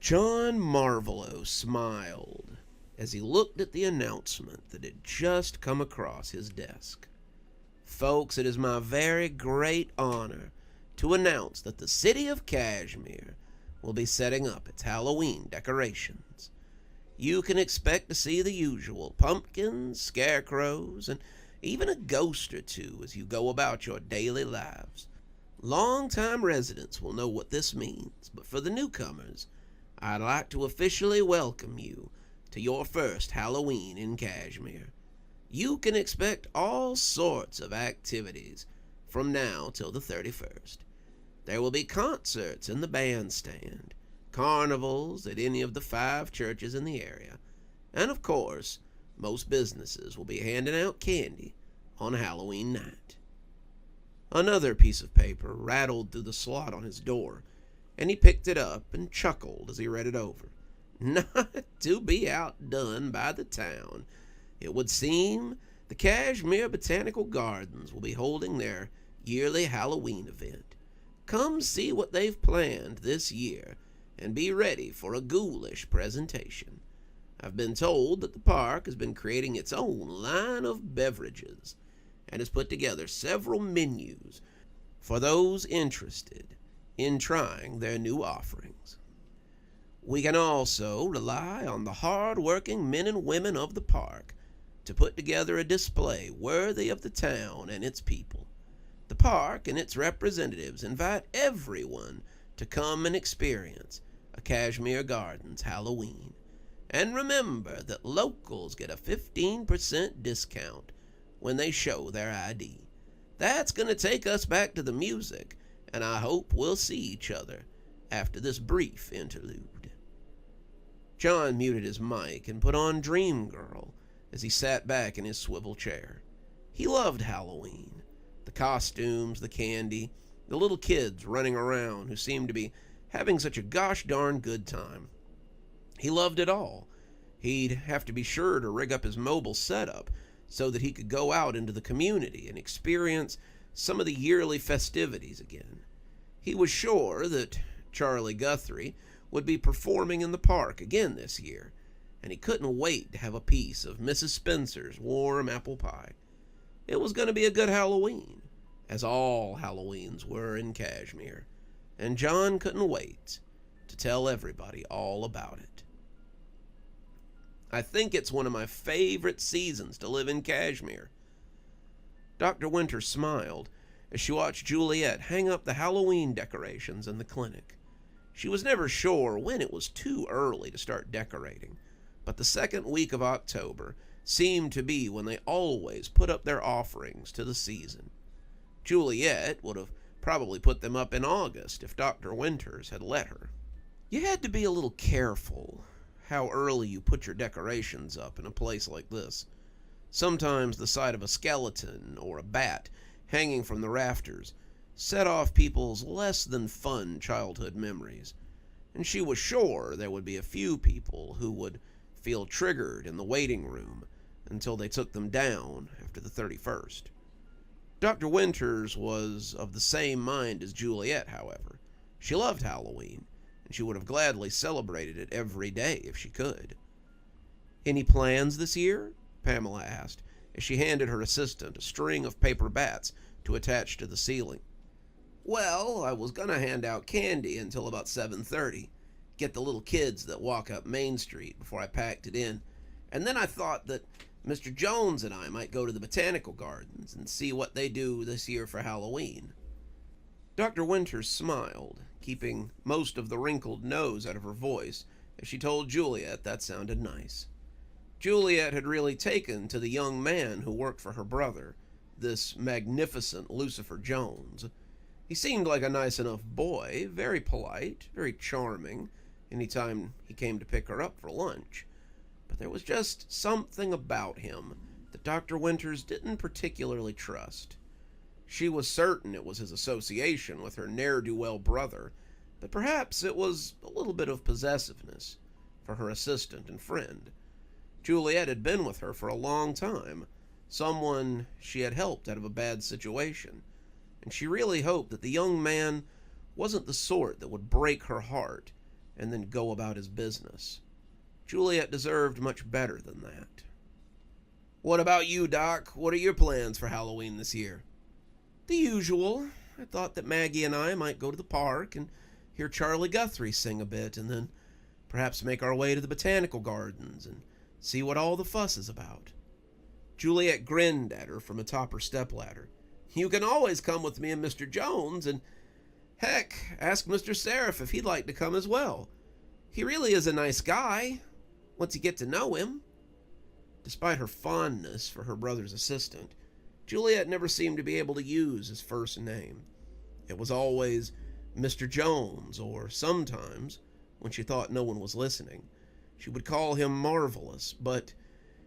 John Marvolo smiled as he looked at the announcement that had just come across his desk. Folks, it is my very great honor to announce that the city of Cashmere will be setting up its Halloween decorations. You can expect to see the usual pumpkins, scarecrows, and even a ghost or two as you go about your daily lives. Long-time residents will know what this means, but for the newcomers, I'd like to officially welcome you to your first Halloween in Cashmere. You can expect all sorts of activities from now till the 31st. There will be concerts in the bandstand, carnivals at any of the 5 churches in the area, and of course, most businesses will be handing out candy on Halloween night. Another piece of paper rattled through the slot on his door, and he picked it up and chuckled as he read it over. Not to be outdone by the town, it would seem the Cashmere Botanical Gardens will be holding their yearly Halloween event. Come see what they've planned this year and be ready for a ghoulish presentation. I've been told that the park has been creating its own line of beverages and has put together several menus for those interested in trying their new offerings. We can also rely on the hard-working men and women of the park to put together a display worthy of the town and its people. The park and its representatives invite everyone to come and experience a Cashmere Gardens Halloween. And remember that locals get a 15% discount when they show their ID. That's going to take us back to the music, and I hope we'll see each other after this brief interlude. John muted his mic and put on Dream Girl as he sat back in his swivel chair. He loved Halloween. The costumes, the candy, the little kids running around who seemed to be having such a gosh darn good time. He loved it all. He'd have to be sure to rig up his mobile setup so that he could go out into the community and experience some of the yearly festivities again. He was sure that Charlie Guthrie would be performing in the park again this year, and he couldn't wait to have a piece of Mrs. Spencer's warm apple pie. It was going to be a good Halloween, as all Halloweens were in Cashmere, and John couldn't wait to tell everybody all about it. I think it's one of my favorite seasons to live in Cashmere. Dr. Winter smiled as she watched Juliet hang up the Halloween decorations in the clinic. She was never sure when it was too early to start decorating, but the second week of October seemed to be when they always put up their offerings to the season. Juliet would have probably put them up in August if Dr. Winters had let her. You had to be a little careful how early you put your decorations up in a place like this. Sometimes the sight of a skeleton or a bat hanging from the rafters set off people's less than fun childhood memories, and she was sure there would be a few people who would feel triggered in the waiting room until they took them down after the 31st. Dr. Winters was of the same mind as Juliet, however. She loved Halloween, and she would have gladly celebrated it every day if she could. "Any plans this year?" Pamela asked, as she handed her assistant a string of paper bats to attach to the ceiling. "Well, I was gonna hand out candy until about 7:30, get the little kids that walk up Main Street before I packed it in, and then I thought that Mr. Jones and I might go to the Botanical Gardens and see what they do this year for Halloween." Dr. Winters smiled, keeping most of the wrinkled nose out of her voice as she told Juliet that sounded nice. Juliet had really taken to the young man who worked for her brother, this magnificent Lucifer Jones. He seemed like a nice enough boy, very polite, very charming, any time he came to pick her up for lunch. But there was just something about him that Dr. Winters didn't particularly trust. She was certain it was his association with her ne'er-do-well brother, but perhaps it was a little bit of possessiveness for her assistant and friend. Juliet had been with her for a long time, someone she had helped out of a bad situation, and she really hoped that the young man wasn't the sort that would break her heart and then go about his business. Juliet deserved much better than that. What about you, Doc? What are your plans for Halloween this year? The usual. I thought that Maggie and I might go to the park and hear Charlie Guthrie sing a bit, and then perhaps make our way to the botanical gardens and see what all the fuss is about. Juliet grinned at her from atop her stepladder. You can always come with me and Mr. Jones, and heck, ask Mr. Seraph if he'd like to come as well. He really is a nice guy, once you get to know him. Despite her fondness for her brother's assistant, Juliet never seemed to be able to use his first name. It was always Mr. Jones, or sometimes, when she thought no one was listening, she would call him Marvelous, but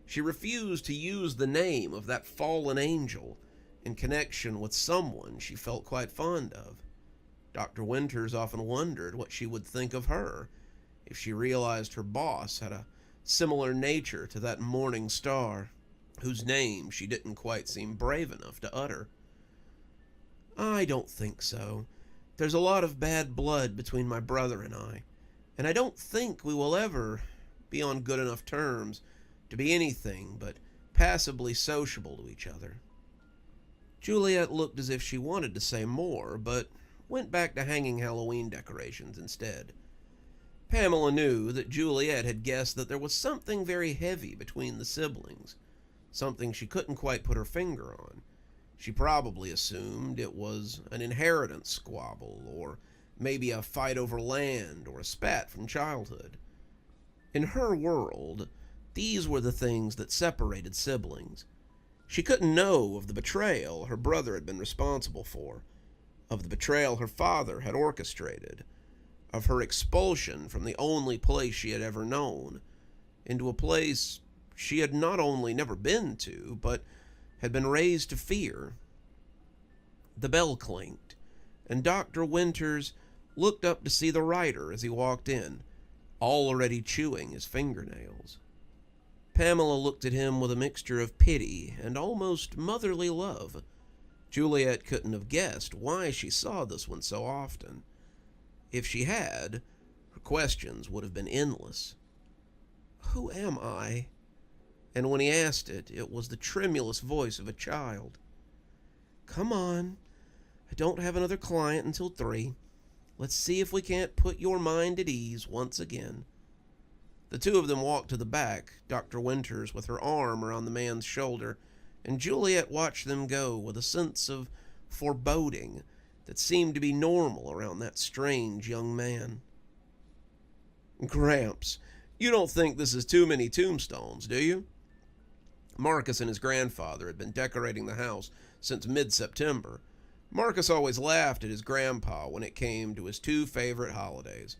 she refused to use the name of that fallen angel in connection with someone she felt quite fond of. Dr. Winters often wondered what she would think of her if she realized her boss had a similar nature to that morning star, whose name she didn't quite seem brave enough to utter. I don't think so. There's a lot of bad blood between my brother and I don't think we will ever be on good enough terms to be anything but passably sociable to each other. Juliet looked as if she wanted to say more, but went back to hanging Halloween decorations instead. Pamela knew that Juliet had guessed that there was something very heavy between the siblings, something she couldn't quite put her finger on. She probably assumed it was an inheritance squabble, or maybe a fight over land, or a spat from childhood. In her world, these were the things that separated siblings. She couldn't know of the betrayal her brother had been responsible for, of the betrayal her father had orchestrated, of her expulsion from the only place she had ever known, into a place she had not only never been to, but had been raised to fear. The bell clinked, and Dr. Winters looked up to see the writer as he walked in, already chewing his fingernails. Pamela looked at him with a mixture of pity and almost motherly love. Juliet couldn't have guessed why she saw this one so often. If she had, her questions would have been endless. Who am I? And when he asked it, it was the tremulous voice of a child. Come on. I don't have another client until 3. Let's see if we can't put your mind at ease once again. The two of them walked to the back, Dr. Winters with her arm around the man's shoulder, and Juliet watched them go with a sense of foreboding that seemed to be normal around that strange young man. Gramps, you don't think this is too many tombstones, do you? Marcus and his grandfather had been decorating the house since mid-September. Marcus always laughed at his grandpa when it came to his 2 favorite holidays.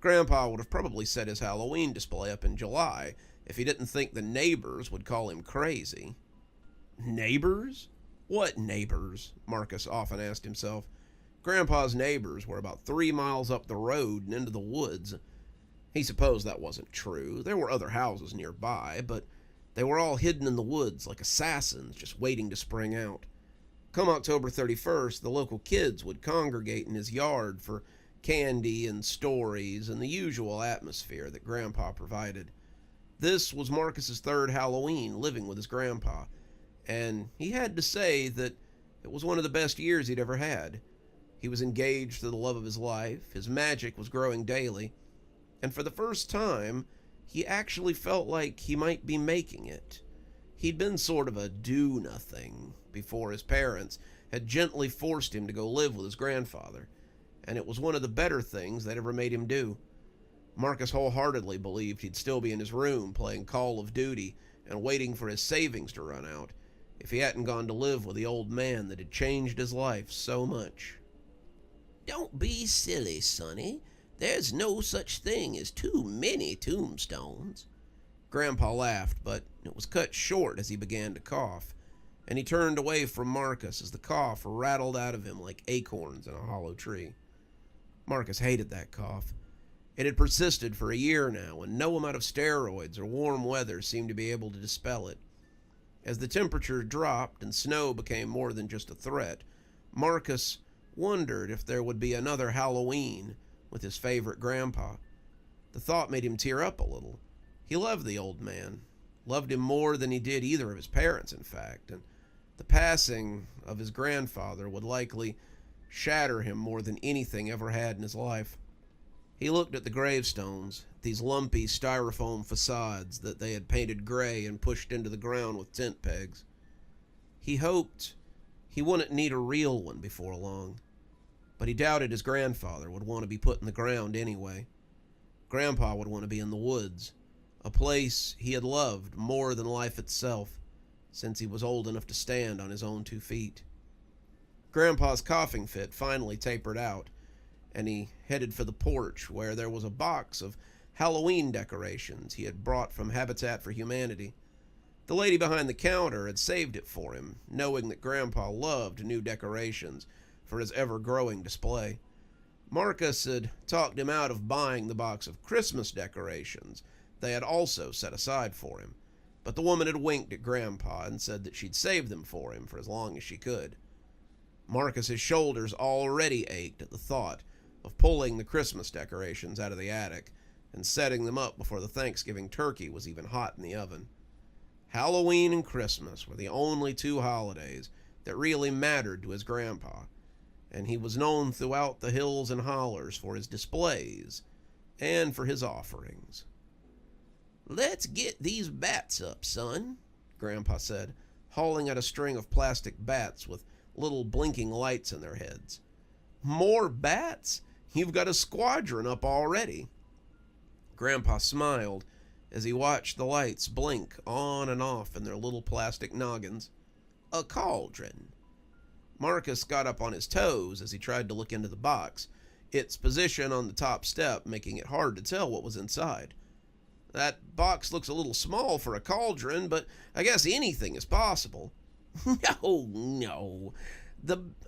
Grandpa would have probably set his Halloween display up in July if he didn't think the neighbors would call him crazy. Neighbors? What neighbors? Marcus often asked himself. Grandpa's neighbors were about 3 miles up the road and into the woods. He supposed that wasn't true. There were other houses nearby, but they were all hidden in the woods like assassins just waiting to spring out. Come October 31st, the local kids would congregate in his yard for candy and stories and the usual atmosphere that Grandpa provided. This was Marcus's 3rd Halloween living with his grandpa, and he had to say that it was one of the best years he'd ever had. He was engaged to the love of his life, his magic was growing daily, and for the first time, he actually felt like he might be making it. He'd been sort of a do-nothing before his parents had gently forced him to go live with his grandfather, and it was one of the better things they'd ever made him do. Marcus wholeheartedly believed he'd still be in his room playing Call of Duty and waiting for his savings to run out if he hadn't gone to live with the old man that had changed his life so much. Don't be silly, Sonny. There's no such thing as too many tombstones. Grandpa laughed, but it was cut short as he began to cough, and he turned away from Marcus as the cough rattled out of him like acorns in a hollow tree. Marcus hated that cough. It had persisted for a year now, and no amount of steroids or warm weather seemed to be able to dispel it. As the temperature dropped and snow became more than just a threat, Marcus wondered if there would be another Halloween with his favorite grandpa. The thought made him tear up a little. He loved the old man, loved him more than he did either of his parents, in fact, and the passing of his grandfather would likely shatter him more than anything ever had in his life. He looked at the gravestones, these lumpy styrofoam facades that they had painted gray and pushed into the ground with tent pegs. He hoped he wouldn't need a real one before long, but he doubted his grandfather would want to be put in the ground anyway. Grandpa would want to be in the woods, a place he had loved more than life itself since he was old enough to stand on his own 2 feet. Grandpa's coughing fit finally tapered out, and he headed for the porch where there was a box of Halloween decorations he had brought from Habitat for Humanity. The lady behind the counter had saved it for him, knowing that Grandpa loved new decorations for his ever-growing display. Marcus had talked him out of buying the box of Christmas decorations they had also set aside for him, but the woman had winked at Grandpa and said that she'd save them for him for as long as she could. Marcus's shoulders already ached at the thought of pulling the Christmas decorations out of the attic and setting them up before the Thanksgiving turkey was even hot in the oven. Halloween and Christmas were the only 2 holidays that really mattered to his grandpa, and he was known throughout the hills and hollers for his displays and for his offerings. "Let's get these bats up, son," Grandpa said, hauling out a string of plastic bats with little blinking lights in their heads. "More bats? You've got a squadron up already." Grandpa smiled as he watched the lights blink on and off in their little plastic noggins. "A cauldron." Marcus got up on his toes as he tried to look into the box, its position on the top step making it hard to tell what was inside. "That box looks a little small for a cauldron, but I guess anything is possible." No.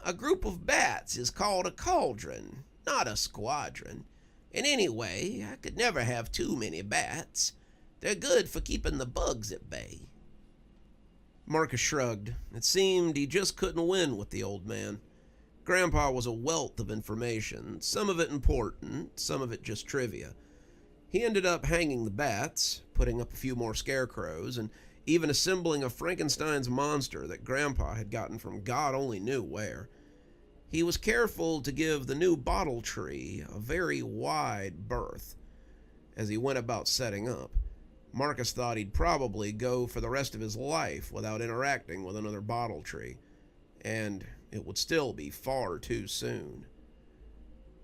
A group of bats is called a cauldron, not a squadron. And anyway, I could never have too many bats. They're good for keeping the bugs at bay." Marcus shrugged. It seemed he just couldn't win with the old man. Grandpa was a wealth of information, some of it important, some of it just trivia. He ended up hanging the bats, putting up a few more scarecrows, and even assembling a Frankenstein's monster that Grandpa had gotten from God only knew where. He was careful to give the new bottle tree a very wide berth as he went about setting up. Marcus thought he'd probably go for the rest of his life without interacting with another bottle tree, and it would still be far too soon.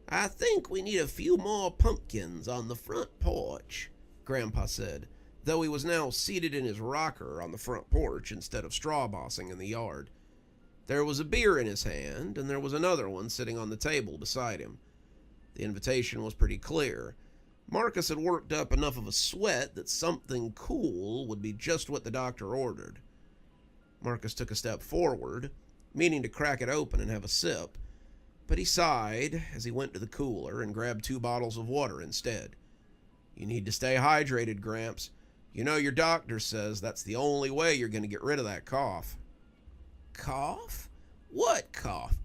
"I think we need a few more pumpkins on the front porch," Grandpa said, though he was now seated in his rocker on the front porch instead of straw bossing in the yard. There was a beer in his hand, and there was another one sitting on the table beside him. The invitation was pretty clear. Marcus had worked up enough of a sweat that something cool would be just what the doctor ordered. Marcus took a step forward, meaning to crack it open and have a sip, but he sighed as he went to the cooler and grabbed 2 bottles of water instead. "You need to stay hydrated, Gramps. You know your doctor says that's the only way you're going to get rid of that cough." "Cough? What cough?"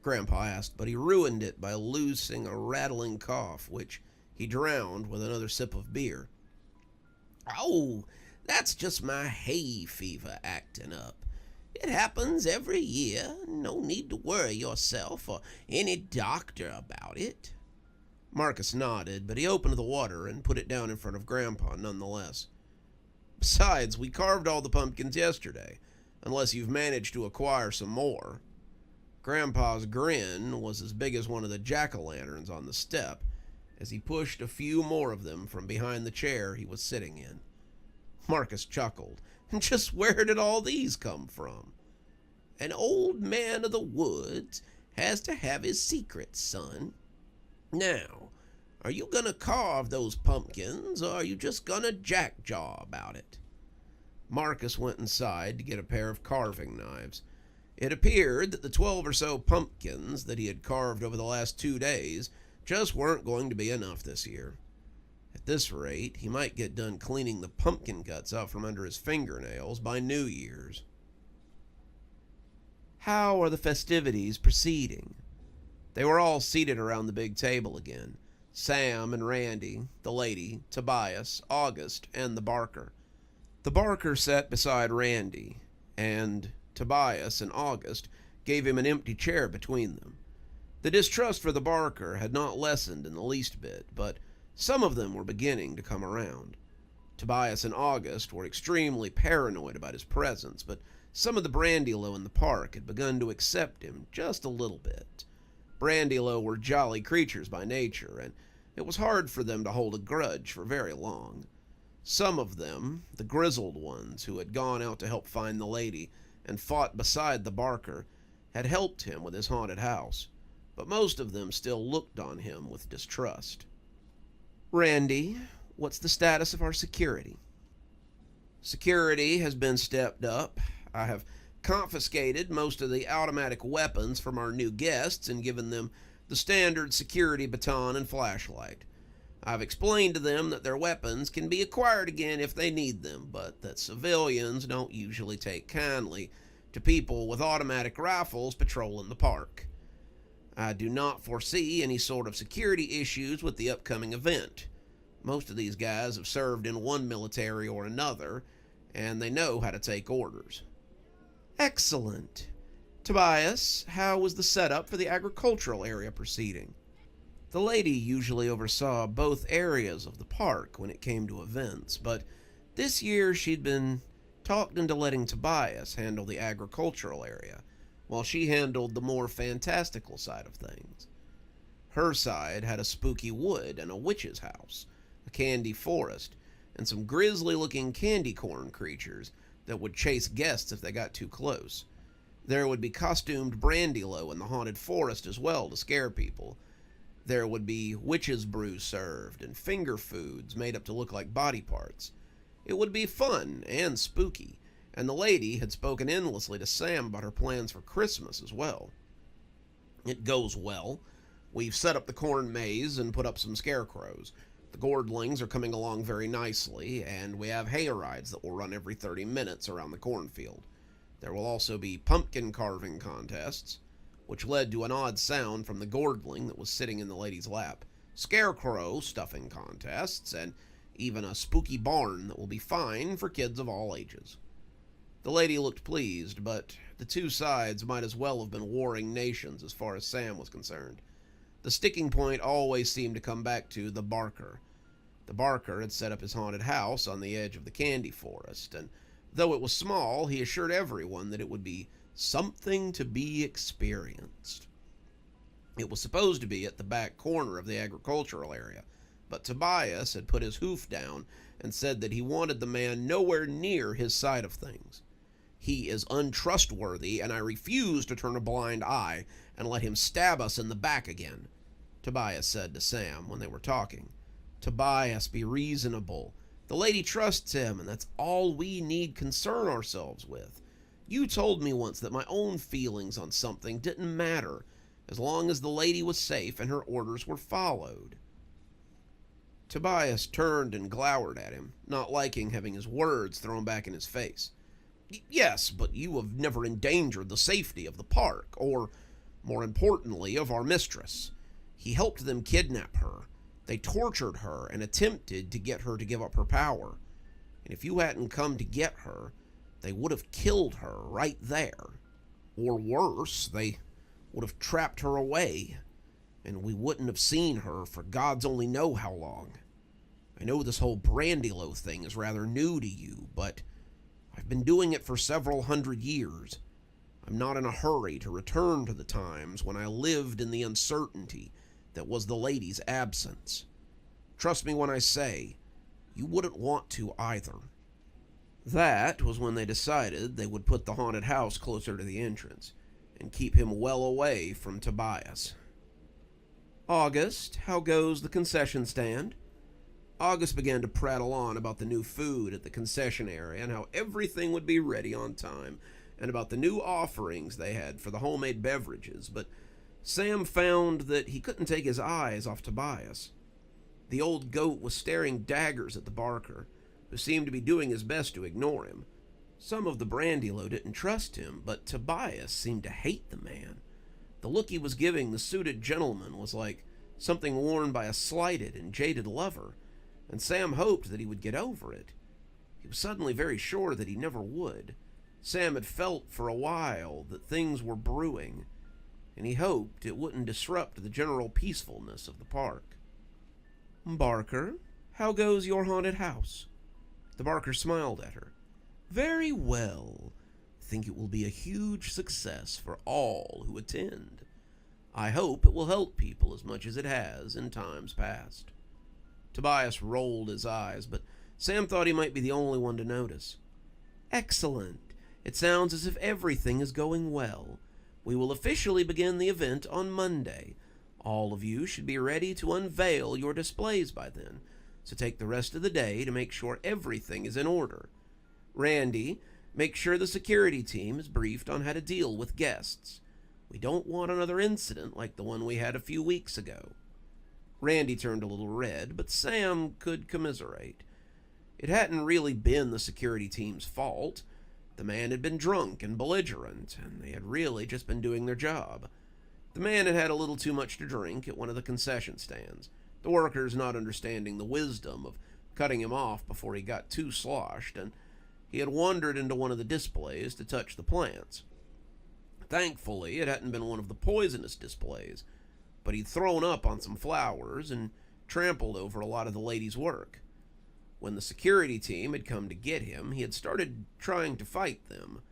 Grandpa asked, but he ruined it by loosing a rattling cough, which he drowned with another sip of beer. "Oh, that's just my hay fever acting up. It happens every year. No need to worry yourself or any doctor about it." Marcus nodded, but he opened the water and put it down in front of Grandpa nonetheless. "Besides, we carved all the pumpkins yesterday, unless you've managed to acquire some more." Grandpa's grin was as big as one of the jack-o'-lanterns on the step as he pushed a few more of them from behind the chair he was sitting in. Marcus chuckled. "Just where did all these come from?" "An old man of the woods has to have his secrets, son. Now, are you gonna carve those pumpkins, or are you just gonna jackjaw about it?" Marcus went inside to get a pair of carving knives. It appeared that the 12 or so pumpkins that he had carved over the last 2 days just weren't going to be enough this year. At this rate, he might get done cleaning the pumpkin guts out from under his fingernails by New Year's. "How are the festivities proceeding?" They were all seated around the big table again, Sam and Randy, the lady, Tobias, August, and the Barker. The Barker sat beside Randy, and Tobias and August gave him an empty chair between them. The distrust for the Barker had not lessened in the least bit, but some of them were beginning to come around. Tobias and August were extremely paranoid about his presence, but some of the Brandylow in the park had begun to accept him just a little bit. Brandylow were jolly creatures by nature, and it was hard for them to hold a grudge for very long. Some of them, the grizzled ones who had gone out to help find the lady and fought beside the Barker, had helped him with his haunted house, but most of them still looked on him with distrust. "Randy, what's the status of our security?" "Security has been stepped up. I have confiscated most of the automatic weapons from our new guests and given them the standard security baton and flashlight. I've explained to them that their weapons can be acquired again if they need them, but that civilians don't usually take kindly to people with automatic rifles patrolling the park. I do not foresee any sort of security issues with the upcoming event. Most of these guys have served in one military or another, and they know how to take orders." "Excellent. Tobias, how was the setup for the agricultural area proceeding?" The lady usually oversaw both areas of the park when it came to events, but this year she'd been talked into letting Tobias handle the agricultural area, while she handled the more fantastical side of things. Her side had a spooky wood and a witch's house, a candy forest, and some grisly-looking candy corn creatures that would chase guests if they got too close. There would be costumed Brandylow in the haunted forest as well to scare people. There would be witch's brew served and finger foods made up to look like body parts. It would be fun and spooky, and the lady had spoken endlessly to Sam about her plans for Christmas as well. It goes well. We've set up the corn maze and put up some scarecrows. The Gordlings are coming along very nicely, and we have hay rides that will run every 30 minutes around the cornfield. There will also be pumpkin carving contests, which led to an odd sound from the Gordling that was sitting in the lady's lap, scarecrow stuffing contests, and even a spooky barn that will be fine for kids of all ages. The lady looked pleased, but the two sides might as well have been warring nations as far as Sam was concerned. The sticking point always seemed to come back to the Barker. The Barker had set up his haunted house on the edge of the candy forest, and though it was small, he assured everyone that it would be something to be experienced. It was supposed to be at the back corner of the agricultural area, but Tobias had put his hoof down and said that he wanted the man nowhere near his side of things. "He is untrustworthy, and I refuse to turn a blind eye and let him stab us in the back again," Tobias said to Sam when they were talking. "Tobias, be reasonable. The lady trusts him, and that's all we need concern ourselves with. You told me once that my own feelings on something didn't matter, as long as the lady was safe and her orders were followed." Tobias turned and glowered at him, not liking having his words thrown back in his face. "Yes, but you have never endangered the safety of the park, or, more importantly, of our mistress. He helped them kidnap her. They tortured her and attempted to get her to give up her power. And if you hadn't come to get her, they would have killed her right there. Or worse, they would have trapped her away, and we wouldn't have seen her for gods only know how long. I know this whole Brandylow thing is rather new to you, but I've been doing it for several hundred years. I'm not in a hurry to return to the times when I lived in the uncertainty that was the lady's absence. Trust me when I say, you wouldn't want to either." That was when they decided they would put the haunted house closer to the entrance and keep him well away from Tobias. "August, how goes the concession stand?" August began to prattle on about the new food at the concession area and how everything would be ready on time, and about the new offerings they had for the homemade beverages, but Sam found that he couldn't take his eyes off Tobias. The old goat was staring daggers at the Barker, who seemed to be doing his best to ignore him. Some of the Brandylow didn't trust him, but Tobias seemed to hate the man. The look he was giving the suited gentleman was like something worn by a slighted and jaded lover, and Sam hoped that he would get over it. He was suddenly very sure that he never would. Sam had felt for a while that things were brewing, and he hoped it wouldn't disrupt the general peacefulness of the park. "Barker, how goes your haunted house?" The Barker smiled at her. "Very well. I think it will be a huge success for all who attend. I hope it will help people as much as it has in times past." Tobias rolled his eyes, but Sam thought he might be the only one to notice. "Excellent. It sounds as if everything is going well. We will officially begin the event on Monday. All of you should be ready to unveil your displays by then, so take the rest of the day to make sure everything is in order. Randy, make sure the security team is briefed on how to deal with guests. We don't want another incident like the one we had a few weeks ago." Randy turned a little red, but Sam could commiserate. It hadn't really been the security team's fault. The man had been drunk and belligerent, and they had really just been doing their job. The man had had a little too much to drink at one of the concession stands, the workers not understanding the wisdom of cutting him off before he got too sloshed, and he had wandered into one of the displays to touch the plants. Thankfully, it hadn't been one of the poisonous displays, but he'd thrown up on some flowers and trampled over a lot of the ladies' work. When the security team had come to get him, he had started trying to fight them.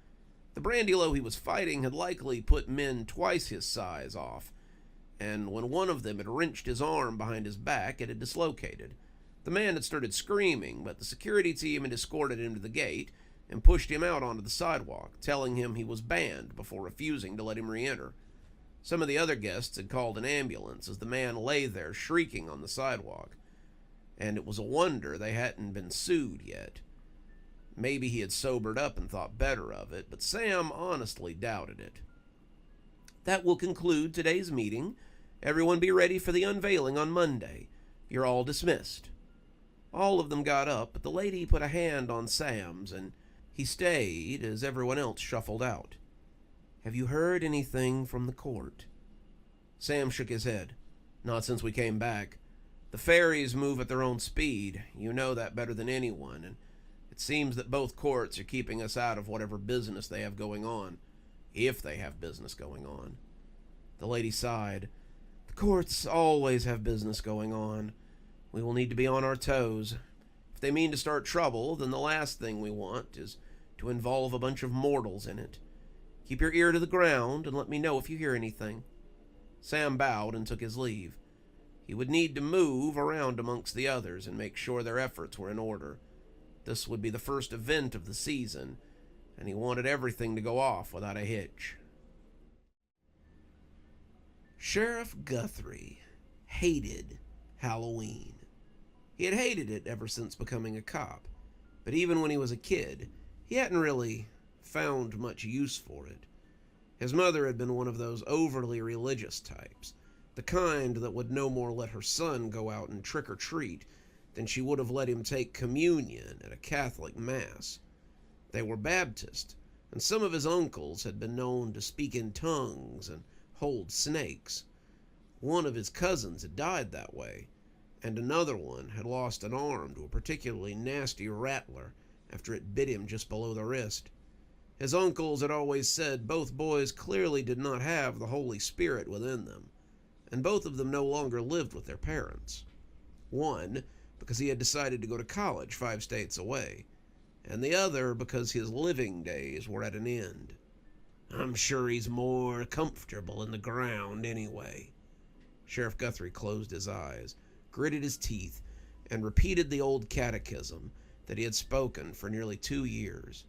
The brandy-low he was fighting had likely put men twice his size off, and when one of them had wrenched his arm behind his back, it had dislocated. The man had started screaming, but the security team had escorted him to the gate and pushed him out onto the sidewalk, telling him he was banned before refusing to let him re-enter. Some of the other guests had called an ambulance as the man lay there shrieking on the sidewalk, and it was a wonder they hadn't been sued yet. Maybe he had sobered up and thought better of it, but Sam honestly doubted it. "That will conclude today's meeting. Everyone be ready for the unveiling on Monday. You're all dismissed." All of them got up, but the lady put a hand on Sam's, and he stayed as everyone else shuffled out. "Have you heard anything from the court?" Sam shook his head. "Not since we came back. The fairies move at their own speed. You know that better than anyone, and it seems that both courts are keeping us out of whatever business they have going on, if they have business going on." The lady sighed. "The courts always have business going on. We will need to be on our toes. If they mean to start trouble, then the last thing we want is to involve a bunch of mortals in it. Keep your ear to the ground and let me know if you hear anything." Sam bowed and took his leave. He would need to move around amongst the others and make sure their efforts were in order. This would be the first event of the season, and he wanted everything to go off without a hitch. Sheriff Guthrie hated Halloween. He had hated it ever since becoming a cop, but even when he was a kid, he hadn't really found much use for it. His mother had been one of those overly religious types, the kind that would no more let her son go out and trick-or-treat than she would have let him take communion at a Catholic mass. They were Baptist, and some of his uncles had been known to speak in tongues and hold snakes. One of his cousins had died that way, and another one had lost an arm to a particularly nasty rattler after it bit him just below the wrist. His uncles had always said both boys clearly did not have the Holy Spirit within them, and both of them no longer lived with their parents. One, because he had decided to go to college 5 states away, and the other because his living days were at an end. "I'm sure he's more comfortable in the ground anyway." Sheriff Guthrie closed his eyes, gritted his teeth, and repeated the old catechism that he had spoken for nearly 2 years.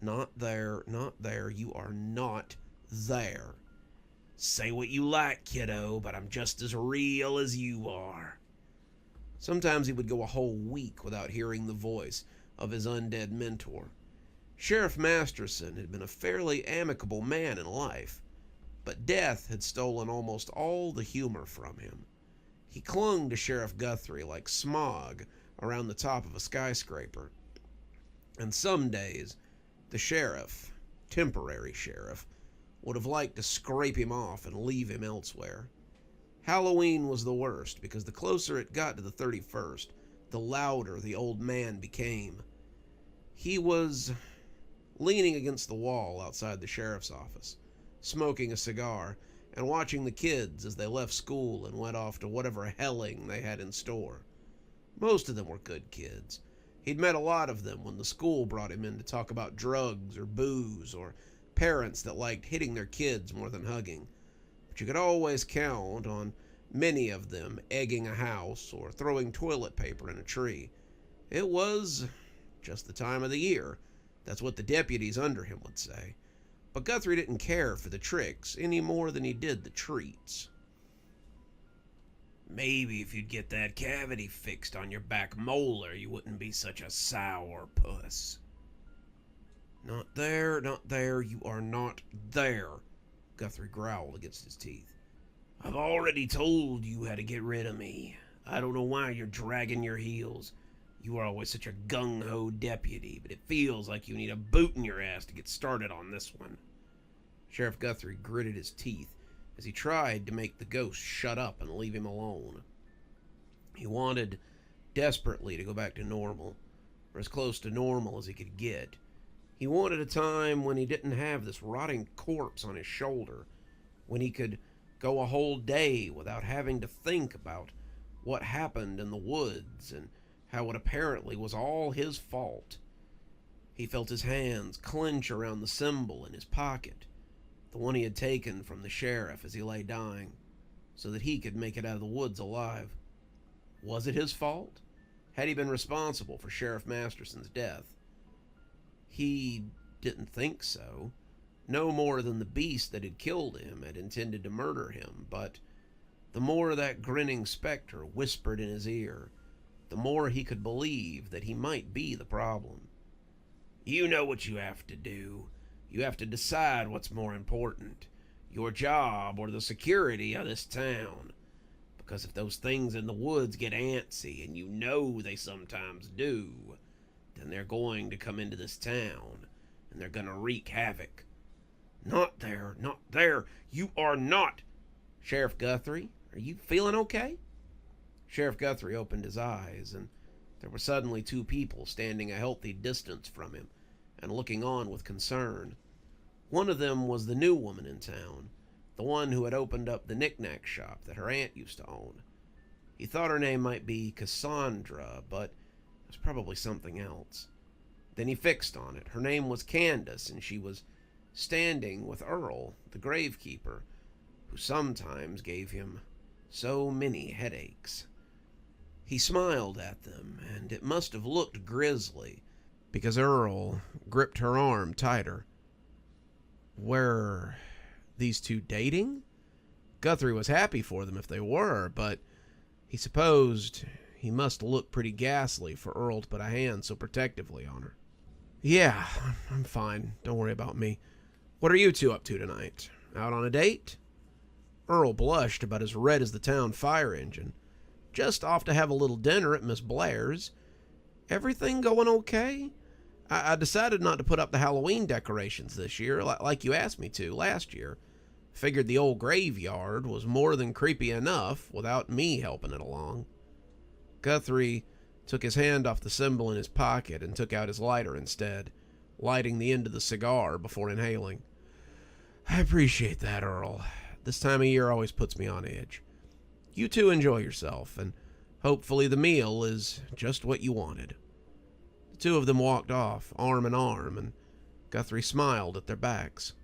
"Not there, not there, you are not there. Say what you like, kiddo, but I'm just as real as you are." Sometimes he would go a whole week without hearing the voice of his undead mentor. Sheriff Masterson had been a fairly amicable man in life, but death had stolen almost all the humor from him. He clung to Sheriff Guthrie like smog around the top of a skyscraper. And some days, the sheriff, temporary sheriff, would have liked to scrape him off and leave him elsewhere. Halloween was the worst because the closer it got to the 31st, the louder the old man became. He was leaning against the wall outside the sheriff's office, smoking a cigar and watching the kids as they left school and went off to whatever helling they had in store. Most of them were good kids. He'd met a lot of them when the school brought him in to talk about drugs or booze or parents that liked hitting their kids more than hugging. But you could always count on many of them egging a house or throwing toilet paper in a tree. It was just the time of the year. That's what the deputies under him would say. But Guthrie didn't care for the tricks any more than he did the treats. Maybe if you'd get that cavity fixed on your back molar, you wouldn't be such a sour puss. Not there, you are not there, Guthrie growled against his teeth. I've already told you how to get rid of me. I don't know why you're dragging your heels. You are always such a gung-ho deputy, but it feels like you need a boot in your ass to get started on this one. Sheriff Guthrie gritted his teeth as he tried to make the ghost shut up and leave him alone. He wanted desperately to go back to normal, or as close to normal as he could get. He wanted a time when he didn't have this rotting corpse on his shoulder, when he could go a whole day without having to think about what happened in the woods and how it apparently was all his fault. He felt his hands clench around the symbol in his pocket, the one he had taken from the sheriff as he lay dying, so that he could make it out of the woods alive. Was it his fault? Had he been responsible for Sheriff Masterson's death? He didn't think so. No more than the beast that had killed him had intended to murder him, but the more that grinning specter whispered in his ear, the more he could believe that he might be the problem. You know what you have to do. You have to decide what's more important, your job or the security of this town. Because if those things in the woods get antsy, and you know they sometimes do, then they're going to come into this town, and they're going to wreak havoc. Not there, you are not. Sheriff Guthrie, are you feeling okay? Sheriff Guthrie opened his eyes, and there were suddenly two people standing a healthy distance from him and looking on with concern. One of them was the new woman in town, the one who had opened up the knick-knack shop that her aunt used to own. He thought her name might be Cassandra, but it was probably something else. Then he fixed on it. Her name was Candace, and she was standing with Earl, the gravekeeper, who sometimes gave him so many headaches. He smiled at them, and it must have looked grisly, because Earl gripped her arm tighter. Were these two dating? Guthrie was happy for them if they were, but he supposed he must look pretty ghastly for Earl to put a hand so protectively on her. Yeah, I'm fine. Don't worry about me. What are you two up to tonight? Out on a date? Earl blushed about as red as the town fire engine. Just off to have a little dinner at Miss Blair's. Everything going okay? I decided not to put up the Halloween decorations this year, like you asked me to last year. Figured the old graveyard was more than creepy enough without me helping it along. Guthrie took his hand off the symbol in his pocket and took out his lighter instead, lighting the end of the cigar before inhaling. I appreciate that, Earl. This time of year always puts me on edge. You two enjoy yourself, and hopefully the meal is just what you wanted. The two of them walked off, arm in arm, and Guthrie smiled at their backs.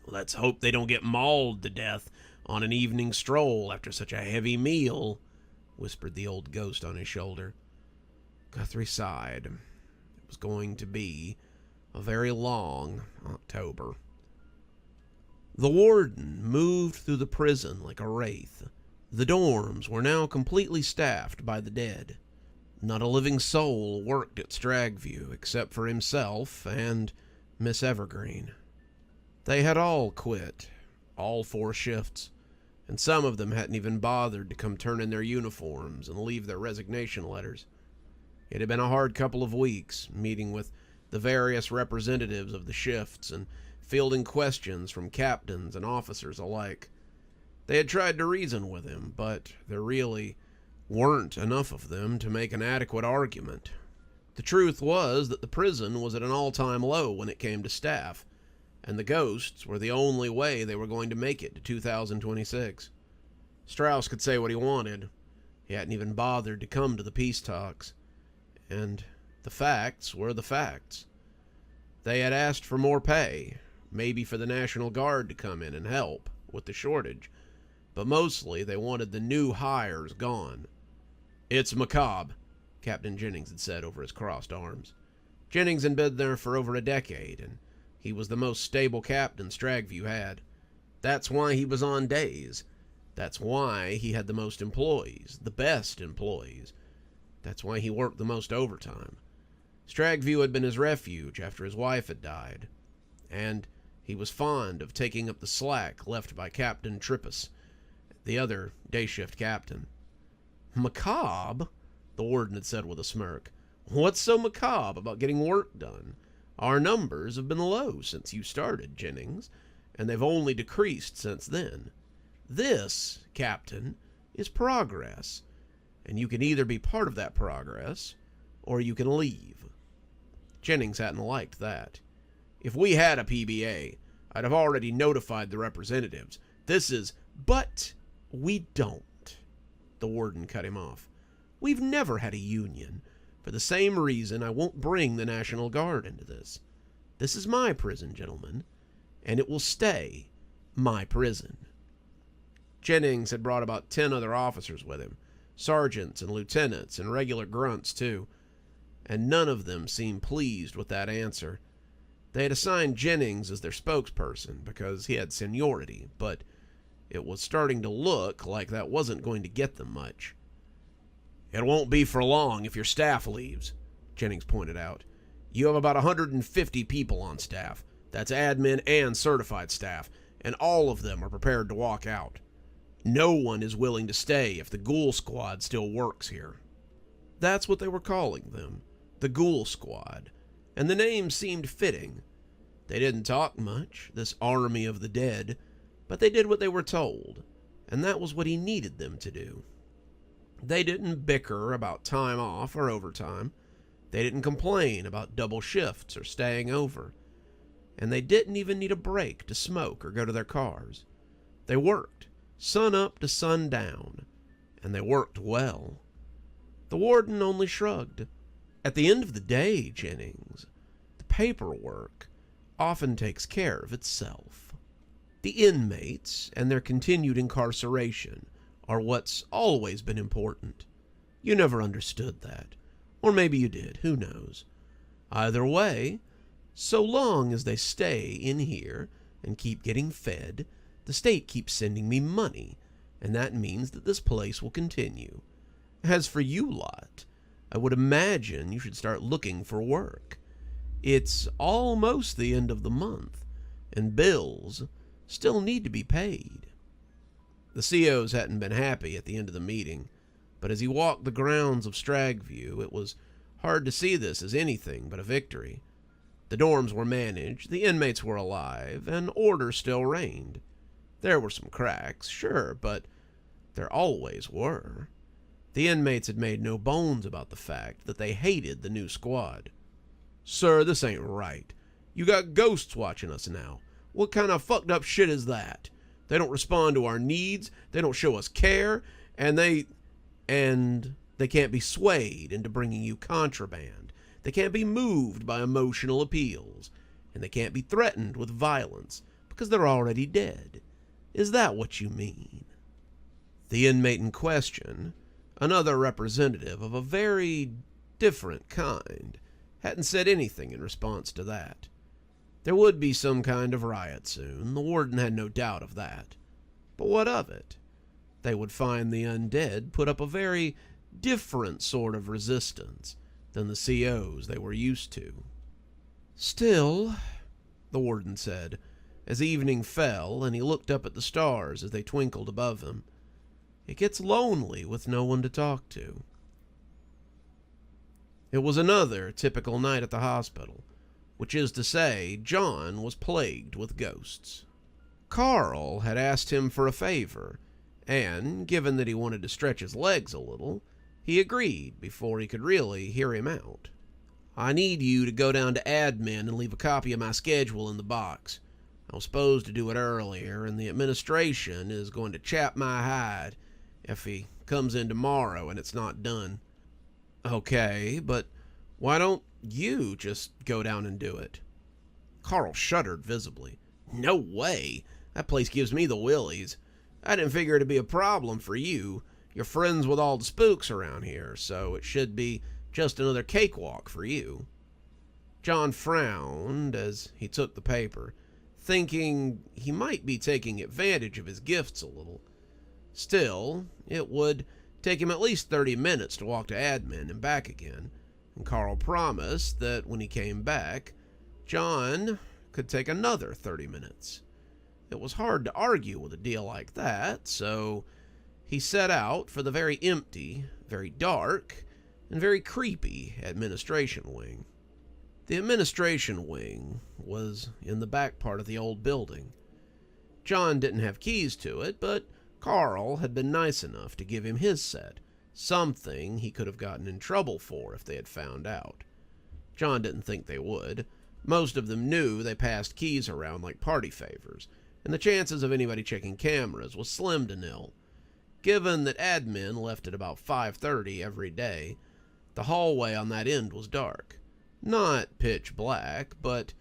Let's hope they don't get mauled to death on an evening stroll after such a heavy meal, whispered the old ghost on his shoulder. Guthrie sighed. It was going to be a very long October. The warden moved through the prison like a wraith. The dorms were now completely staffed by the dead. Not a living soul worked at Stagview except for himself and Miss Evergreen. They had all quit, all 4 shifts, and some of them hadn't even bothered to come turn in their uniforms and leave their resignation letters. It had been a hard couple of weeks, meeting with the various representatives of the shifts and fielding questions from captains and officers alike. They had tried to reason with him, but there really weren't enough of them to make an adequate argument. The truth was that the prison was at an all-time low when it came to staff, and the ghosts were the only way they were going to make it to 2026. Strauss could say what he wanted. He hadn't even bothered to come to the peace talks. And the facts were the facts. They had asked for more pay, maybe for the National Guard to come in and help with the shortage, but mostly they wanted the new hires gone. "It's macabre," Captain Jennings had said over his crossed arms. Jennings had been there for over a decade, and he was the most stable captain Stagview had. That's why he was on days. That's why he had the most employees, the best employees. That's why he worked the most overtime. Stagview had been his refuge after his wife had died, and he was fond of taking up the slack left by Captain Trippus, the other day shift captain. "Macabre?" the warden had said with a smirk. "What's so macabre about getting work done? Our numbers have been low since you started, Jennings, and they've only decreased since then. This, Captain, is progress, and you can either be part of that progress, or you can leave." Jennings hadn't liked that. "If we had a PBA, I'd have already notified the representatives. But we don't," the warden cut him off. "We've never had a union. For the same reason, I won't bring the National Guard into this. This is my prison, gentlemen, and it will stay my prison." Jennings had brought about 10 other officers with him, sergeants and lieutenants and regular grunts too, and none of them seemed pleased with that answer. They had assigned Jennings as their spokesperson because he had seniority, but it was starting to look like that wasn't going to get them much. "It won't be for long if your staff leaves," Jennings pointed out. "You have about 150 people on staff. That's admin and certified staff, and all of them are prepared to walk out. No one is willing to stay if the Ghoul Squad still works here." That's what they were calling them, the Ghoul Squad, and the name seemed fitting. They didn't talk much, this army of the dead, but they did what they were told, and that was what he needed them to do. They didn't bicker about time off or overtime. They didn't complain about double shifts or staying over. And they didn't even need a break to smoke or go to their cars. They worked, sun up to sun down, and they worked well. The warden only shrugged. "At the end of the day, Jennings, the paperwork often takes care of itself. The inmates and their continued incarceration are what's always been important. You never understood that. Or maybe you did, who knows. Either way, so long as they stay in here and keep getting fed, the state keeps sending me money, and that means that this place will continue. As for you lot, I would imagine you should start looking for work. It's almost the end of the month, and bills still need to be paid." The COs hadn't been happy at the end of the meeting, but as he walked the grounds of Stagview, it was hard to see this as anything but a victory. The dorms were managed, the inmates were alive, and order still reigned. There were some cracks, sure, but there always were. The inmates had made no bones about the fact that they hated the new squad. "Sir, this ain't right. You got ghosts watching us now. What kind of fucked up shit is that? They don't respond to our needs, they don't show us care, and they can't be swayed into bringing you contraband. They can't be moved by emotional appeals, and they can't be threatened with violence because they're already dead. Is that what you mean?" The inmate in question, another representative of a very different kind, hadn't said anything in response to that. There would be some kind of riot soon, the warden had no doubt of that. But what of it? They would find the undead put up a very different sort of resistance than the COs they were used to. "Still," the warden said, as evening fell and he looked up at the stars as they twinkled above him, "it gets lonely with no one to talk to." It was another typical night at the hospital, which is to say, John was plagued with ghosts. Carl had asked him for a favor, and, given that he wanted to stretch his legs a little, he agreed before he could really hear him out. "I need you to go down to admin and leave a copy of my schedule in the box. I was supposed to do it earlier, and the administration is going to chap my hide if he comes in tomorrow and it's not done." "Okay, but why don't you just go down and do it?" Carl shuddered visibly. "No way. That place gives me the willies. I didn't figure it'd be a problem for you. You're friends with all the spooks around here, so it should be just another cakewalk for you." John frowned as he took the paper, thinking he might be taking advantage of his gifts a little. Still, it would take him at least 30 minutes to walk to admin and back again, and Carl promised that when he came back, John could take another 30 minutes. It was hard to argue with a deal like that, so he set out for the very empty, very dark, and very creepy administration wing. The administration wing was in the back part of the old building. John didn't have keys to it, but Carl had been nice enough to give him his set, something he could have gotten in trouble for if they had found out. John didn't think they would. Most of them knew they passed keys around like party favors, and the chances of anybody checking cameras was slim to nil. Given that admin left at about 5:30 every day, the hallway on that end was dark. Not pitch black, but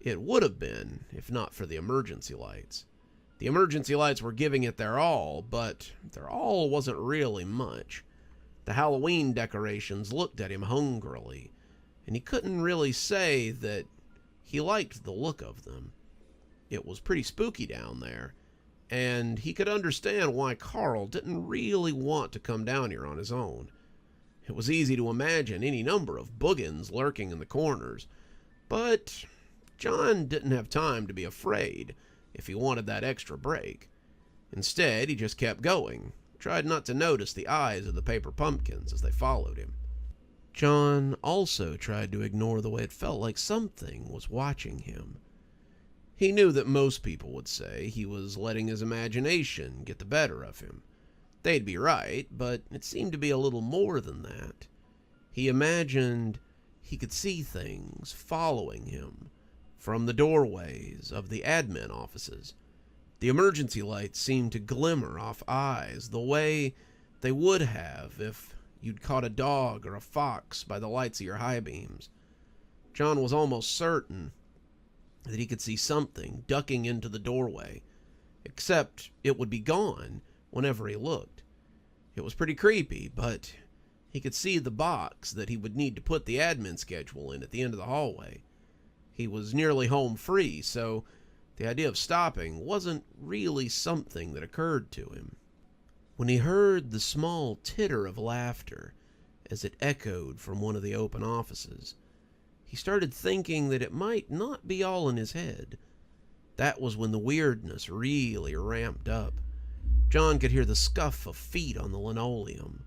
it would have been if not for the emergency lights. The emergency lights were giving it their all, but their all wasn't really much. The Halloween decorations looked at him hungrily, and he couldn't really say that he liked the look of them. It was pretty spooky down there, and he could understand why Carl didn't really want to come down here on his own. It was easy to imagine any number of boogans lurking in the corners, but John didn't have time to be afraid if he wanted that extra break. Instead, he just kept going, tried not to notice the eyes of the paper pumpkins as they followed him. John also tried to ignore the way it felt like something was watching him. He knew that most people would say he was letting his imagination get the better of him. They'd be right, but it seemed to be a little more than that. He imagined he could see things following him from the doorways of the admin offices. The emergency lights seemed to glimmer off eyes the way they would have if you'd caught a dog or a fox by the lights of your high beams. John was almost certain that he could see something ducking into the doorway, except it would be gone whenever he looked. It was pretty creepy, but he could see the box that he would need to put the admin schedule in at the end of the hallway. He was nearly home free, so the idea of stopping wasn't really something that occurred to him. When he heard the small titter of laughter as it echoed from one of the open offices, he started thinking that it might not be all in his head. That was when the weirdness really ramped up. John could hear the scuff of feet on the linoleum.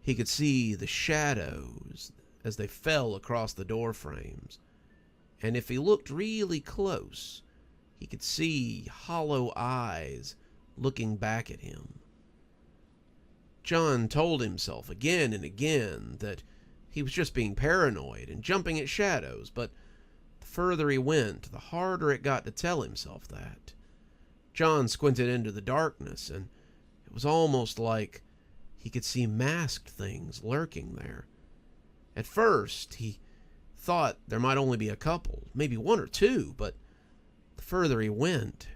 He could see the shadows as they fell across the door frames. And if he looked really close, he could see hollow eyes looking back at him. John told himself again and again that he was just being paranoid and jumping at shadows, but the further he went, the harder it got to tell himself that. John squinted into the darkness, and it was almost like he could see masked things lurking there. At first, he thought there might only be a couple, maybe one or two, but the further he went,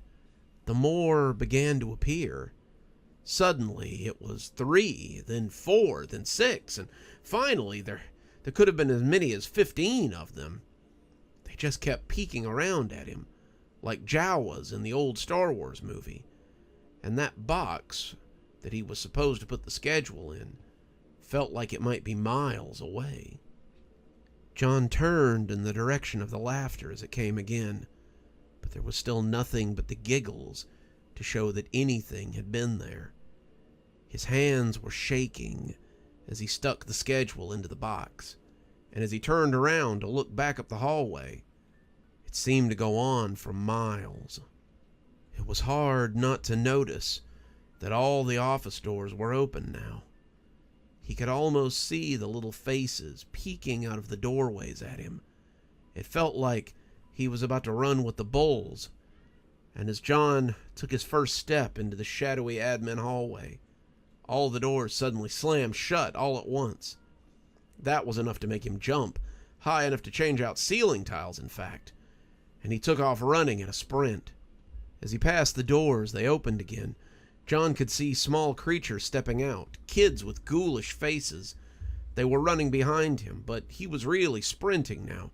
the more began to appear. Suddenly, it was 3, then 4, then 6, and finally, there could have been as many as 15 of them. They just kept peeking around at him, like Jawas in the old Star Wars movie. And that box that he was supposed to put the schedule in felt like it might be miles away. John turned in the direction of the laughter as it came again, but there was still nothing but the giggles to show that anything had been there. His hands were shaking as he stuck the schedule into the box, and as he turned around to look back up the hallway, it seemed to go on for miles. It was hard not to notice that all the office doors were open now. He could almost see the little faces peeking out of the doorways at him. It felt like he was about to run with the bulls. And as John took his first step into the shadowy admin hallway, all the doors suddenly slammed shut all at once. That was enough to make him jump, high enough to change out ceiling tiles, in fact. And he took off running at a sprint. As he passed the doors, they opened again. John could see small creatures stepping out, kids with ghoulish faces. They were running behind him, but he was really sprinting now.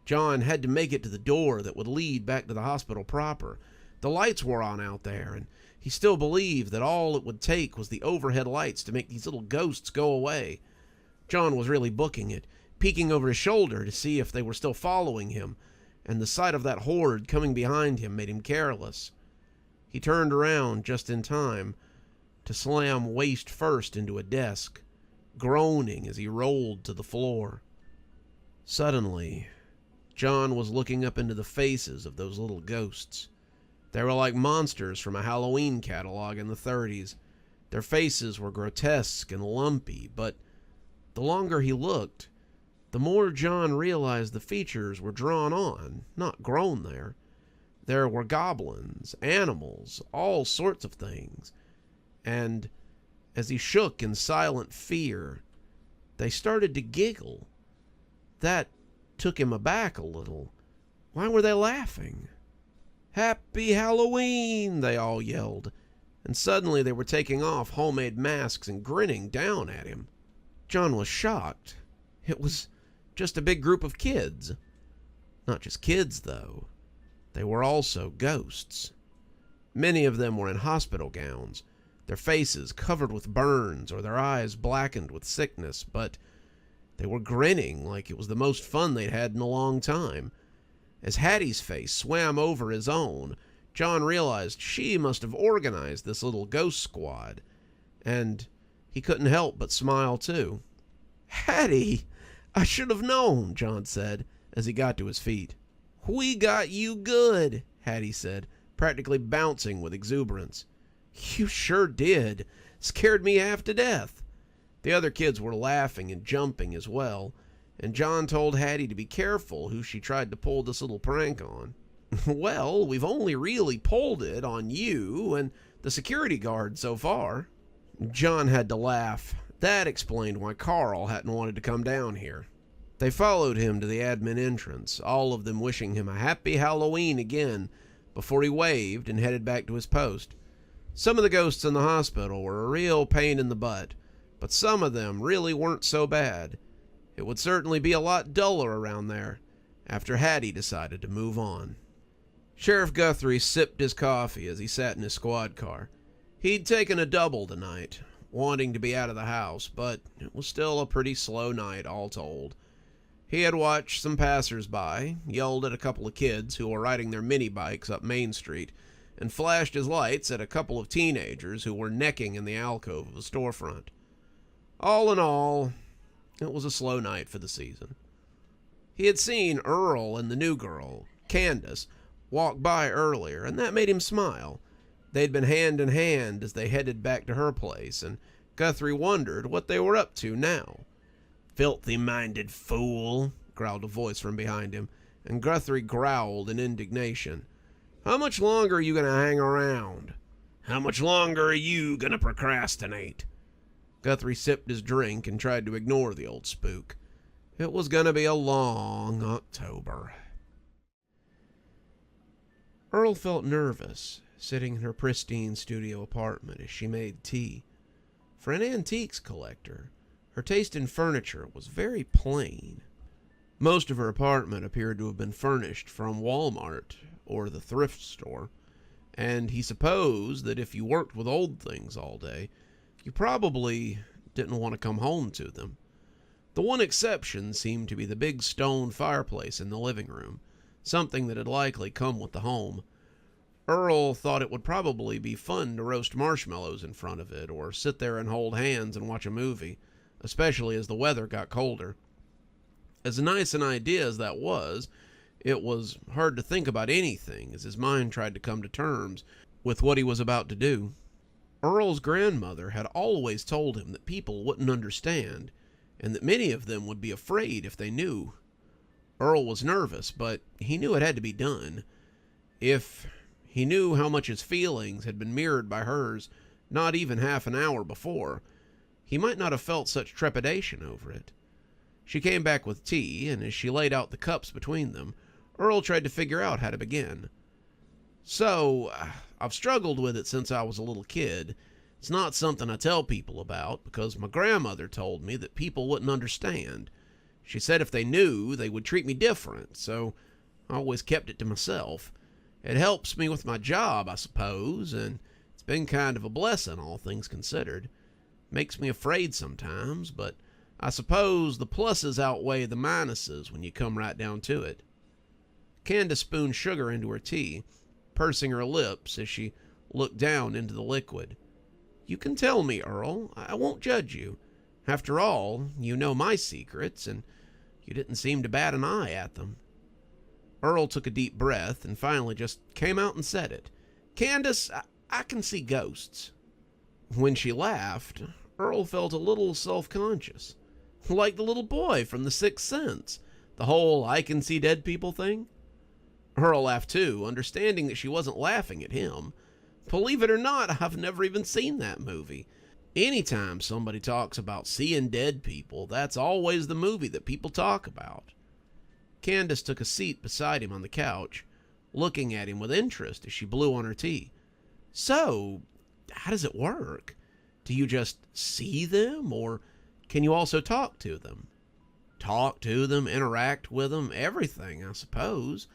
John had to make it to the door that would lead back to the hospital proper. The lights were on out there, and he still believed that all it would take was the overhead lights to make these little ghosts go away. John was really booking it, peeking over his shoulder to see if they were still following him, and the sight of that horde coming behind him made him careless. He turned around just in time to slam waist first into a desk, groaning as he rolled to the floor. Suddenly, John was looking up into the faces of those little ghosts. They were like monsters from a Halloween catalog in the 30s. Their faces were grotesque and lumpy, but the longer he looked, the more John realized the features were drawn on, not grown there. There were goblins, animals, all sorts of things. And as he shook in silent fear, they started to giggle. That took him aback a little. Why were they laughing? "Happy Halloween!" they all yelled. And suddenly they were taking off homemade masks and grinning down at him. John was shocked. It was just a big group of kids. Not just kids, though. They were also ghosts. Many of them were in hospital gowns, their faces covered with burns or their eyes blackened with sickness, but they were grinning like it was the most fun they'd had in a long time. As Hattie's face swam over his own, John realized she must have organized this little ghost squad, and he couldn't help but smile too. "Hattie, I should have known," John said as he got to his feet. "We got you good," Hattie said, practically bouncing with exuberance. "You sure did. Scared me half to death." The other kids were laughing and jumping as well, and John told Hattie to be careful who she tried to pull this little prank on. "Well, we've only really pulled it on you and the security guard so far." John had to laugh. That explained why Carl hadn't wanted to come down here. They followed him to the admin entrance, all of them wishing him a happy Halloween again, before he waved and headed back to his post. Some of the ghosts in the hospital were a real pain in the butt, but some of them really weren't so bad. It would certainly be a lot duller around there after Hattie decided to move on. Sheriff Guthrie sipped his coffee as he sat in his squad car. He'd taken a double tonight, wanting to be out of the house, but it was still a pretty slow night all told. He had watched some passers-by, yelled at a couple of kids who were riding their mini-bikes up Main Street, and flashed his lights at a couple of teenagers who were necking in the alcove of a storefront. All in all, it was a slow night for the season. He had seen Earl and the new girl, Candace, walk by earlier, and that made him smile. They'd been hand in hand as they headed back to her place, and Guthrie wondered what they were up to now. "Filthy-minded fool," growled a voice from behind him, and Guthrie growled in indignation. "How much longer are you going to hang around? How much longer are you going to procrastinate?" Guthrie sipped his drink and tried to ignore the old spook. It was going to be a long October. Earl felt nervous, sitting in her pristine studio apartment as she made tea. For an antiques collector, her taste in furniture was very plain. Most of her apartment appeared to have been furnished from Walmart or the thrift store, and he supposed that if you worked with old things all day, you probably didn't want to come home to them. The one exception seemed to be the big stone fireplace in the living room, something that had likely come with the home. Earl thought it would probably be fun to roast marshmallows in front of it, or sit there and hold hands and watch a movie, especially as the weather got colder. As nice an idea as that was, It was hard to think about anything as his mind tried to come to terms with what he was about to do. Earl's grandmother had always told him that people wouldn't understand, and that many of them would be afraid if they knew. Earl was nervous, but he knew it had to be done. If he knew how much his feelings had been mirrored by hers not even half an hour before, he might not have felt such trepidation over it. She came back with tea, and as she laid out the cups between them, Earl tried to figure out how to begin. So, I've struggled with it since I was a little kid. It's not something I tell people about because my grandmother told me that people wouldn't understand. She said if they knew, they would treat me different, so I always kept it to myself. It helps me with my job, I suppose, and it's been kind of a blessing, all things considered. Makes me afraid sometimes, but I suppose the pluses outweigh the minuses when you come right down to it. Candace spooned sugar into her tea, pursing her lips as she looked down into the liquid. You can tell me, Earl. I won't judge you. After all, you know my secrets, and you didn't seem to bat an eye at them. Earl took a deep breath and finally just came out and said it. Candace, I can see ghosts. When she laughed, Earl felt a little self-conscious. Like the little boy from The Sixth Sense. The whole I can see dead people thing. Earl laughed too, understanding that she wasn't laughing at him. Believe it or not, I've never even seen that movie. Anytime somebody talks about seeing dead people, that's always the movie that people talk about. Candace took a seat beside him on the couch, looking at him with interest as she blew on her tea. So, how does it work? Do you just see them, or can you also talk to them? Talk to them, interact with them, everything, I suppose.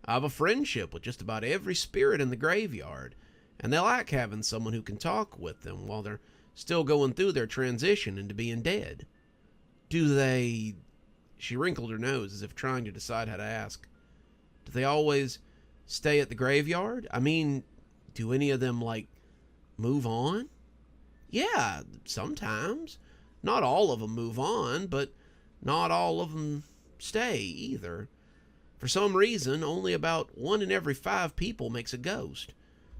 I have a friendship with just about every spirit in the graveyard, and they like having someone who can talk with them while they're still going through their transition into being dead. Do they... She wrinkled her nose as if trying to decide how to ask. Do they always stay at the graveyard? I mean, do any of them, move on? Yeah, sometimes. Not all of them move on, but not all of them stay either. For some reason, only about 1 in every 5 people makes a ghost.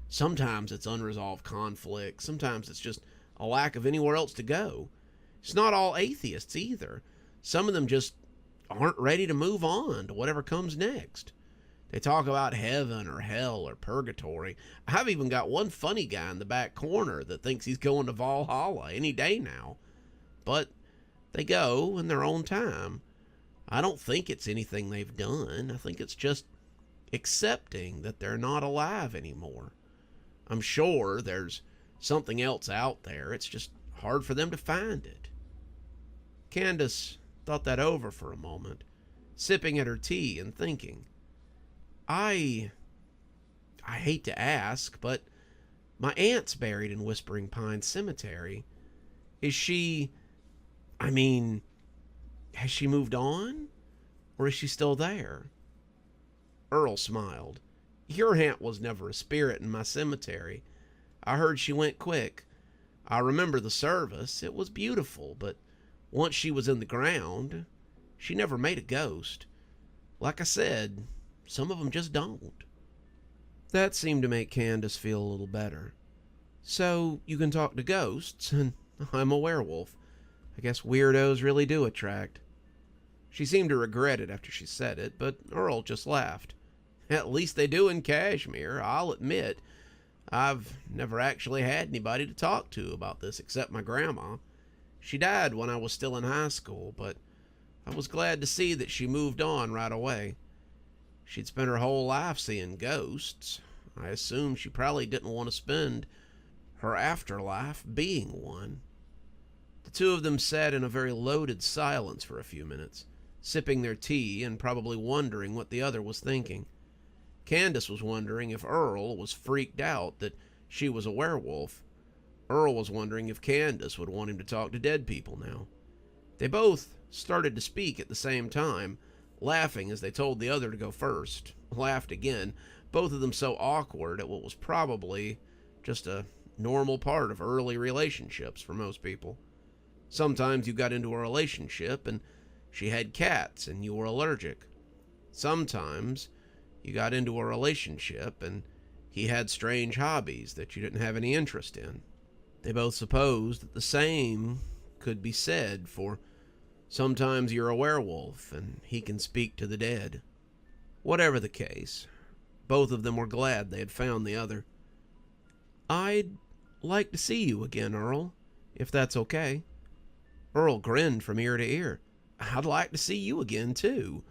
Sometimes it's unresolved conflict. Sometimes it's just a lack of anywhere else to go. It's not all atheists either. Some of them just aren't ready to move on to whatever comes next. They talk about heaven or hell or purgatory. I've even got one funny guy in the back corner that thinks he's going to Valhalla any day now. But they go in their own time. I don't think it's anything they've done. I think it's just accepting that they're not alive anymore. I'm sure there's something else out there. It's just hard for them to find it. Candace thought that over for a moment, sipping at her tea and thinking. I hate to ask, but my aunt's buried in Whispering Pines Cemetery. Has she moved on? Or is she still there? Earl smiled. Your aunt was never a spirit in my cemetery. I heard she went quick. I remember the service. It was beautiful, but once she was in the ground, she never made a ghost. Like I said, some of them just don't. That seemed to make Candace feel a little better. So, you can talk to ghosts, and I'm a werewolf. I guess weirdos really do attract. She seemed to regret it after she said it, but Earl just laughed. At least they do in Kashmir, I'll admit. I've never actually had anybody to talk to about this except my grandma. She died when I was still in high school, but I was glad to see that she moved on right away. She'd spent her whole life seeing ghosts. I assume she probably didn't want to spend her afterlife being one. The two of them sat in a very loaded silence for a few minutes, sipping their tea and probably wondering what the other was thinking. Candace was wondering if Earl was freaked out that she was a werewolf. Earl was wondering if Candace would want him to talk to dead people now. They both started to speak at the same time, laughing as they told the other to go first. Laughed again, both of them so awkward at what was probably just a normal part of early relationships for most people. Sometimes you got into a relationship and she had cats and you were allergic. Sometimes you got into a relationship and he had strange hobbies that you didn't have any interest in. They both supposed that the same could be said for sometimes you're a werewolf and he can speak to the dead. Whatever the case, both of them were glad they had found the other. "I'd like to see you again, Earl, if that's okay." Earl grinned from ear to ear. "I'd like to see you again, too.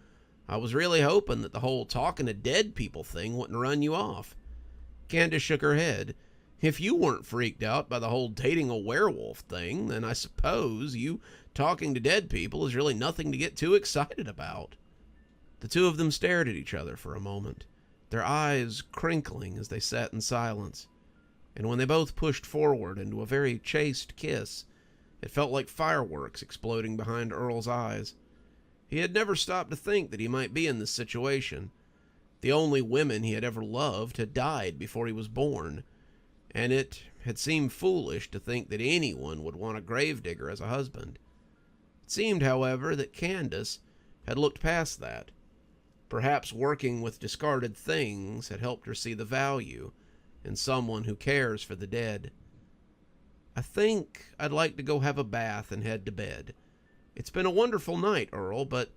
I was really hoping that the whole talking to dead people thing wouldn't run you off." Candace shook her head. "If you weren't freaked out by the whole dating a werewolf thing, then I suppose you talking to dead people is really nothing to get too excited about." The two of them stared at each other for a moment, their eyes crinkling as they sat in silence. And when they both pushed forward into a very chaste kiss, it felt like fireworks exploding behind Earl's eyes. He had never stopped to think that he might be in this situation. The only women he had ever loved had died before he was born, and it had seemed foolish to think that anyone would want a gravedigger as a husband. It seemed, however, that Candace had looked past that. Perhaps working with discarded things had helped her see the value in someone who cares for the dead. "I think I'd like to go have a bath and head to bed. It's been a wonderful night, Earl, but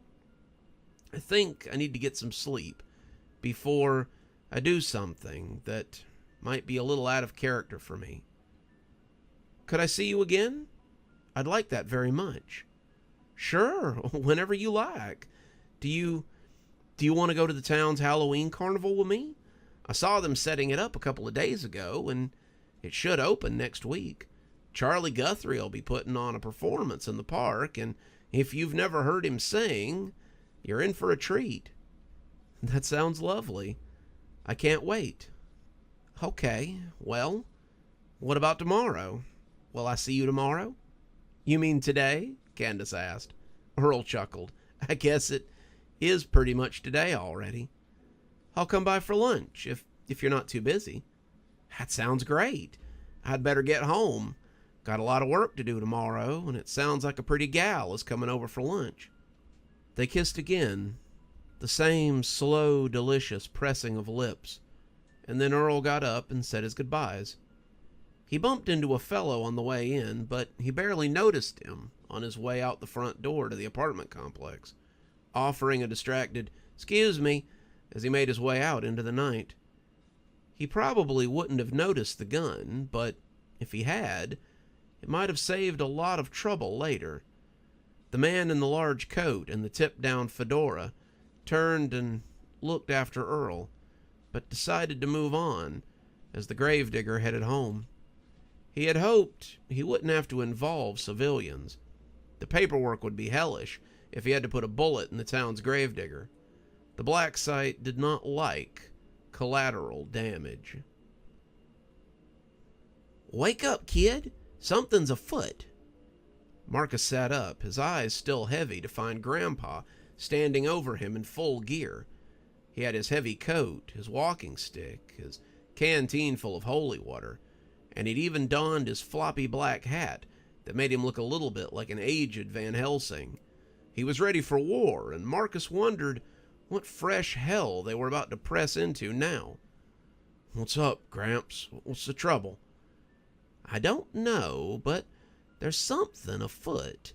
I think I need to get some sleep before I do something that might be a little out of character for me." "Could I see you again? I'd like that very much." "Sure, whenever you like. Do you want to go to the town's Halloween carnival with me? I saw them setting it up a couple of days ago, and it should open next week. Charlie Guthrie will be putting on a performance in the park, and if you've never heard him sing, you're in for a treat." "That sounds lovely. I can't wait." "Okay, well, what about tomorrow? Will I see you tomorrow?" "You mean today?" Candace asked. Earl chuckled. "I guess it is pretty much today already." "I'll come by for lunch, if you're not too busy." "That sounds great. I'd better get home. Got a lot of work to do tomorrow, and it sounds like a pretty gal is coming over for lunch." They kissed again, the same slow, delicious pressing of lips, and then Earl got up and said his goodbyes. He bumped into a fellow on the way in, but he barely noticed him on his way out the front door to the apartment complex, offering a distracted "excuse me" as he made his way out into the night. He probably wouldn't have noticed the gun, but if he had, it might have saved a lot of trouble later. The man in the large coat and the tip-down fedora turned and looked after Earl, but decided to move on as the gravedigger headed home. He had hoped he wouldn't have to involve civilians. The paperwork would be hellish if he had to put a bullet in the town's gravedigger. The black site did not like collateral damage. "Wake up, kid. Something's afoot." Marcus sat up, his eyes still heavy, to find Grandpa standing over him in full gear. He had his heavy coat, his walking stick, his canteen full of holy water, and he'd even donned his floppy black hat that made him look a little bit like an aged Van Helsing. He was ready for war, and Marcus wondered what fresh hell they were about to press into now. "What's up, Gramps? What's the trouble?" "I don't know, but there's something afoot.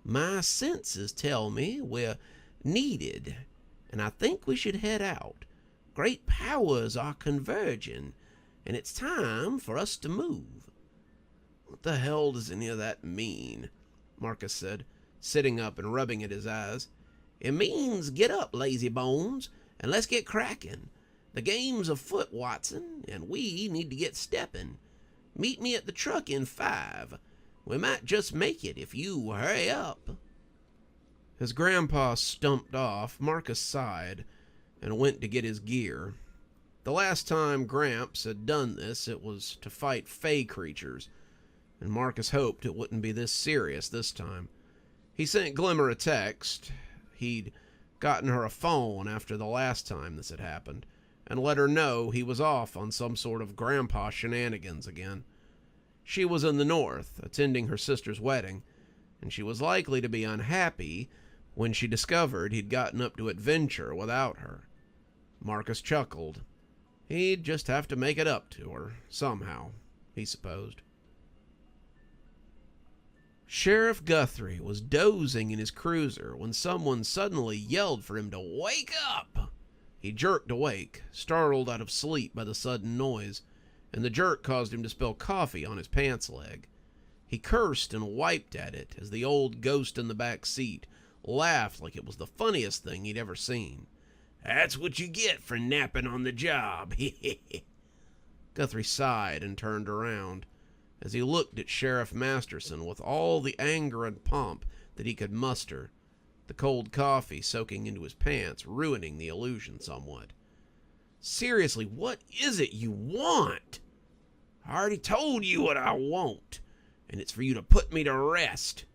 My senses tell me we're needed, and I think we should head out. Great powers are converging, and it's time for us to move." "What the hell does any of that mean?" Marcus said, sitting up and rubbing at his eyes. "It means get up, lazy bones, and let's get cracking. The game's afoot, Watson, and we need to get stepping. Meet me at the truck in 5. We might just make it if you hurry up." As Grandpa stumped off, Marcus sighed and went to get his gear. The last time Gramps had done this, it was to fight fey creatures, and Marcus hoped it wouldn't be this serious this time. He sent Glimmer a text. He'd gotten her a phone after the last time this had happened, and let her know he was off on some sort of grandpa shenanigans again. She was in the north, attending her sister's wedding, and she was likely to be unhappy when she discovered he'd gotten up to adventure without her. Marcus chuckled. He'd just have to make it up to her, somehow, he supposed. Sheriff Guthrie was dozing in his cruiser when someone suddenly yelled for him to wake up. He jerked awake, startled out of sleep by the sudden noise, and the jerk caused him to spill coffee on his pants leg. He cursed and wiped at it as the old ghost in the back seat laughed like it was the funniest thing he'd ever seen. "That's what you get for napping on the job." Guthrie sighed and turned around as he looked at Sheriff Masterson with all the anger and pomp that he could muster, the cold coffee soaking into his pants, ruining the illusion somewhat. "Seriously, what is it you want?" "I already told you what I want, and it's for you to put me to rest."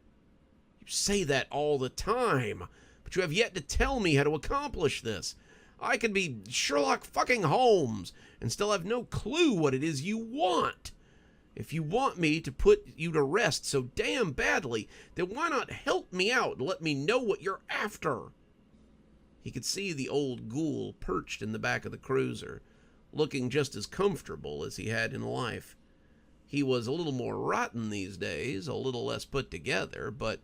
"You say that all the time, but you have yet to tell me how to accomplish this. I could be Sherlock fucking Holmes and still have no clue what it is you want. If you want me to put you to rest so damn badly, then why not help me out and let me know what you're after?" He could see the old ghoul perched in the back of the cruiser, looking just as comfortable as he had in life. He was a little more rotten these days, a little less put together, but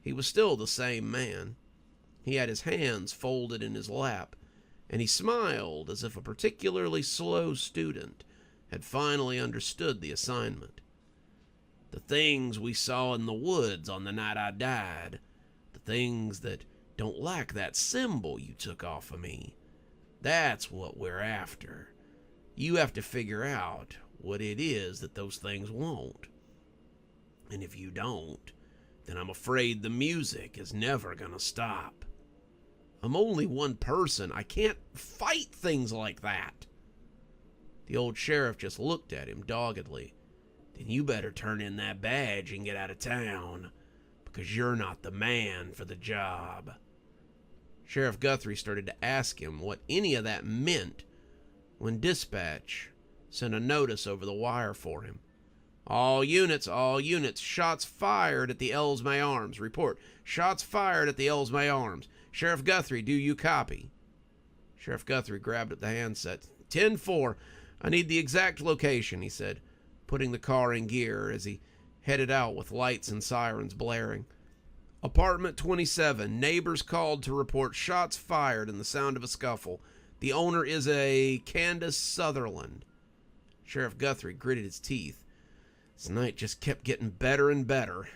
he was still the same man. He had his hands folded in his lap, and he smiled as if a particularly slow student had finally understood the assignment. "The things we saw in the woods on the night I died, the things that don't lack that symbol you took off of me, that's what we're after. You have to figure out what it is that those things want. And if you don't, then I'm afraid the music is never gonna stop. I'm only one person. I can't fight things like that." The old sheriff just looked at him doggedly. "Then you better turn in that badge and get out of town, because you're not the man for the job." Sheriff Guthrie started to ask him what any of that meant when dispatch sent a notice over the wire for him. All units, shots fired at the Elsmay Arms. Report, shots fired at the Elsmay Arms. Sheriff Guthrie, do you copy?" Sheriff Guthrie grabbed at the handset. 10-4. "I need the exact location," he said, putting the car in gear as he headed out with lights and sirens blaring. "Apartment 27. Neighbors called to report shots fired and the sound of a scuffle. The owner is a Candace Sutherland." Sheriff Guthrie gritted his teeth. This night just kept getting better and better.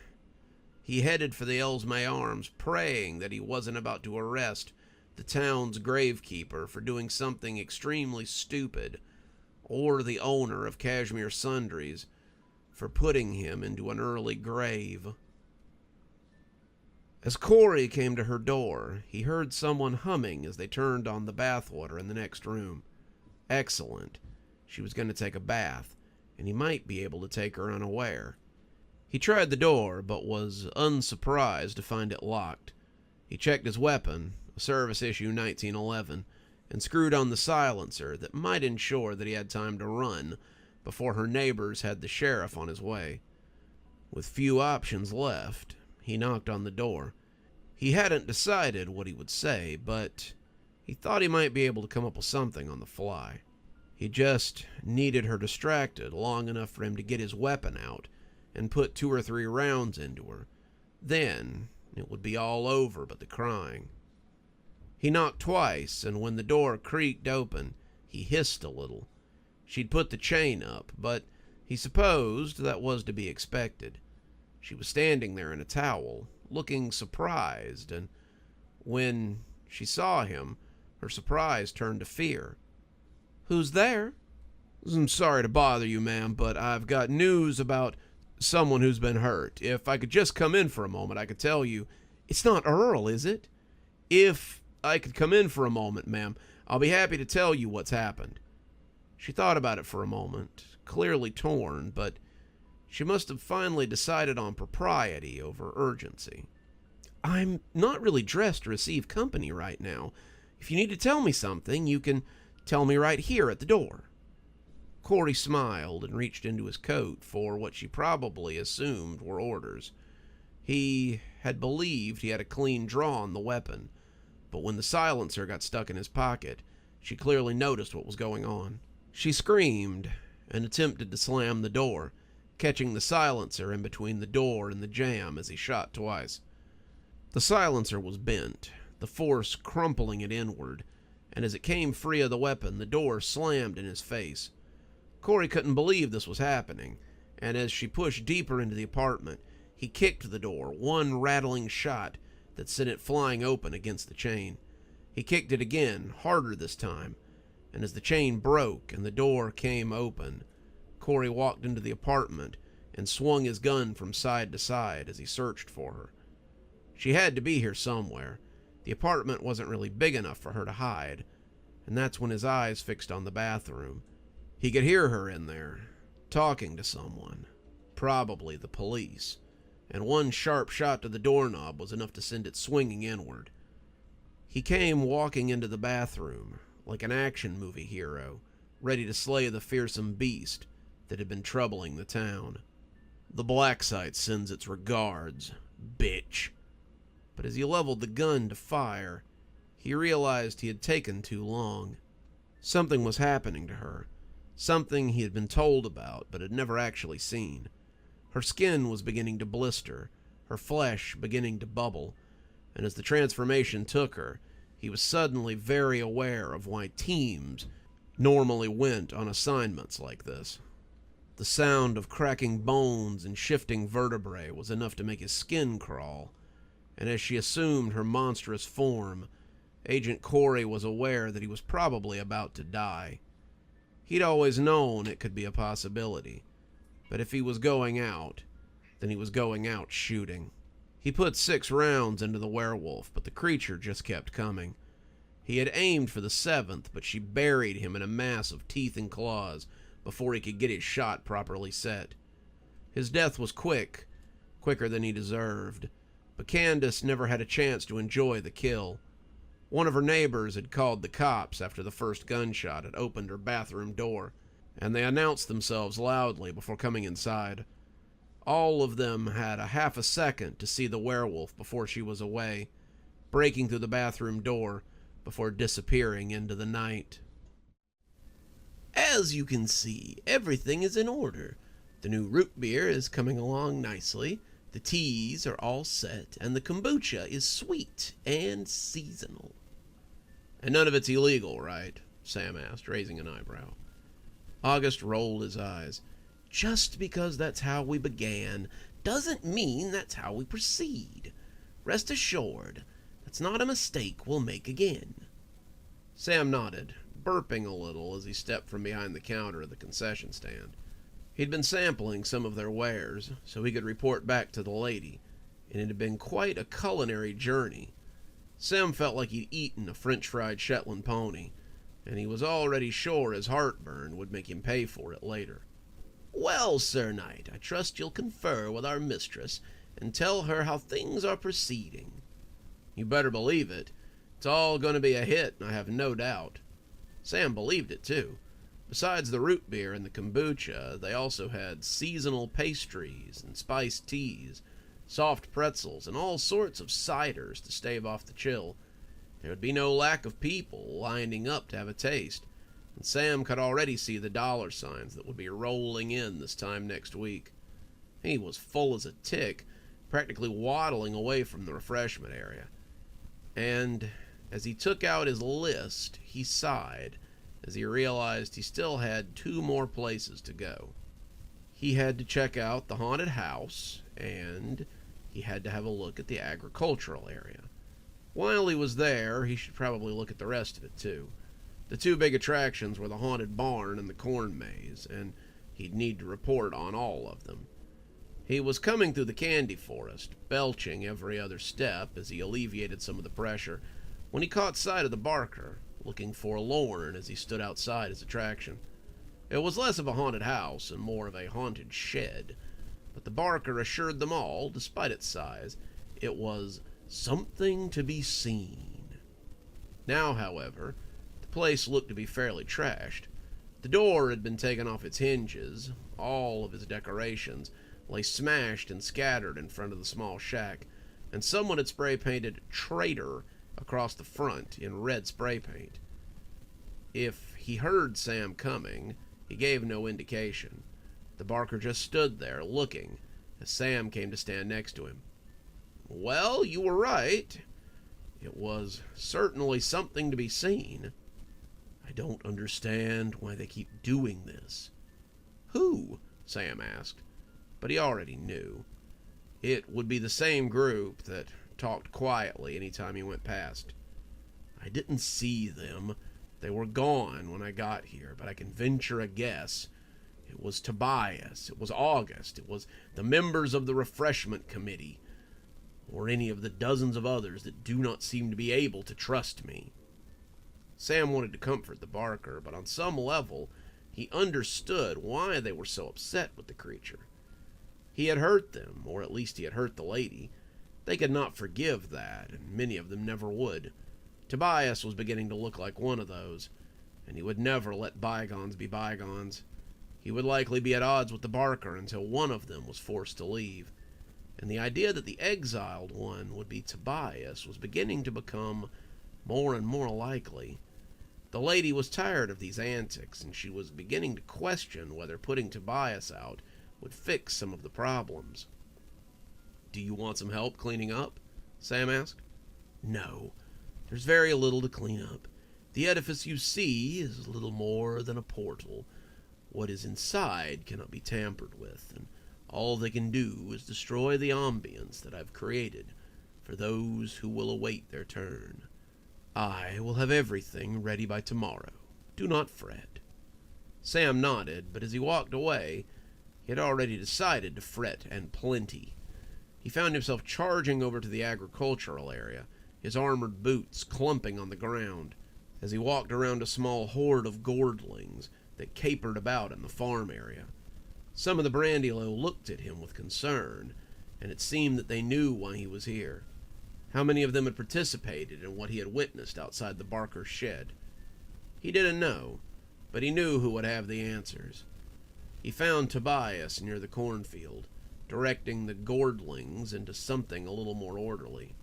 He headed for the Elsmay Arms, praying that he wasn't about to arrest the town's gravekeeper for doing something extremely stupid, or the owner of Cashmere Sundries for putting him into an early grave. As Corey came to her door, he heard someone humming as they turned on the bathwater in the next room. Excellent. She was going to take a bath, and he might be able to take her unaware. He tried the door, but was unsurprised to find it locked. He checked his weapon, a service issue 1911, and screwed on the silencer that might ensure that he had time to run before her neighbors had the sheriff on his way. With few options left, he knocked on the door. He hadn't decided what he would say, but he thought he might be able to come up with something on the fly. He just needed her distracted long enough for him to get his weapon out and put 2 or 3 rounds into her. Then it would be all over but the crying. He knocked twice, and when the door creaked open, he hissed a little. She'd put the chain up, but he supposed that was to be expected. She was standing there in a towel, looking surprised, and when she saw him, her surprise turned to fear. "Who's there?" "I'm sorry to bother you, ma'am, but I've got news about someone who's been hurt. If I could just come in for a moment, I could tell you." "It's not Earl, is it?" "If I could come in for a moment, ma'am, I'll be happy to tell you what's happened." She thought about it for a moment, clearly torn, but she must have finally decided on propriety over urgency. "I'm not really dressed to receive company right now. If you need to tell me something, you can tell me right here at the door." Corey smiled and reached into his coat for what she probably assumed were orders. He had believed he had a clean draw on the weapon, but when the silencer got stuck in his pocket, she clearly noticed what was going on. She screamed and attempted to slam the door, catching the silencer in between the door and the jamb as he shot twice. The silencer was bent, the force crumpling it inward, and as it came free of the weapon, the door slammed in his face. Corey couldn't believe this was happening, and as she pushed deeper into the apartment, he kicked the door, one rattling shot that sent it flying open against the chain. He kicked it again, harder this time, and as the chain broke and the door came open, Corey walked into the apartment and swung his gun from side to side as he searched for her. She had to be here somewhere. The apartment wasn't really big enough for her to hide, and that's when his eyes fixed on the bathroom. He could hear her in there, talking to someone, probably the police, and one sharp shot to the doorknob was enough to send it swinging inward. He came walking into the bathroom, like an action movie hero, ready to slay the fearsome beast that had been troubling the town. The black site sends its regards, bitch. But as he leveled the gun to fire, he realized he had taken too long. Something was happening to her, something he had been told about but had never actually seen. Her skin was beginning to blister, her flesh beginning to bubble, and as the transformation took her, he was suddenly very aware of why teams normally went on assignments like this. The sound of cracking bones and shifting vertebrae was enough to make his skin crawl, and as she assumed her monstrous form, Agent Corey was aware that he was probably about to die. He'd always known it could be a possibility, but if he was going out, then he was going out shooting. He put 6 rounds into the werewolf, but the creature just kept coming. He had aimed for the 7th, but she buried him in a mass of teeth and claws before he could get his shot properly set. His death was quick, quicker than he deserved, but Candace never had a chance to enjoy the kill. One of her neighbors had called the cops after the first gunshot had opened her bathroom door, and they announced themselves loudly before coming inside. All of them had a half a second to see the werewolf before she was away, breaking through the bathroom door before disappearing into the night. As you can see, everything is in order. The new root beer is coming along nicely, the teas are all set, and the kombucha is sweet and seasonal. And none of it's illegal, right? Sam asked, raising an eyebrow. August rolled his eyes. Just because that's how we began doesn't mean that's how we proceed. Rest assured, that's not a mistake we'll make again. Sam nodded, burping a little as he stepped from behind the counter of the concession stand. He'd been sampling some of their wares, so he could report back to the lady, and it had been quite a culinary journey. Sam felt like he'd eaten a French-fried Shetland pony, and he was already sure his heartburn would make him pay for it later. Well, Sir Knight, I trust you'll confer with our mistress and tell her how things are proceeding. You better believe it. It's all going to be a hit, I have no doubt. Sam believed it, too. Besides the root beer and the kombucha, they also had seasonal pastries and spiced teas, soft pretzels, and all sorts of ciders to stave off the chill. There would be no lack of people lining up to have a taste, and Sam could already see the dollar signs that would be rolling in this time next week. He was full as a tick, practically waddling away from the refreshment area. And as he took out his list, he sighed as he realized he still had 2 more places to go. He had to check out the haunted house, and he had to have a look at the agricultural area. While he was there, he should probably look at the rest of it, too. The 2 big attractions were the haunted barn and the corn maze, and he'd need to report on all of them. He was coming through the candy forest, belching every other step as he alleviated some of the pressure, when he caught sight of the barker, looking forlorn as he stood outside his attraction. It was less of a haunted house and more of a haunted shed, but the barker assured them all, despite its size, it was something to be seen. Now, however, the place looked to be fairly trashed. The door had been taken off its hinges, all of his decorations lay smashed and scattered in front of the small shack, and someone had spray-painted "Traitor" across the front in red spray paint. If he heard Sam coming, he gave no indication. The barker just stood there, looking, as Sam came to stand next to him. "Well, you were right. It was certainly something to be seen. I don't understand why they keep doing this." "Who?" Sam asked, but he already knew. It would be the same group that talked quietly any time he went past. "I didn't see them. They were gone when I got here, but I can venture a guess. It was Tobias, it was August, it was the members of the refreshment committee, or any of the dozens of others that do not seem to be able to trust me." Sam wanted to comfort the barker, but on some level, he understood why they were so upset with the creature. He had hurt them, or at least he had hurt the lady. They could not forgive that, and many of them never would. Tobias was beginning to look like one of those, and he would never let bygones be bygones. He would likely be at odds with the barker until one of them was forced to leave, and the idea that the exiled one would be Tobias was beginning to become more and more likely. The lady was tired of these antics, and she was beginning to question whether putting Tobias out would fix some of the problems. "Do you want some help cleaning up?" Sam asked. "No, there's very little to clean up. The edifice you see is little more than a portal. What is inside cannot be tampered with, and all they can do is destroy the ambience that I've created for those who will await their turn. I will have everything ready by tomorrow. Do not fret." Sam nodded, but as he walked away, he had already decided to fret and plenty. He found himself charging over to the agricultural area, his armored boots clumping on the ground, as he walked around a small horde of gourdlings that capered about in the farm area. Some of the Brandylow looked at him with concern, and it seemed that they knew why he was here. How many of them had participated in what he had witnessed outside the barker's shed? He didn't know, but he knew who would have the answers. He found Tobias near the cornfield, directing the gourdlings into something a little more orderly.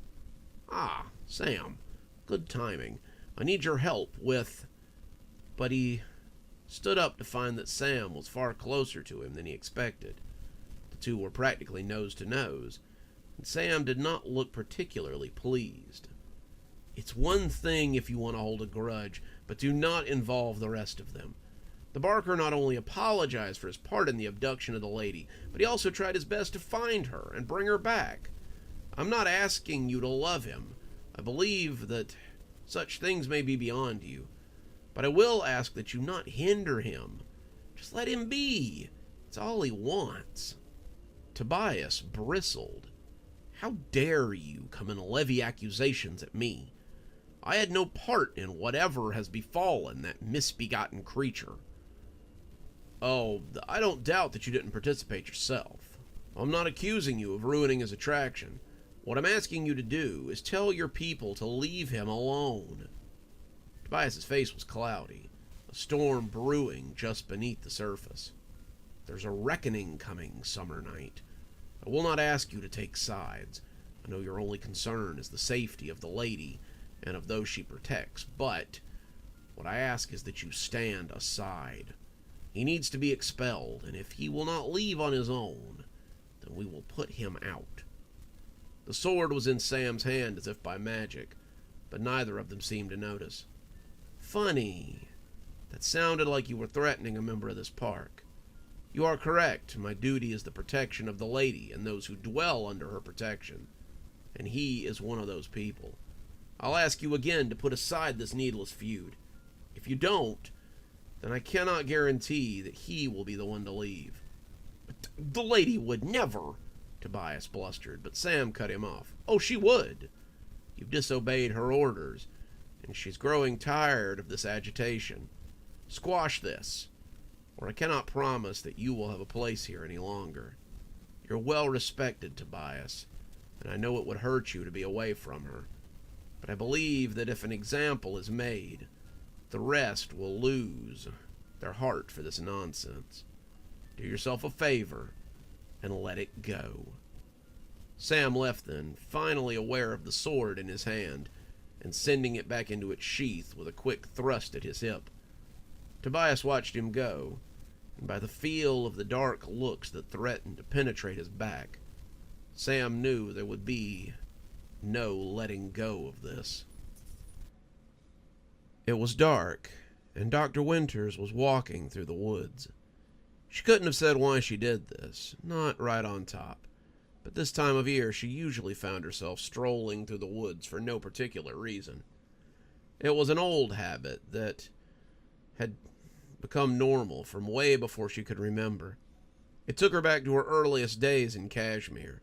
"Ah, Sam, good timing. I need your help with—" But he stood up to find that Sam was far closer to him than he expected. The two were practically nose to nose, and Sam did not look particularly pleased. "It's one thing if you want to hold a grudge, but do not involve the rest of them." The barker not only apologized for his part in the abduction of the lady, but he also tried his best to find her and bring her back. "I'm not asking you to love him. I believe that such things may be beyond you. But I will ask that you not hinder him. Just let him be. It's all he wants." Tobias bristled. "How dare you come and levy accusations at me? I had no part in whatever has befallen that misbegotten creature." "Oh, I don't doubt that you didn't participate yourself. I'm not accusing you of ruining his attraction. What I'm asking you to do is tell your people to leave him alone." Tobias's face was cloudy, a storm brewing just beneath the surface. "There's a reckoning coming, Summer Night. I will not ask you to take sides. I know your only concern is the safety of the lady and of those she protects, but what I ask is that you stand aside. He needs to be expelled, and if he will not leave on his own, then we will put him out." The sword was in Sam's hand as if by magic, but neither of them seemed to notice. "Funny. That sounded like you were threatening a member of this park. You are correct. My duty is the protection of the lady and those who dwell under her protection, and he is one of those people. I'll ask you again to put aside this needless feud. If you don't, then I cannot guarantee that he will be the one to leave." "But the lady would never," Tobias blustered, but Sam cut him off. "Oh, she would. You've disobeyed her orders, and she's growing tired of this agitation. Squash this, or I cannot promise that you will have a place here any longer. You're well respected, Tobias, and I know it would hurt you to be away from her, but I believe that if an example is made, the rest will lose their heart for this nonsense. Do yourself a favor and let it go." Sam left then, finally aware of the sword in his hand, and sending it back into its sheath with a quick thrust at his hip. Tobias watched him go, and by the feel of the dark looks that threatened to penetrate his back, Sam knew there would be no letting go of this. It was dark, and Dr. Winters was walking through the woods. She couldn't have said why she did this, not right on top, but this time of year she usually found herself strolling through the woods for no particular reason. It was an old habit that had become normal from way before she could remember. It took her back to her earliest days in Kashmir,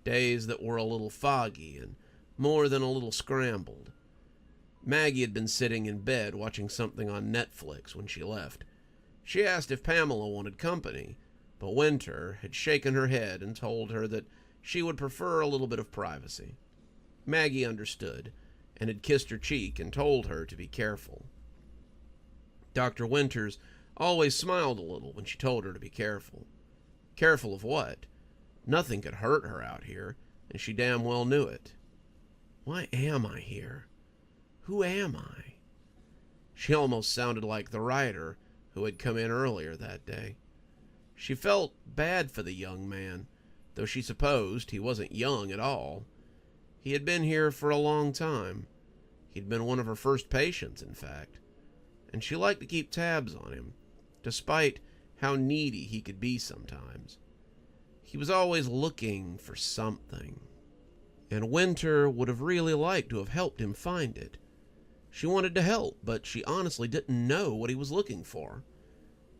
days that were a little foggy and more than a little scrambled. Maggie had been sitting in bed watching something on Netflix when she left. She asked if Pamela wanted company, but Winter had shaken her head and told her that she would prefer a little bit of privacy. Maggie understood and had kissed her cheek and told her to be careful. Dr. Winters always smiled a little when she told her to be careful. Careful of what? Nothing could hurt her out here, and she damn well knew it. Why am I here? Who am I? She almost sounded like the writer who had come in earlier that day. She felt bad for the young man, though she supposed he wasn't young at all. He had been here for a long time. He'd been one of her first patients, in fact, and she liked to keep tabs on him, despite how needy he could be sometimes. He was always looking for something, and Winter would have really liked to have helped him find it. She wanted to help, but she honestly didn't know what he was looking for.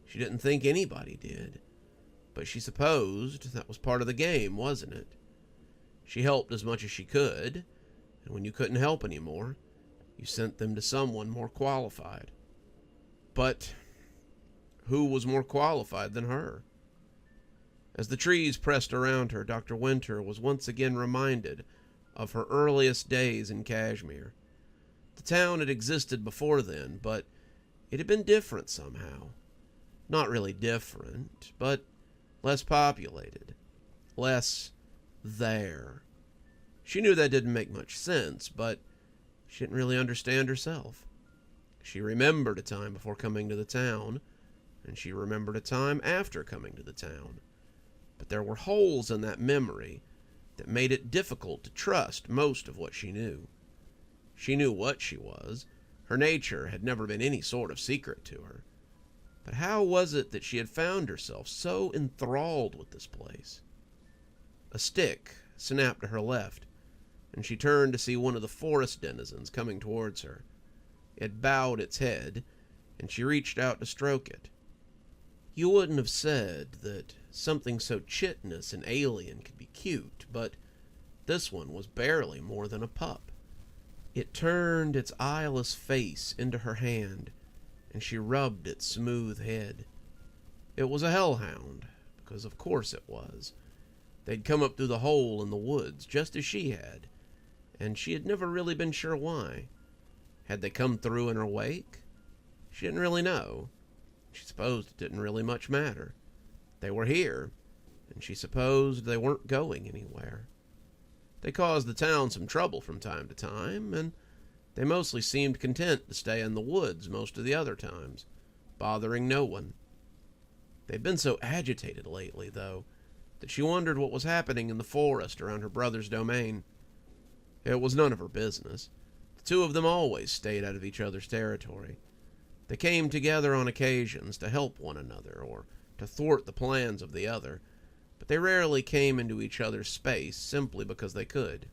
She didn't think anybody did, but she supposed that was part of the game, wasn't it? She helped as much as she could, and when you couldn't help anymore, you sent them to someone more qualified. But who was more qualified than her? As the trees pressed around her, Dr. Winter was once again reminded of her earliest days in Kashmir. The town had existed before then, but it had been different somehow. Not really different, but less populated. Less there. She knew that didn't make much sense, but she didn't really understand herself. She remembered a time before coming to the town, and she remembered a time after coming to the town. But there were holes in that memory that made it difficult to trust most of what she knew. She knew what she was. Her nature had never been any sort of secret to her. But how was it that she had found herself so enthralled with this place? A stick snapped to her left, and she turned to see one of the forest denizens coming towards her. It bowed its head, and she reached out to stroke it. You wouldn't have said that something so chitinous and alien could be cute, but this one was barely more than a pup. It turned its eyeless face into her hand, and she rubbed its smooth head. It was a hellhound, because of course it was. They'd come up through the hole in the woods, just as she had, and she had never really been sure why. Had they come through in her wake? She didn't really know. She supposed it didn't really much matter. They were here, and she supposed they weren't going anywhere. They caused the town some trouble from time to time, and they mostly seemed content to stay in the woods most of the other times, bothering no one. They'd been so agitated lately, though, that she wondered what was happening in the forest around her brother's domain. It was none of her business. The two of them always stayed out of each other's territory. They came together on occasions to help one another or to thwart the plans of the other, but they rarely came into each other's space simply because they could.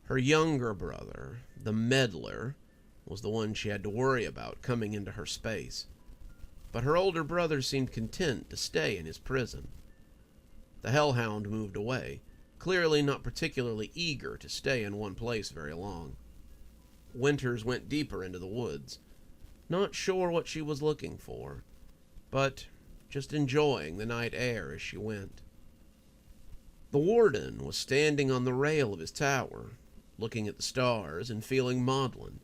Her younger brother, the meddler, was the one she had to worry about coming into her space, but her older brother seemed content to stay in his prison. The hellhound moved away, clearly not particularly eager to stay in one place very long. Winters went deeper into the woods, not sure what she was looking for, but just enjoying the night air as she went. The warden was standing on the rail of his tower, looking at the stars and feeling maudlin.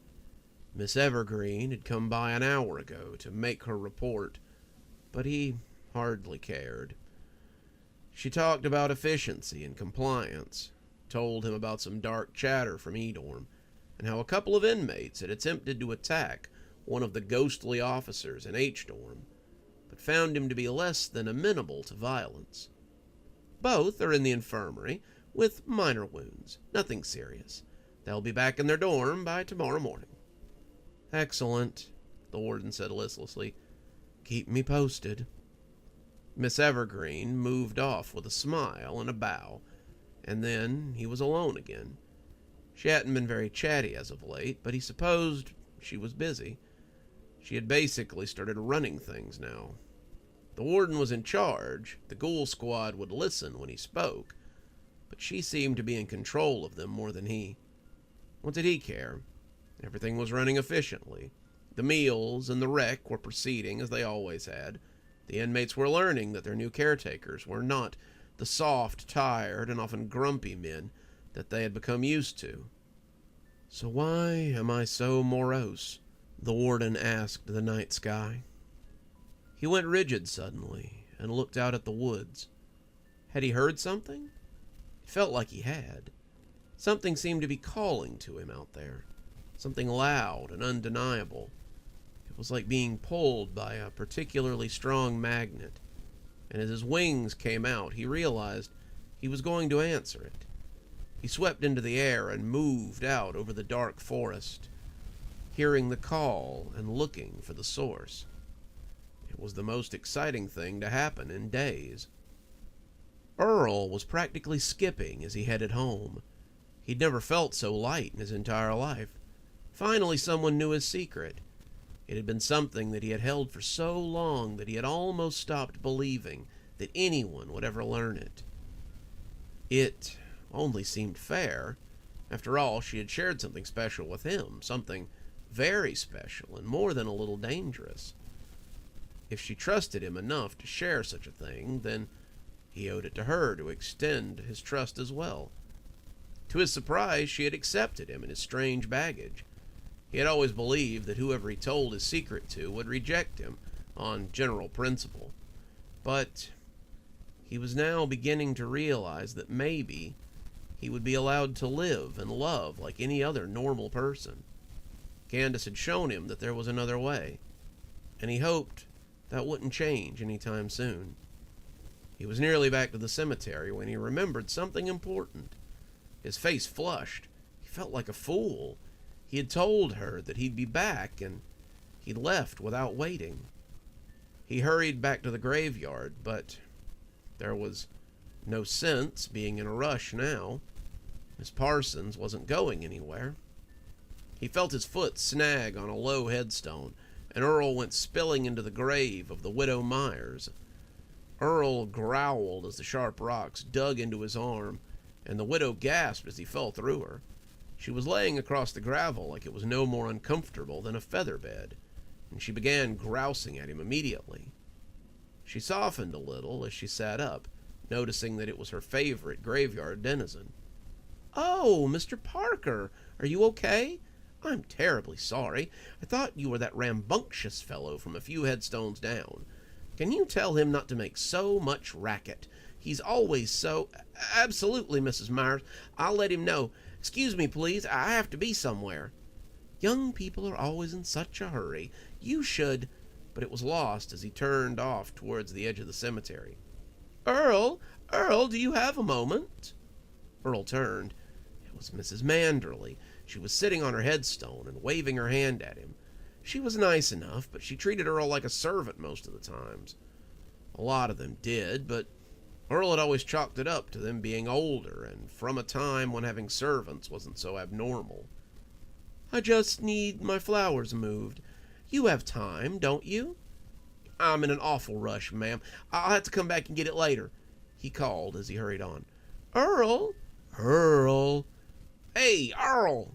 Miss Evergreen had come by an hour ago to make her report, but he hardly cared. She talked about efficiency and compliance, told him about some dark chatter from E-Dorm, and how a couple of inmates had attempted to attack one of the ghostly officers in H-Dorm, but found him to be less than amenable to violence. Both are in the infirmary with minor wounds, nothing serious. They'll be back in their dorm by tomorrow morning. Excellent, the warden said listlessly. Keep me posted. Miss Evergreen moved off with a smile and a bow, and then he was alone again. She hadn't been very chatty as of late, but he supposed she was busy. She had basically started running things now. The warden was in charge, the ghoul squad would listen when he spoke, but she seemed to be in control of them more than he. What did he care? Everything was running efficiently. The meals and the rec were proceeding as they always had. The inmates were learning that their new caretakers were not the soft, tired, and often grumpy men that they had become used to. So why am I so morose? The warden asked the night sky. He went rigid suddenly and looked out at the woods. Had he heard something? It felt like he had. Something seemed to be calling to him out there. Something loud and undeniable. It was like being pulled by a particularly strong magnet. And as his wings came out, he realized he was going to answer it. He swept into the air and moved out over the dark forest, hearing the call and looking for the source. It was the most exciting thing to happen in days. Earl was practically skipping as he headed home. He'd never felt so light in his entire life. Finally, someone knew his secret. It had been something that he had held for so long that he had almost stopped believing that anyone would ever learn it. It only seemed fair. After all, she had shared something special with him, something very special and more than a little dangerous. If she trusted him enough to share such a thing, then he owed it to her to extend his trust as well. To his surprise, she had accepted him and his strange baggage. He had always believed that whoever he told his secret to would reject him on general principle. But he was now beginning to realize that maybe he would be allowed to live and love like any other normal person. Candace had shown him that there was another way, and he hoped that wouldn't change anytime soon. He was nearly back to the cemetery when he remembered something important. His face flushed. He felt like a fool. He had told her that he'd be back, and he left without waiting. He hurried back to the graveyard, but there was no sense being in a rush now. Miss Parsons wasn't going anywhere. He felt his foot snag on a low headstone, and Earl went spilling into the grave of the widow Myers. Earl growled as the sharp rocks dug into his arm, and the widow gasped as he fell through her. She was laying across the gravel like it was no more uncomfortable than a feather bed, and she began grousing at him immediately. She softened a little as she sat up, noticing that it was her favorite graveyard denizen. "Oh, Mr. Parker, are you okay? I'm terribly sorry. I thought you were that rambunctious fellow from a few headstones down. Can you tell him not to make so much racket? He's always so—" "Absolutely, Mrs. Myers. I'll let him know. Excuse me, please. I have to be somewhere." "Young people are always in such a hurry. You should—" But it was lost as he turned off towards the edge of the cemetery. Earl, do you have a moment?" Earl turned. It was Mrs. Manderly. She was sitting on her headstone and waving her hand at him. She was nice enough, but she treated Earl like a servant most of the times. A lot of them did, but Earl had always chalked it up to them being older and from a time when having servants wasn't so abnormal. "I just need my flowers moved. You have time, don't you?" "I'm in an awful rush, ma'am. I'll have to come back and get it later," he called as he hurried on. "Earl! Earl! Hey, Earl!"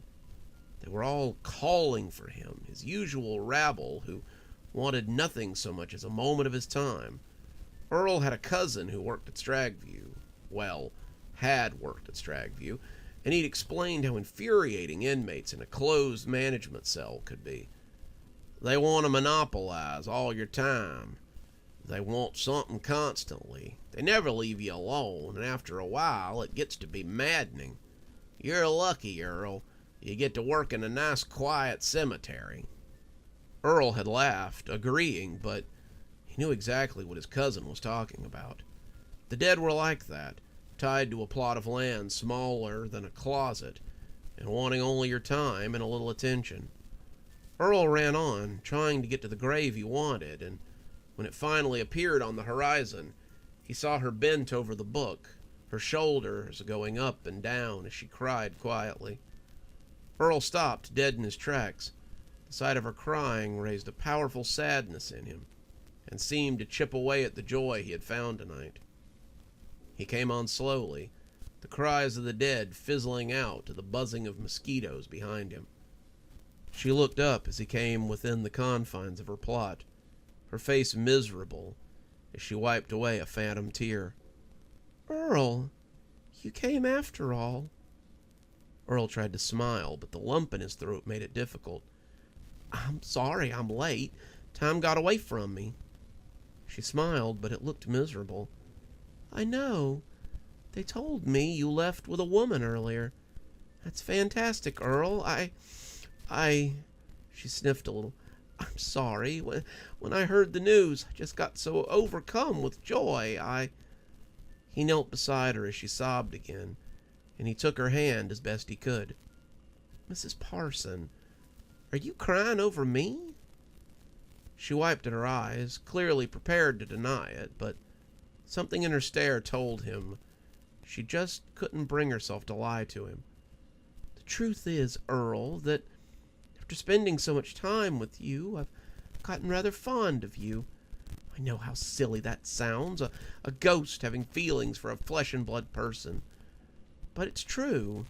They were all calling for him, his usual rabble who wanted nothing so much as a moment of his time. Earl had a cousin who worked at Stagview. Well, had worked at Stagview, and he'd explained how infuriating inmates in a closed management cell could be. They want to monopolize all your time. They want something constantly. They never leave you alone, and after a while, it gets to be maddening. You're lucky, Earl. You get to work in a nice, quiet cemetery." Earl had laughed, agreeing, but he knew exactly what his cousin was talking about. The dead were like that, tied to a plot of land smaller than a closet, and wanting only your time and a little attention. Earl ran on, trying to get to the grave he wanted, and when it finally appeared on the horizon, he saw her bent over the book, her shoulders going up and down as she cried quietly. Earl stopped dead in his tracks. The sight of her crying raised a powerful sadness in him, and seemed to chip away at the joy he had found tonight. He came on slowly, the cries of the dead fizzling out to the buzzing of mosquitoes behind him. She looked up as he came within the confines of her plot, her face miserable as she wiped away a phantom tear. "Earl, you came after all." Earl tried to smile, but the lump in his throat made it difficult. "I'm sorry I'm late. Time got away from me." She smiled, but it looked miserable. "I know. They told me you left with a woman earlier. That's fantastic, Earl. She sniffed a little. "I'm sorry. When I heard the news, I just got so overcome with joy. He knelt beside her as she sobbed again, and he took her hand as best he could. "Mrs. Parson, are you crying over me?" She wiped at her eyes, clearly prepared to deny it, but something in her stare told him she just couldn't bring herself to lie to him. "The truth is, Earl, that after spending so much time with you, I've gotten rather fond of you. I know how silly that sounds, a ghost having feelings for a flesh-and-blood person. But it's true."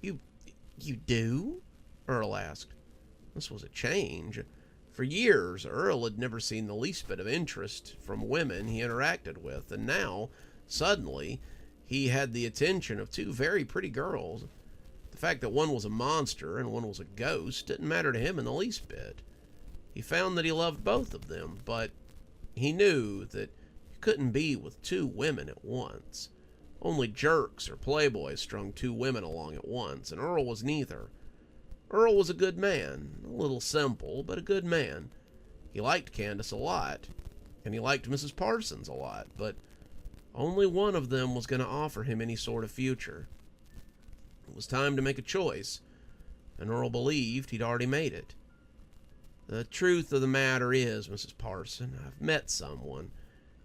You do?" Earl asked. This was a change. For years, Earl had never seen the least bit of interest from women he interacted with, and now, suddenly, he had the attention of two very pretty girls. The fact that one was a monster and one was a ghost didn't matter to him in the least bit. He found that he loved both of them, but he knew that he couldn't be with two women at once. Only jerks or playboys strung two women along at once, and Earl was neither. Earl was a good man, a little simple, but a good man. He liked Candace a lot, and he liked Mrs. Parsons a lot, but only one of them was going to offer him any sort of future. It was time to make a choice, and Earl believed he'd already made it. "The truth of the matter is, Mrs. Parson, I've met someone,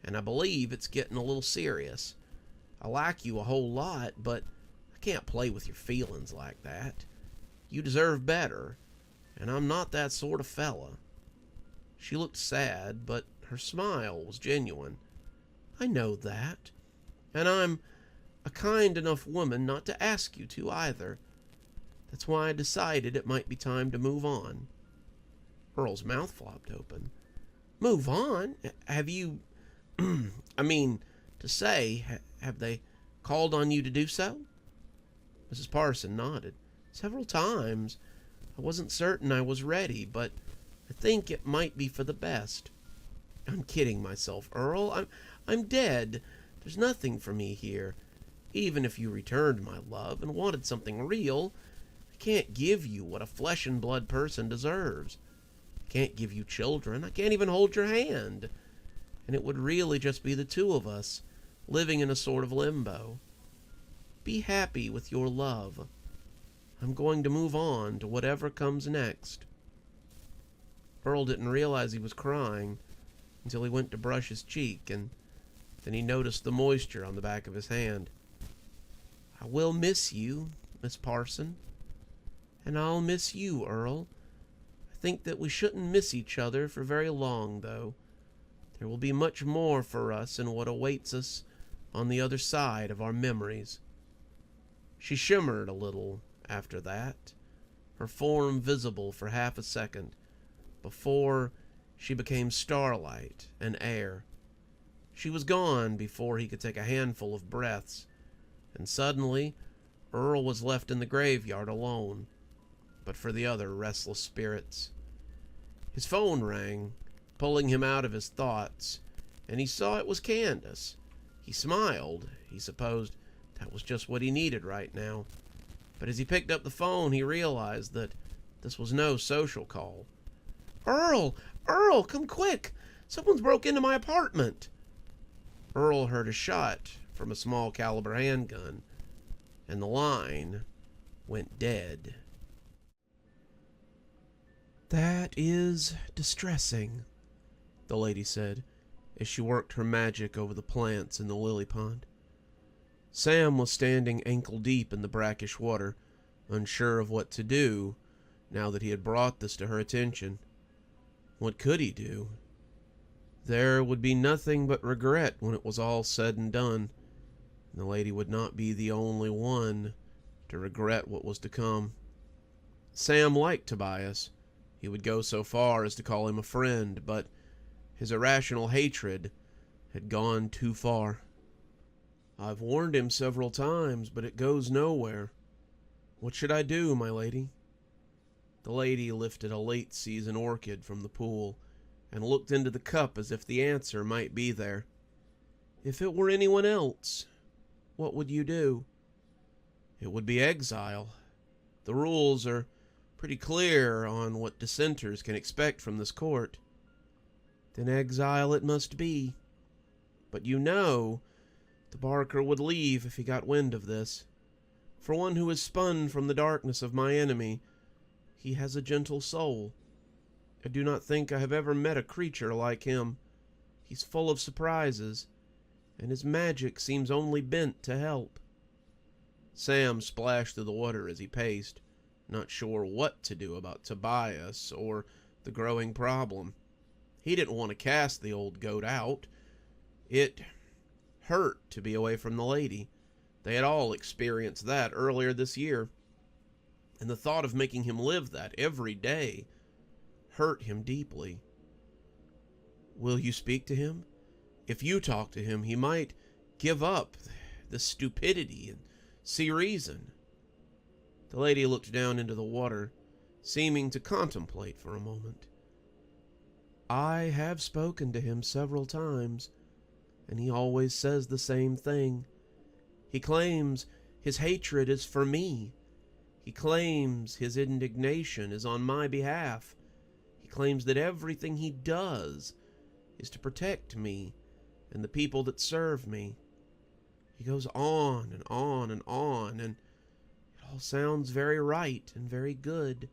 and I believe it's getting a little serious. I like you a whole lot, but I can't play with your feelings like that. You deserve better, and I'm not that sort of fella." She looked sad, but her smile was genuine. "I know that, and I'm a kind enough woman not to ask you to either. That's why I decided it might be time to move on." Earl's mouth flopped open. "Move on? Have you... have they called on you to do so?" Mrs. Parson nodded. "Several times. I wasn't certain I was ready, but I think it might be for the best. I'm kidding myself, Earl. I'm dead. There's nothing for me here. Even if you returned my love and wanted something real, I can't give you what a flesh-and-blood person deserves. I can't give you children. I can't even hold your hand. And it would really just be the two of us, living in a sort of limbo. Be happy with your love. I'm going to move on to whatever comes next." Earl didn't realize he was crying until he went to brush his cheek, and then he noticed the moisture on the back of his hand. "I will miss you, Miss Parson. And I'll miss you, Earl. I think that we shouldn't miss each other for very long, though. There will be much more for us in what awaits us on the other side of our memories." She shimmered a little after that, her form visible for half a second, before she became starlight and air. She was gone before he could take a handful of breaths, and suddenly Earl was left in the graveyard alone, but for the other restless spirits. His phone rang, pulling him out of his thoughts, and he saw it was Candace. He smiled. He supposed that was just what he needed right now. But as he picked up the phone, he realized that this was no social call. Earl, come quick! Someone's broke into my apartment! Earl heard a shot from a small caliber handgun, and the line went dead. That is distressing, the lady said, as she worked her magic over the plants in the lily pond. Sam was standing ankle-deep in the brackish water, unsure of what to do now that he had brought this to her attention. What could he do? There would be nothing but regret when it was all said and done, and the lady would not be the only one to regret what was to come. Sam liked Tobias. He would go so far as to call him a friend, but his irrational hatred had gone too far. I've warned him several times, but it goes nowhere. What should I do, my lady? The lady lifted a late-season orchid from the pool and looked into the cup as if the answer might be there. If it were anyone else, what would you do? It would be exile. The rules are pretty clear on what dissenters can expect from this court. Then exile it must be. But you know, the Barker would leave if he got wind of this. For one who is spun from the darkness of my enemy, he has a gentle soul. I do not think I have ever met a creature like him. He's full of surprises, and his magic seems only bent to help. Sam splashed through the water as he paced, not sure what to do about Tobias or the growing problem. He didn't want to cast the old goat out. It hurt to be away from the lady. They had all experienced that earlier this year, and the thought of making him live that every day hurt him deeply. Will you speak to him? If you talk to him, he might give up the stupidity and see reason. The lady looked down into the water, seeming to contemplate for a moment. I have spoken to him several times, and he always says the same thing. He claims his hatred is for me. He claims his indignation is on my behalf. He claims that everything he does is to protect me and the people that serve me. He goes on and on and on, and it all sounds very right and very good,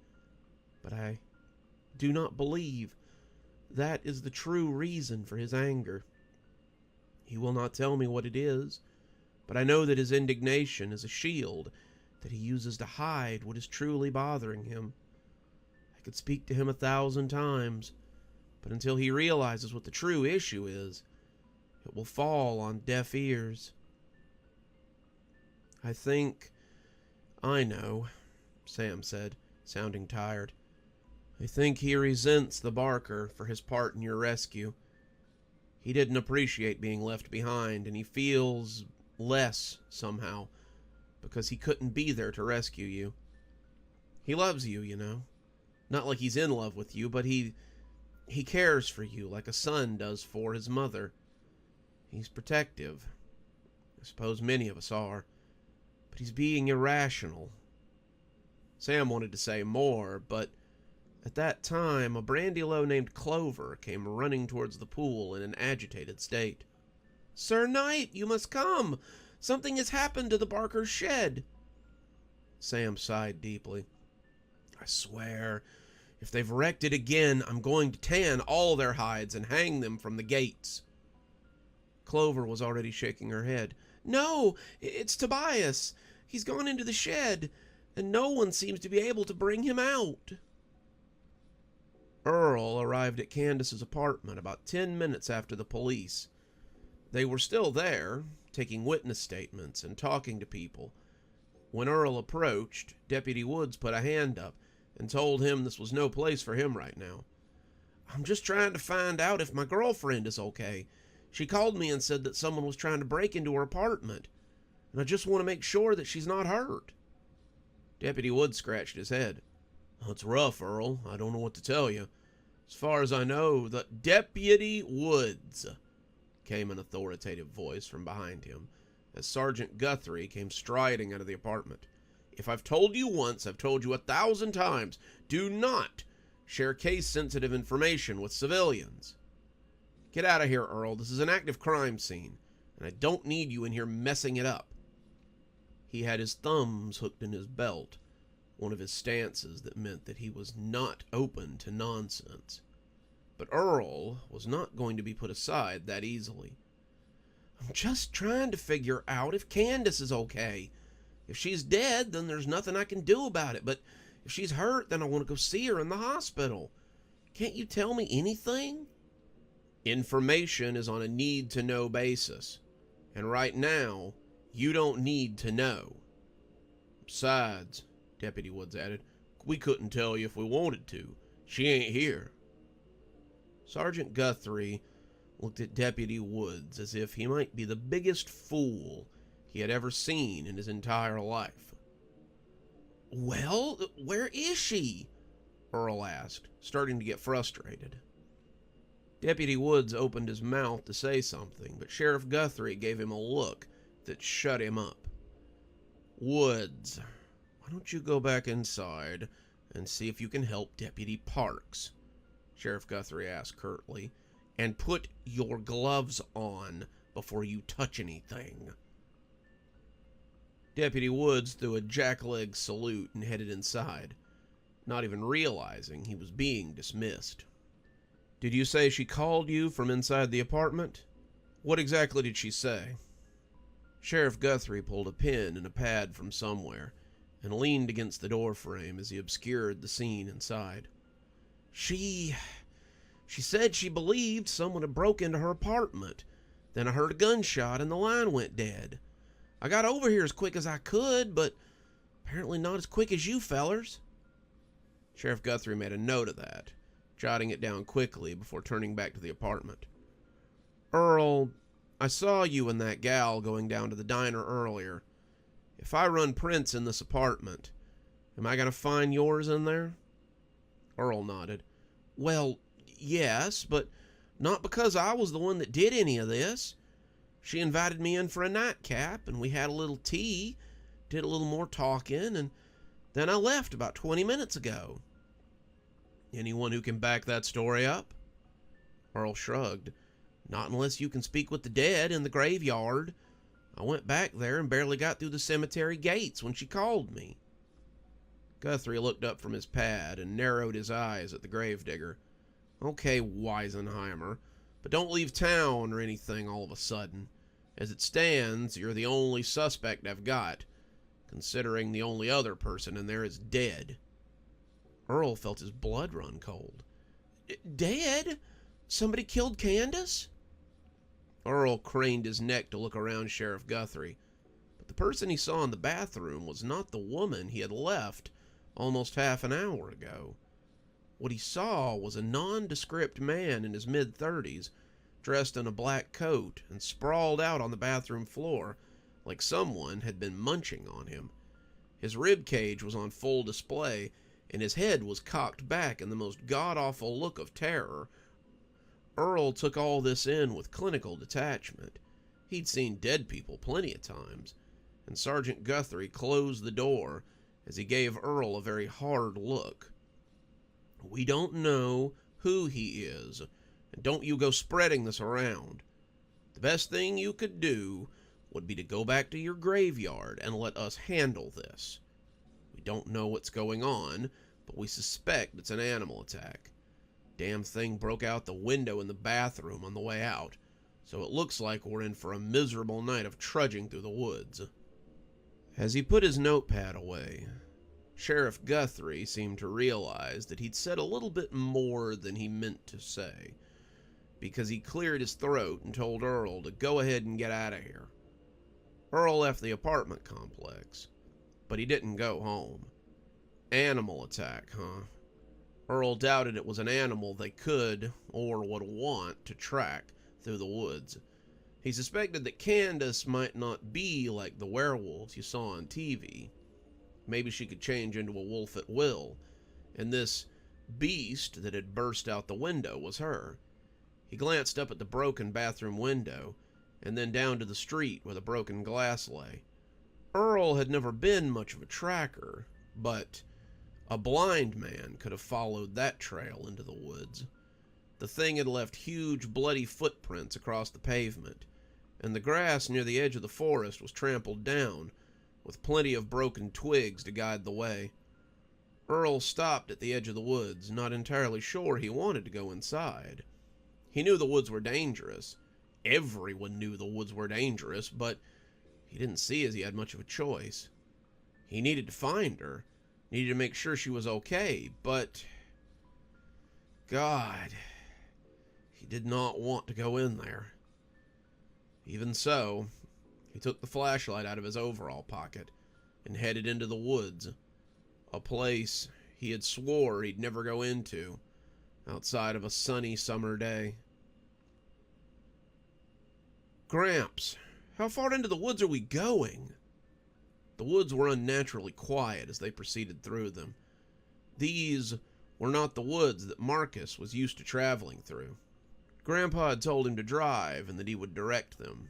but I do not believe that is the true reason for his anger. He will not tell me what it is, but I know that his indignation is a shield that he uses to hide what is truly bothering him. I could speak to him 1,000 times, but until he realizes what the true issue is, it will fall on deaf ears. I think I know, Sam said, sounding tired. I think he resents the Barker for his part in your rescue. He didn't appreciate being left behind, and he feels less somehow because he couldn't be there to rescue you. He loves you, you know. Not like he's in love with you, but he cares for you like a son does for his mother. He's protective. I suppose many of us are. But he's being irrational. Sam wanted to say more, but at that time, a brandy-low named Clover came running towards the pool in an agitated state. Sir Knight, you must come! Something has happened to the Barker's shed. Sam sighed deeply. I swear, if they've wrecked it again, I'm going to tan all their hides and hang them from the gates. Clover was already shaking her head. No, it's Tobias. He's gone into the shed, and no one seems to be able to bring him out. Earl arrived at Candace's apartment about 10 minutes after the police. They were still there, taking witness statements and talking to people. When Earl approached, Deputy Woods put a hand up and told him this was no place for him right now. I'm just trying to find out if my girlfriend is okay. She called me and said that someone was trying to break into her apartment, and I just want to make sure that she's not hurt. Deputy Woods scratched his head. It's rough, Earl. I don't know what to tell you. As far as I know, the Deputy Woods, came an authoritative voice from behind him, as Sergeant Guthrie came striding out of the apartment. "If I've told you once, I've told you 1,000 times. Do not share case-sensitive information with civilians." "Get out of here, Earl. This is an active crime scene, and I don't need you in here messing it up." He had his thumbs hooked in his belt, one of his stances that meant that he was not open to nonsense. But Earl was not going to be put aside that easily. "I'm just trying to figure out if Candace is okay. If she's dead, then there's nothing I can do about it. But if she's hurt, then I want to go see her in the hospital. Can't you tell me anything?" "Information is on a need-to-know basis. And right now, you don't need to know. Besides," Deputy Woods added, "we couldn't tell you if we wanted to. She ain't here." Sergeant Guthrie looked at Deputy Woods as if he might be the biggest fool he had ever seen in his entire life. "Well, where is she?" Earl asked, starting to get frustrated. Deputy Woods opened his mouth to say something, but Sheriff Guthrie gave him a look that shut him up. "Woods, why don't you go back inside and see if you can help Deputy Parks?" Sheriff Guthrie asked curtly, "and put your gloves on before you touch anything." Deputy Woods threw a jackleg salute and headed inside, not even realizing he was being dismissed. "Did you say she called you from inside the apartment? What exactly did she say?" Sheriff Guthrie pulled a pen and a pad from somewhere and leaned against the door frame as he obscured the scene inside. She said she believed someone had broke into her apartment. Then I heard a gunshot and the line went dead. I got over here as quick as I could, but apparently not as quick as you fellers." Sheriff Guthrie made a note of that, jotting it down quickly before turning back to the apartment. "Earl, I saw you and that gal going down to the diner earlier. If I run prints in this apartment, am I going to find yours in there?" Earl nodded. "Well, yes, but not because I was the one that did any of this. She invited me in for a nightcap, and we had a little tea, did a little more talking, and then I left about 20 minutes ago." "Anyone who can back that story up?" Earl shrugged. "Not unless you can speak with the dead in the graveyard. I went back there and barely got through the cemetery gates when she called me." Guthrie looked up from his pad and narrowed his eyes at the gravedigger. "Okay, Weisenheimer, but don't leave town or anything all of a sudden. As it stands, you're the only suspect I've got, considering the only other person in there is dead." Earl felt his blood run cold. "Dead? Somebody killed Candace?" Earl craned his neck to look around Sheriff Guthrie, but the person he saw in the bathroom was not the woman he had left almost half an hour ago. What he saw was a nondescript man in his mid-30s, dressed in a black coat and sprawled out on the bathroom floor like someone had been munching on him. His rib cage was on full display, and his head was cocked back in the most god-awful look of terror. Earl took all this in with clinical detachment. He'd seen dead people plenty of times, and Sergeant Guthrie closed the door as he gave Earl a very hard look. "We don't know who he is, and don't you go spreading this around. The best thing you could do would be to go back to your graveyard and let us handle this. We don't know what's going on, but we suspect it's an animal attack. Damn thing broke out the window in the bathroom on the way out, so it looks like we're in for a miserable night of trudging through the woods." As he put his notepad away, Sheriff Guthrie seemed to realize that he'd said a little bit more than he meant to say, because he cleared his throat and told Earl to go ahead and get out of here. Earl left the apartment complex, but he didn't go home. Animal attack, huh? Earl doubted it was an animal they could, or would want, to track through the woods. He suspected that Candace might not be like the werewolves you saw on TV. Maybe she could change into a wolf at will, and this beast that had burst out the window was her. He glanced up at the broken bathroom window, and then down to the street where the broken glass lay. Earl had never been much of a tracker, but a blind man could have followed that trail into the woods. The thing had left huge bloody footprints across the pavement, and the grass near the edge of the forest was trampled down, with plenty of broken twigs to guide the way. Earl stopped at the edge of the woods, not entirely sure he wanted to go inside. He knew the woods were dangerous. Everyone knew the woods were dangerous, but he didn't see as he had much of a choice. He needed to find her, needed to make sure she was okay, but God, he did not want to go in there. Even so, he took the flashlight out of his overall pocket and headed into the woods, a place he had swore he'd never go into outside of a sunny summer day. Gramps, how far into the woods are we going? The woods were unnaturally quiet as they proceeded through them. These were not the woods that Marcus was used to traveling through. Grandpa had told him to drive and that he would direct them,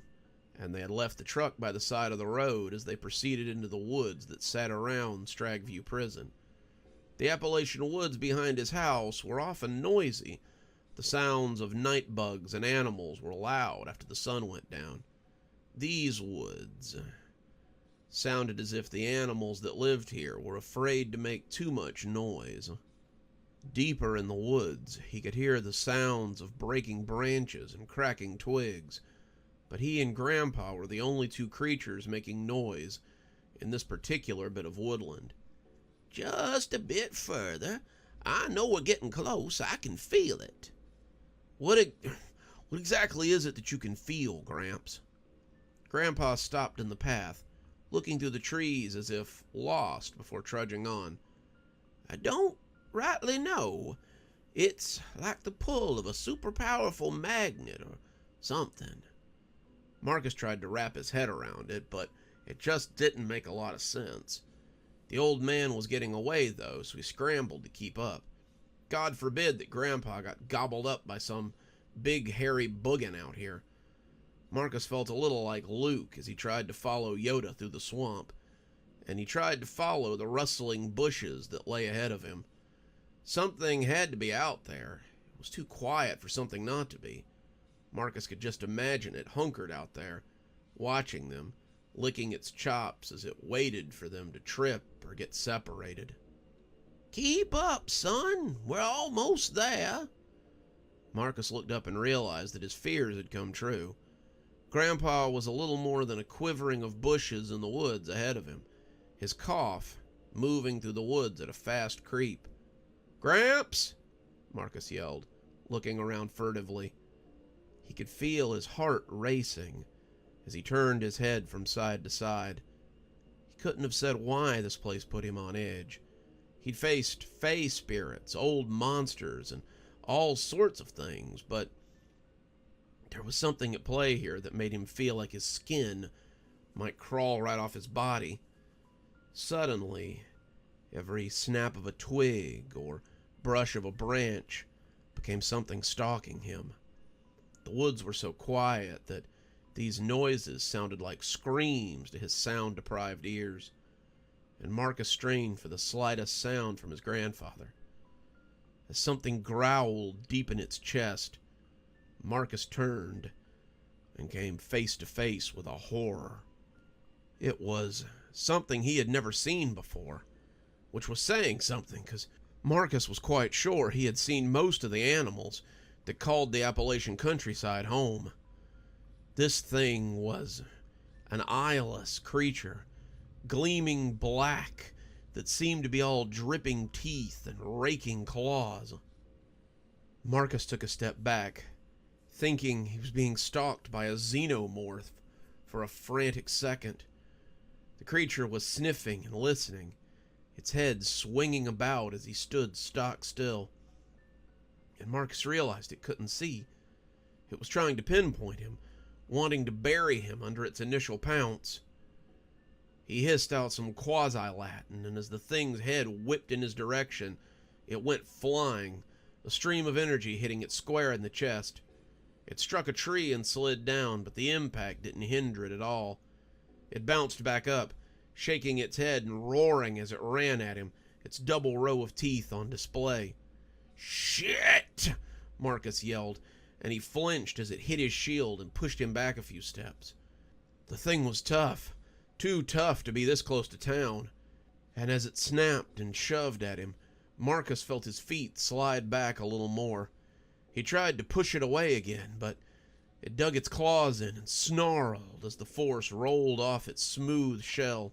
and they had left the truck by the side of the road as they proceeded into the woods that sat around Stagview Prison. The Appalachian woods behind his house were often noisy. The sounds of night bugs and animals were loud after the sun went down. These woods sounded as if the animals that lived here were afraid to make too much noise. Deeper in the woods, he could hear the sounds of breaking branches and cracking twigs, but he and Grandpa were the only two creatures making noise in this particular bit of woodland. Just a bit further. I know we're getting close. I can feel it. What exactly is it that you can feel, Gramps? Grandpa stopped in the path, looking through the trees as if lost before trudging on. I don't rightly know. It's like the pull of a super powerful magnet or something. Marcus tried to wrap his head around it, but it just didn't make a lot of sense. The old man was getting away, though, so he scrambled to keep up. God forbid that Grandpa got gobbled up by some big hairy boogin out here. Marcus felt a little like Luke as he tried to follow Yoda through the swamp, and he tried to follow the rustling bushes that lay ahead of him. Something had to be out there. It was too quiet for something not to be. Marcus could just imagine it hunkered out there, watching them, licking its chops as it waited for them to trip or get separated. Keep up, son. We're almost there. Marcus looked up and realized that his fears had come true. Grandpa was a little more than a quivering of bushes in the woods ahead of him, his cough moving through the woods at a fast creep. Gramps! Marcus yelled, looking around furtively. He could feel his heart racing as he turned his head from side to side. He couldn't have said why this place put him on edge. He'd faced fey spirits, old monsters, and all sorts of things, but there was something at play here that made him feel like his skin might crawl right off his body. Suddenly, every snap of a twig or brush of a branch became something stalking him. The woods were so quiet that these noises sounded like screams to his sound-deprived ears, and Marcus strained for the slightest sound from his grandfather. As something growled deep in its chest, Marcus turned and came face to face with a horror. It was something he had never seen before, which was saying something, because Marcus was quite sure he had seen most of the animals that called the Appalachian countryside home. This thing was an eyeless creature, gleaming black, that seemed to be all dripping teeth and raking claws. Marcus took a step back, thinking he was being stalked by a xenomorph for a frantic second. The creature was sniffing and listening, its head swinging about as he stood stock still. And Marcus realized it couldn't see. It was trying to pinpoint him, wanting to bury him under its initial pounce. He hissed out some quasi-Latin, and as the thing's head whipped in his direction, it went flying, a stream of energy hitting it square in the chest. It struck a tree and slid down, but the impact didn't hinder it at all. It bounced back up, shaking its head and roaring as it ran at him, its double row of teeth on display. "Shit!" Marcus yelled, and he flinched as it hit his shield and pushed him back a few steps. The thing was tough, too tough to be this close to town, and as it snapped and shoved at him, Marcus felt his feet slide back a little more. He tried to push it away again, but it dug its claws in and snarled as the force rolled off its smooth shell.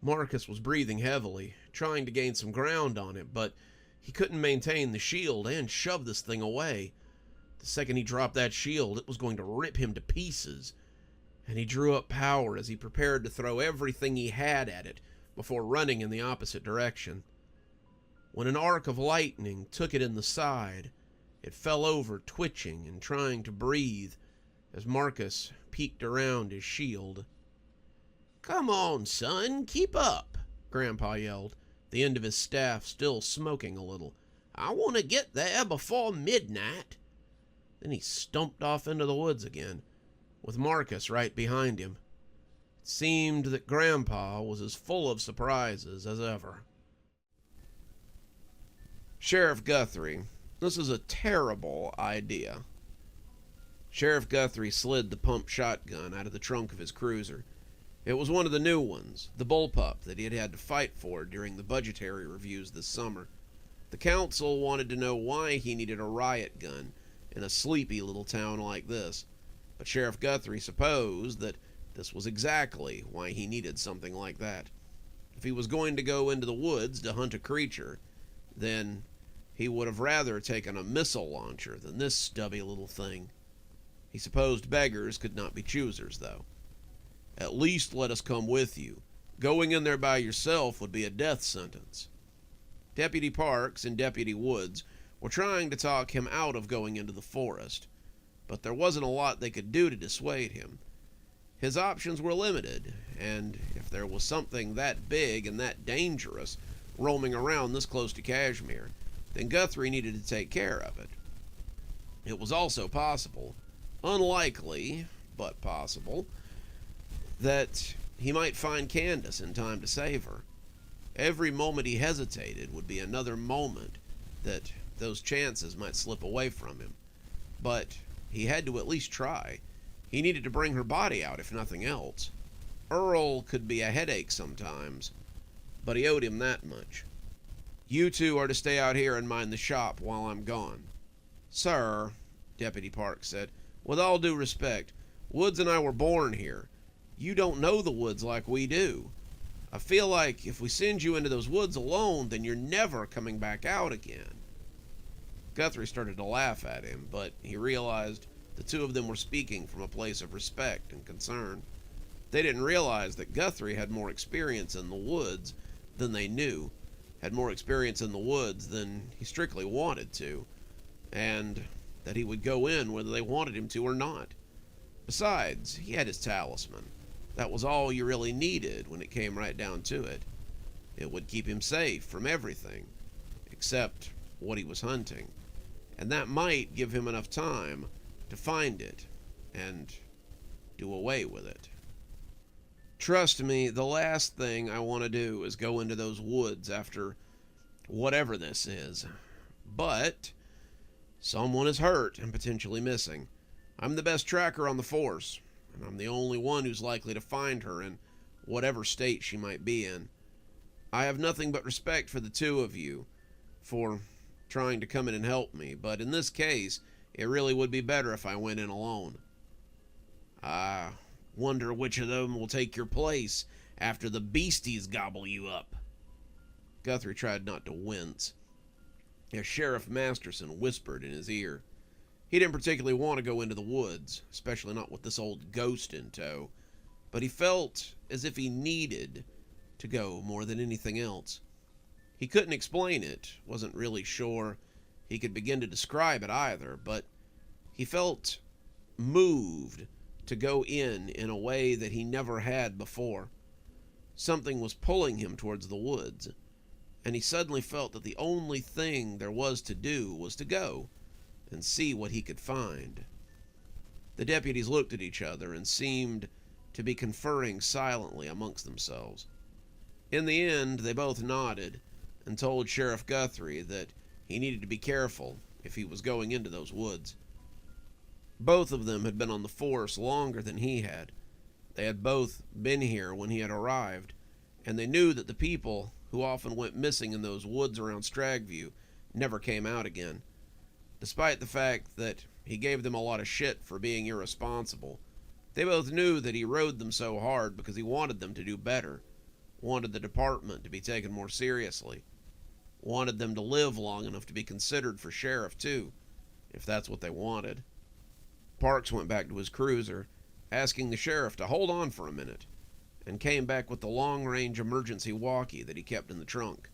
Marcus was breathing heavily, trying to gain some ground on it, but he couldn't maintain the shield and shove this thing away. The second he dropped that shield, it was going to rip him to pieces, and he drew up power as he prepared to throw everything he had at it before running in the opposite direction. When an arc of lightning took it in the side, it fell over, twitching and trying to breathe as Marcus peeked around his shield. "Come on, son, keep up," Grandpa yelled, the end of his staff still smoking a little. "I want to get there before midnight." Then he stumped off into the woods again, with Marcus right behind him. It seemed that Grandpa was as full of surprises as ever. Sheriff Guthrie, this is a terrible idea. Sheriff Guthrie slid the pump shotgun out of the trunk of his cruiser. It was one of the new ones, the bullpup that he had had to fight for during the budgetary reviews this summer. The council wanted to know why he needed a riot gun in a sleepy little town like this, but Sheriff Guthrie supposed that this was exactly why he needed something like that. If he was going to go into the woods to hunt a creature, then he would have rather taken a missile launcher than this stubby little thing. He supposed beggars could not be choosers, though. "At least let us come with you. Going in there by yourself would be a death sentence." Deputy Parks and Deputy Woods were trying to talk him out of going into the forest, but there wasn't a lot they could do to dissuade him. His options were limited, and if there was something that big and that dangerous roaming around this close to Kashmir, then Guthrie needed to take care of it. It was also possible, unlikely, but possible, that he might find Candace in time to save her. Every moment he hesitated would be another moment that those chances might slip away from him. But he had to at least try. He needed to bring her body out, if nothing else. Earl could be a headache sometimes, but he owed him that much. "You two are to stay out here and mind the shop while I'm gone." "Sir," Deputy Parks said, "with all due respect, Woods and I were born here. You don't know the woods like we do. I feel like if we send you into those woods alone, then you're never coming back out again." Guthrie started to laugh at him, but he realized the two of them were speaking from a place of respect and concern. They didn't realize that Guthrie had more experience in the woods than they knew, had more experience in the woods than he strictly wanted to, and that he would go in whether they wanted him to or not. Besides, he had his talisman. That was all you really needed when it came right down to it. It would keep him safe from everything, except what he was hunting, and that might give him enough time to find it and do away with it. Trust me, the last thing I want to do is go into those woods after whatever this is. But someone is hurt and potentially missing. I'm the best tracker on the force, and I'm the only one who's likely to find her in whatever state she might be in. I have nothing but respect for the two of you for trying to come in and help me, but in this case, it really would be better if I went in alone. I wonder which of them will take your place after the beasties gobble you up." Guthrie tried not to wince as Sheriff Masterson whispered in his ear. He didn't particularly want to go into the woods, especially not with this old ghost in tow, but he felt as if he needed to go more than anything else. He couldn't explain it, wasn't really sure he could begin to describe it either, but he felt moved to go in a way that he never had before. Something was pulling him towards the woods, and he suddenly felt that the only thing there was to do was to go and see what he could find. The deputies looked at each other and seemed to be conferring silently amongst themselves. In the end, they both nodded and told Sheriff Guthrie that he needed to be careful if he was going into those woods. Both of them had been on the force longer than he had. They had both been here when he had arrived, and they knew that the people who often went missing in those woods around Stagview never came out again. Despite the fact that he gave them a lot of shit for being irresponsible, they both knew that he rode them so hard because he wanted them to do better, wanted the department to be taken more seriously, wanted them to live long enough to be considered for sheriff too, if that's what they wanted. Parks went back to his cruiser, asking the sheriff to hold on for a minute, and came back with the long-range emergency walkie that he kept in the trunk.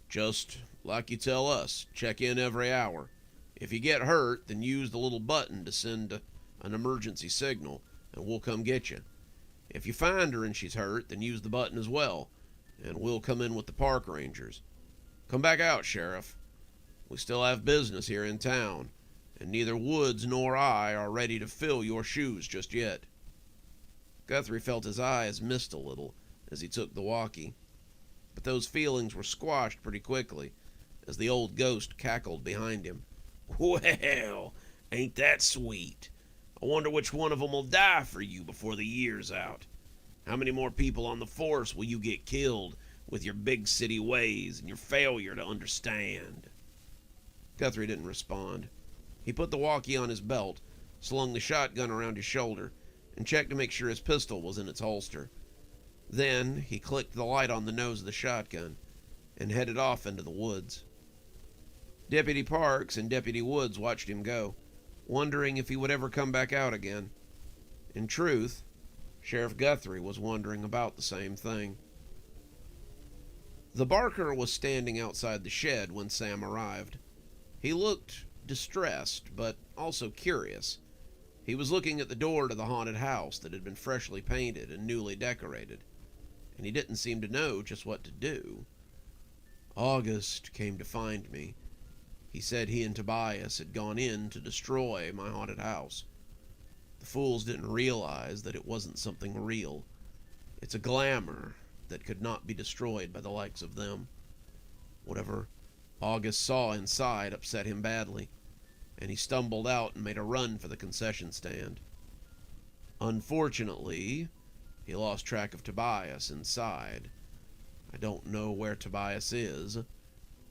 "Just like you tell us, check in every hour. If you get hurt, then use the little button to send an emergency signal, and we'll come get you. If you find her and she's hurt, then use the button as well, and we'll come in with the park rangers. Come back out, Sheriff. We still have business here in town, and neither Woods nor I are ready to fill your shoes just yet." Guthrie felt his eyes mist a little as he took the walkie, but those feelings were squashed pretty quickly as the old ghost cackled behind him. "Well, ain't that sweet? I wonder which one of 'em will die for you before the year's out. How many more people on the force will you get killed with your big city ways and your failure to understand?" Guthrie didn't respond. He put the walkie on his belt, slung the shotgun around his shoulder, and checked to make sure his pistol was in its holster. Then he clicked the light on the nose of the shotgun and headed off into the woods. Deputy Parks and Deputy Woods watched him go, wondering if he would ever come back out again. In truth, Sheriff Guthrie was wondering about the same thing. The Barker was standing outside the shed when Sam arrived. He looked distressed, but also curious. He was looking at the door to the haunted house that had been freshly painted and newly decorated, and he didn't seem to know just what to do. "August came to find me. He said he and Tobias had gone in to destroy my haunted house. The fools didn't realize that it wasn't something real. It's a glamour that could not be destroyed by the likes of them. Whatever August saw inside upset him badly, and he stumbled out and made a run for the concession stand. Unfortunately, he lost track of Tobias inside. I don't know where Tobias is,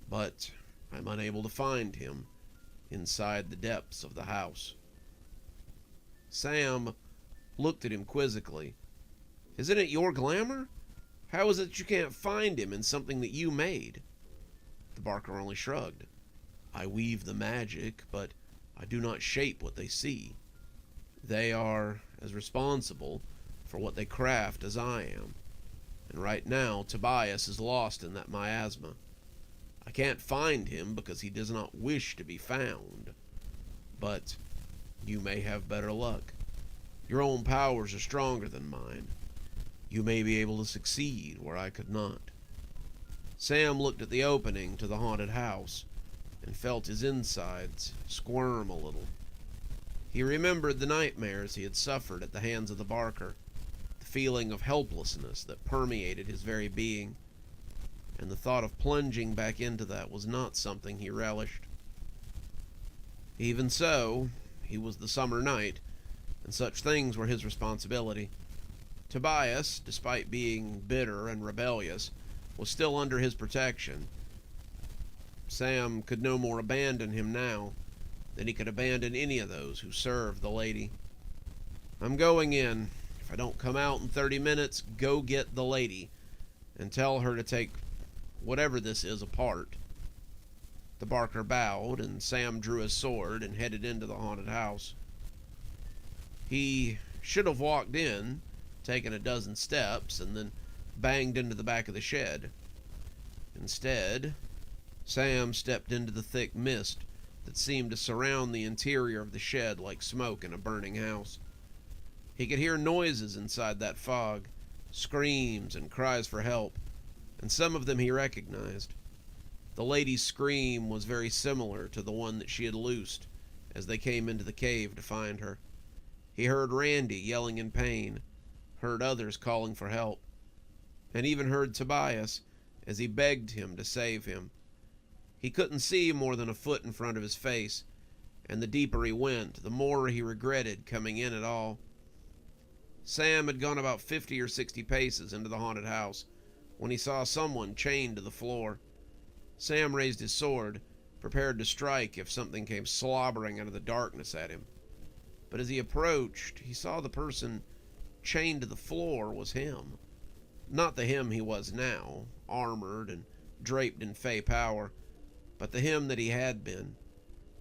but I'm unable to find him inside the depths of the house." Sam looked at him quizzically. "Isn't it your glamour? How is it that you can't find him in something that you made?" The Barker only shrugged. "I weave the magic, but I do not shape what they see. They are as responsible for what they craft as I am. And right now, Tobias is lost in that miasma. I can't find him because he does not wish to be found. But you may have better luck. Your own powers are stronger than mine. You may be able to succeed where I could not." Sam looked at the opening to the haunted house and felt his insides squirm a little. He remembered the nightmares he had suffered at the hands of the Barker, the feeling of helplessness that permeated his very being, and the thought of plunging back into that was not something he relished. Even so, he was the summer knight, and such things were his responsibility. Tobias, despite being bitter and rebellious, was still under his protection. Sam could no more abandon him now than he could abandon any of those who served the lady. "I'm going in. If I don't come out in 30 minutes, go get the lady and tell her to take whatever this is apart." The Barker bowed, and Sam drew his sword and headed into the haunted house. He should have walked in, taken a dozen steps, and then banged into the back of the shed. Instead, Sam stepped into the thick mist that seemed to surround the interior of the shed like smoke in a burning house. He could hear noises inside that fog, screams and cries for help, and some of them he recognized. The lady's scream was very similar to the one that she had loosed as they came into the cave to find her. He heard Randy yelling in pain, heard others calling for help, and even heard Tobias as he begged him to save him. He couldn't see more than a foot in front of his face, and the deeper he went, the more he regretted coming in at all. Sam had gone about 50 or 60 paces into the haunted house when he saw someone chained to the floor. Sam raised his sword, prepared to strike if something came slobbering out of the darkness at him. But as he approached, he saw the person chained to the floor was him. Not the him he was now, armored and draped in fey power, but the him that he had been.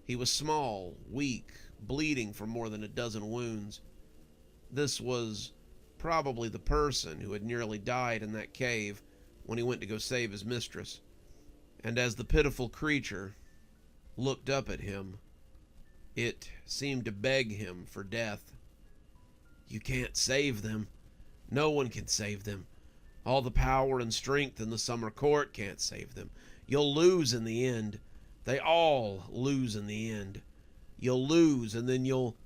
He was small, weak, bleeding from more than a dozen wounds. This was probably the person who had nearly died in that cave when he went to go save his mistress. And as the pitiful creature looked up at him, it seemed to beg him for death. "You can't save them. No one can save them. All the power and strength in the summer court can't save them. You'll lose in the end. They all lose in the end. You'll lose, and then you'll..."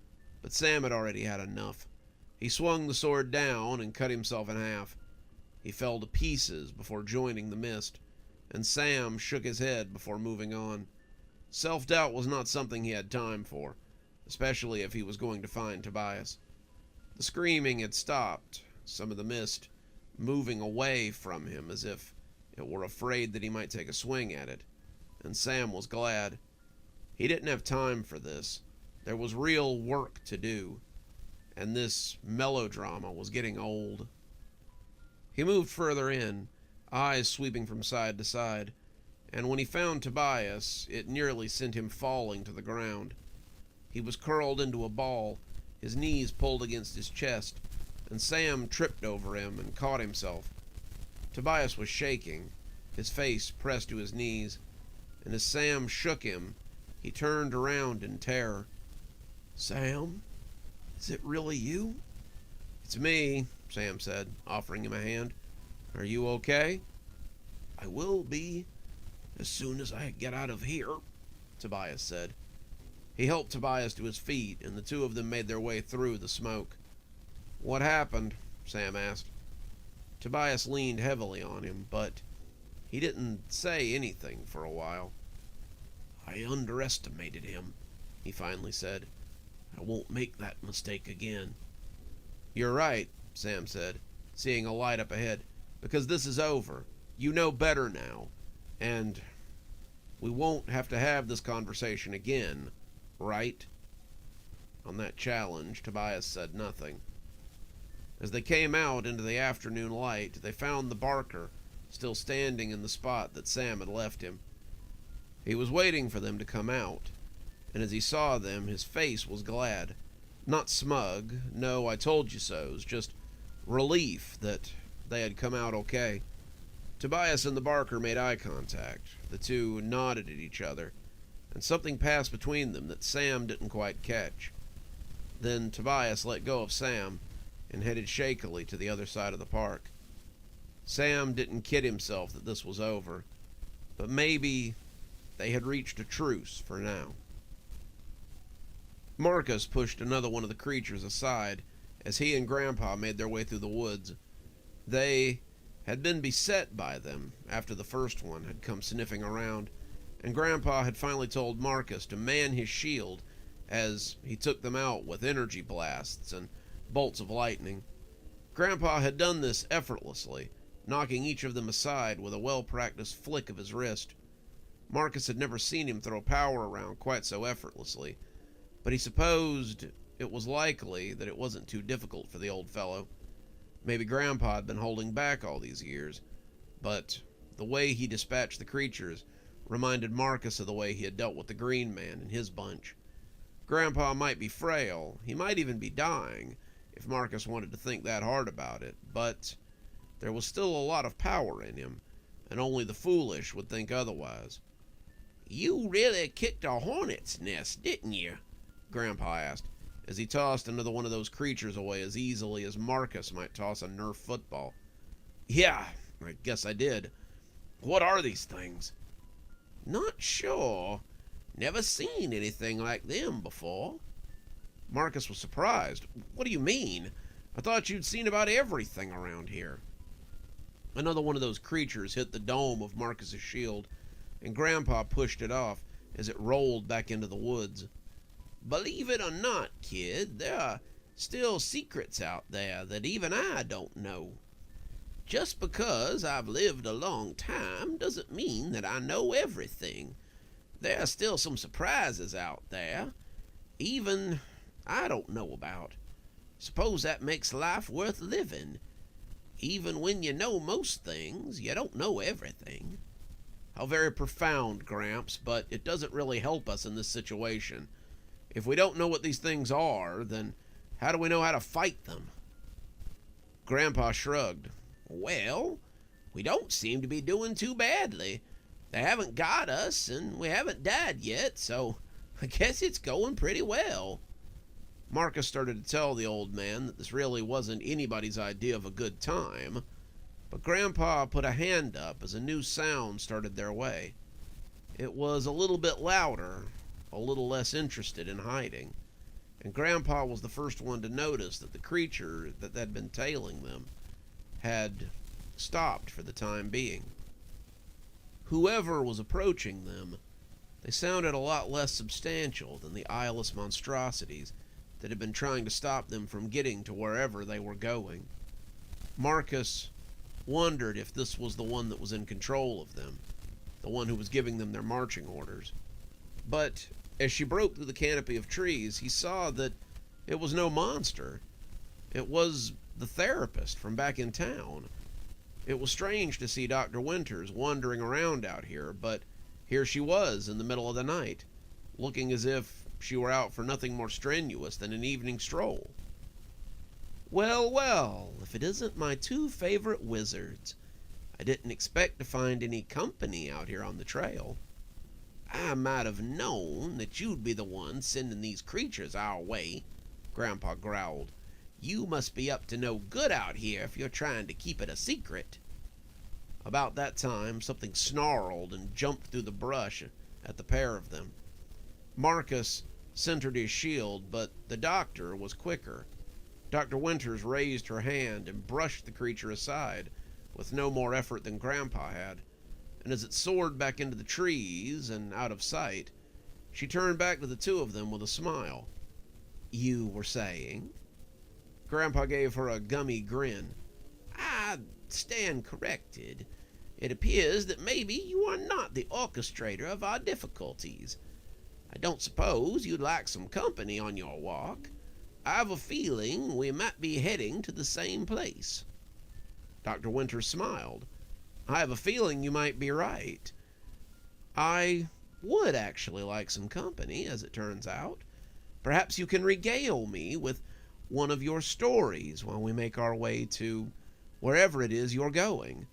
But Sam had already had enough. He swung the sword down and cut himself in half. He fell to pieces before joining the mist, and Sam shook his head before moving on. Self-doubt was not something he had time for, especially if he was going to find Tobias. The screaming had stopped, some of the mist moving away from him as if it were afraid that he might take a swing at it, and Sam was glad. He didn't have time for this. There was real work to do, and this melodrama was getting old. He moved further in, eyes sweeping from side to side, and when he found Tobias, it nearly sent him falling to the ground. He was curled into a ball, his knees pulled against his chest, and Sam tripped over him and caught himself. Tobias was shaking, his face pressed to his knees, and as Sam shook him, he turned around in terror. "Sam, is it really you?" "It's me," Sam said, offering him a hand. "Are you okay?" "I will be, as soon as I get out of here," Tobias said. He helped Tobias to his feet, and the two of them made their way through the smoke. "What happened?" Sam asked. Tobias leaned heavily on him, but he didn't say anything for a while. "I underestimated him," he finally said. "I won't make that mistake again." "You're right," Sam said, seeing a light up ahead, "because this is over. You know better now, and we won't have to have this conversation again, right?" On that challenge, Tobias said nothing. As they came out into the afternoon light, they found the barker still standing in the spot that Sam had left him. He was waiting for them to come out, and as he saw them, his face was glad. Not smug, no I told you so's, just relief that they had come out okay. Tobias and the barker made eye contact. The two nodded at each other, and something passed between them that Sam didn't quite catch. Then Tobias let go of Sam and headed shakily to the other side of the park. Sam didn't kid himself that this was over, but maybe they had reached a truce for now. Marcus pushed another one of the creatures aside as he and Grandpa made their way through the woods. They had been beset by them after the first one had come sniffing around, and Grandpa had finally told Marcus to man his shield as he took them out with energy blasts and bolts of lightning. Grandpa had done this effortlessly, knocking each of them aside with a well-practiced flick of his wrist. Marcus had never seen him throw power around quite so effortlessly, but he supposed it was likely that it wasn't too difficult for the old fellow. Maybe Grandpa had been holding back all these years, but the way he dispatched the creatures reminded Marcus of the way he had dealt with the Green Man and his bunch. Grandpa might be frail, he might even be dying, if Marcus wanted to think that hard about it, but there was still a lot of power in him, and only the foolish would think otherwise. "You really kicked a hornet's nest, didn't you?" Grandpa asked, as he tossed another one of those creatures away as easily as Marcus might toss a Nerf football. "Yeah, I guess I did. What are these things?" "Not sure. Never seen anything like them before." Marcus was surprised. What do you mean? I thought you'd seen about everything around here. Another one of those creatures hit the dome of Marcus's shield, and Grandpa pushed it off as it rolled back into the woods. Believe it or not, kid, there are still secrets out there that even I don't know. Just because I've lived a long time doesn't mean that I know everything. There are still some surprises out there, even I don't know about. Suppose that makes life worth living. Even when you know most things, you don't know everything. How very profound, Gramps, but it doesn't really help us in this situation. If we don't know what these things are, then how do we know how to fight them? Grandpa shrugged. Well, we don't seem to be doing too badly. They haven't got us, and we haven't died yet, so I guess it's going pretty well. Marcus started to tell the old man that this really wasn't anybody's idea of a good time, but Grandpa put a hand up as a new sound started their way. It was a little bit louder, a little less interested in hiding, and Grandpa was the first one to notice that the creature that had been tailing them had stopped for the time being. Whoever was approaching them, they sounded a lot less substantial than the eyeless monstrosities that had been trying to stop them from getting to wherever they were going. Marcus wondered if this was the one that was in control of them, the one who was giving them their marching orders. But as she broke through the canopy of trees, he saw that it was no monster. It was the therapist from back in town. It was strange to see Dr. Winters wandering around out here, but here she was in the middle of the night, looking as if she were out for nothing more strenuous than an evening stroll. Well, well, if it isn't my two favorite wizards. I didn't expect to find any company out here on the trail. I might have known that you'd be the one sending these creatures our way, Grandpa growled. You must be up to no good out here if you're trying to keep it a secret. About that time, something snarled and jumped through the brush at the pair of them. Marcus centered his shield, but the doctor was quicker. Dr. Winters raised her hand and brushed the creature aside with no more effort than Grandpa had, and as it soared back into the trees and out of sight, she turned back to the two of them with a smile. You were saying? Grandpa gave her a gummy grin. I stand corrected. It appears that maybe you are not the orchestrator of our difficulties. I don't suppose you'd like some company on your walk. I've a feeling we might be heading to the same place. Dr. Winters smiled. I have a feeling you might be right. I would actually like some company, as it turns out. Perhaps you can regale me with one of your stories while we make our way to wherever it is you're going.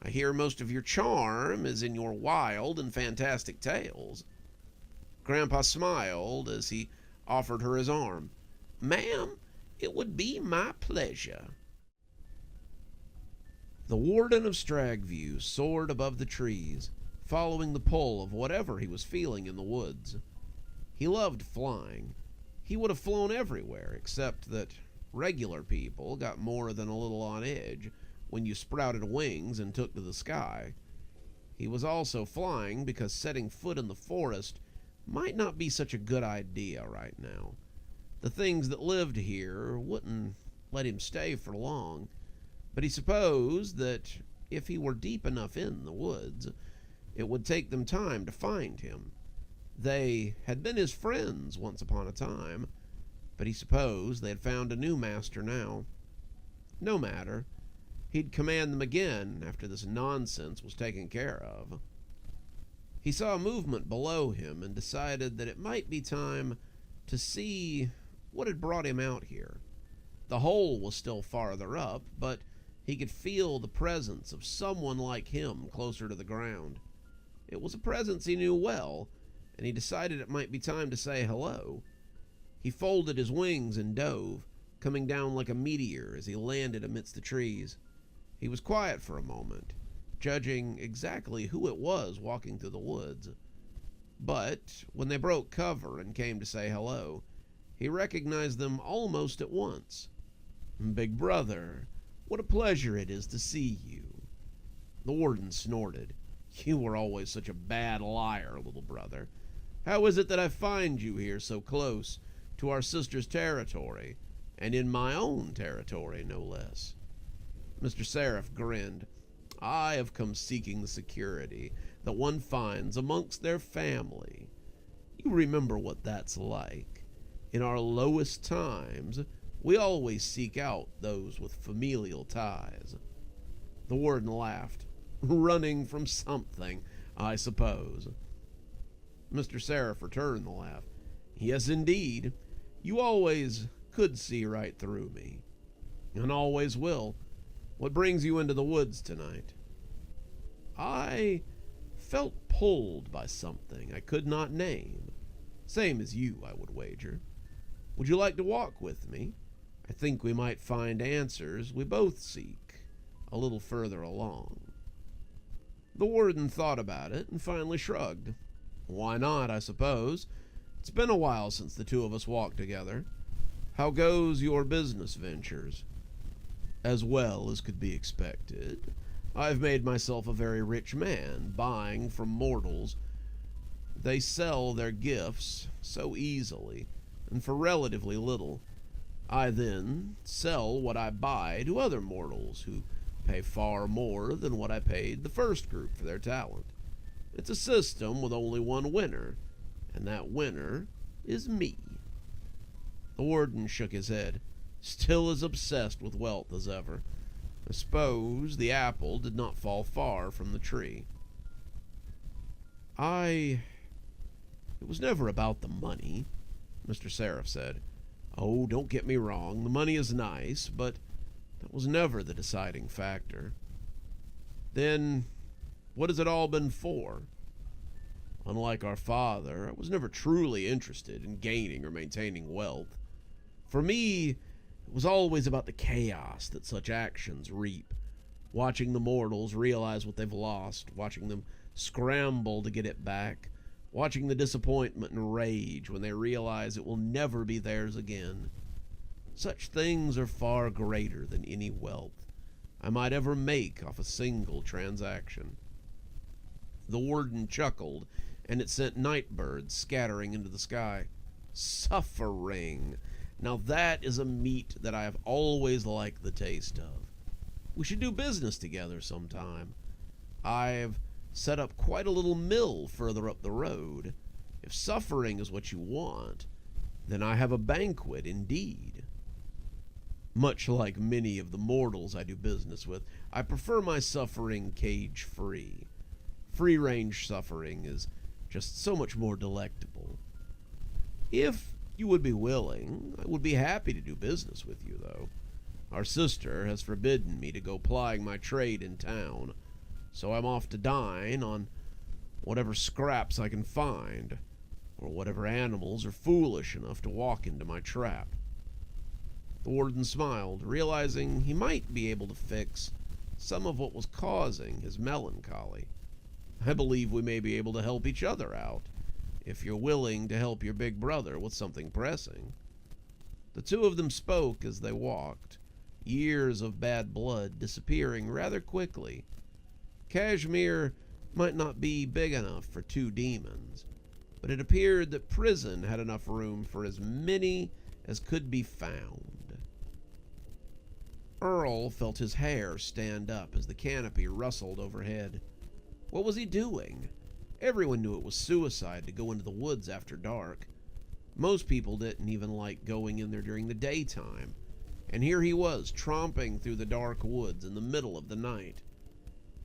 I hear most of your charm is in your wild and fantastic tales. Grandpa smiled as he offered her his arm. Ma'am, it would be my pleasure. The Warden of Stragview soared above the trees, following the pull of whatever he was feeling in the woods. He loved flying. He would have flown everywhere, except that regular people got more than a little on edge when you sprouted wings and took to the sky. He was also flying because setting foot in the forest might not be such a good idea right now. The things that lived here wouldn't let him stay for long, but he supposed that if he were deep enough in the woods, it would take them time to find him. They had been his friends once upon a time, but he supposed they had found a new master now. No matter. He'd command them again after this nonsense was taken care of. He saw movement below him and decided that it might be time to see what had brought him out here. The hole was still farther up, but he could feel the presence of someone like him closer to the ground. It was a presence he knew well, and he decided it might be time to say hello. He folded his wings and dove, coming down like a meteor as he landed amidst the trees. He was quiet for a moment, judging exactly who it was walking through the woods. But when they broke cover and came to say hello, He recognized them almost at once. "Big brother, what a pleasure it is to see you." The warden snorted. "You were always such a bad liar, little brother. How is it that I find you here so close to our sister's territory, and in my own territory, no less?" Mr. Seraph grinned. "I have come seeking the security that one finds amongst their family. You remember what that's like. In our lowest times, we always seek out those with familial ties." The warden laughed. "Running from something, I suppose." Mr. Seraph returned the laugh. "Yes, indeed. You always could see right through me, and always will. What brings you into the woods tonight?" "I felt pulled by something I could not name. Same as you, I would wager. Would you like to walk with me? I think we might find answers we both seek a little further along." The warden thought about it and finally shrugged. "Why not, I suppose? It's been a while since the two of us walked together. How goes your business ventures?" "As well as could be expected. I've made myself a very rich man, buying from mortals. They sell their gifts so easily, and for relatively little. I then sell what I buy to other mortals who pay far more than what I paid the first group for their talent. It's a system with only one winner, and that winner is me." The warden shook his head, still as obsessed with wealth as ever. I suppose the apple did not fall far from the tree. It was never about the money," Mr. Seraph said. "Oh, don't get me wrong, the money is nice, but that was never the deciding factor." "Then, what has it all been for?" "Unlike our father, I was never truly interested in gaining or maintaining wealth. For me, it was always about the chaos that such actions reap. Watching the mortals realize what they've lost, watching them scramble to get it back, watching the disappointment and rage when they realize it will never be theirs again. Such things are far greater than any wealth I might ever make off a single transaction." The warden chuckled, and it sent night birds scattering into the sky. "Suffering! Now that is a meat that I have always liked the taste of. We should do business together sometime. I've set up quite a little mill further up the road. If suffering is what you want, then I have a banquet indeed." Much like many of the mortals I do business with, I prefer my suffering cage-free. Free-range suffering is just so much more delectable. If you would be willing, I would be happy to do business with you, though. Our sister has forbidden me to go plying my trade in town, so I'm off to dine on whatever scraps I can find, or whatever animals are foolish enough to walk into my trap." The warden smiled, realizing he might be able to fix some of what was causing his melancholy. "I believe we may be able to help each other out, if you're willing to help your big brother with something pressing." The two of them spoke as they walked, years of bad blood disappearing rather quickly. Kashmir might not be big enough for two demons, but it appeared that prison had enough room for as many as could be found. Earl felt his hair stand up as the canopy rustled overhead. What was he doing? Everyone knew it was suicide to go into the woods after dark. Most people didn't even like going in there during the daytime, and here he was tromping through the dark woods in the middle of the night.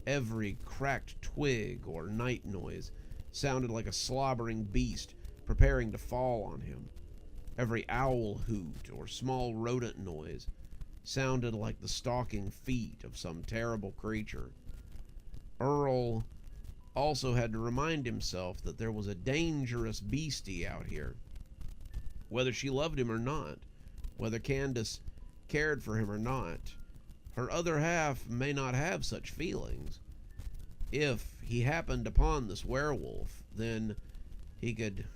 Every cracked twig or night noise sounded like a slobbering beast preparing to fall on him. Every owl hoot or small rodent noise sounded like the stalking feet of some terrible creature. Earl also had to remind himself that there was a dangerous beastie out here. Whether she loved him or not, whether Candace cared for him or not, her other half may not have such feelings. If he happened upon this werewolf, then he could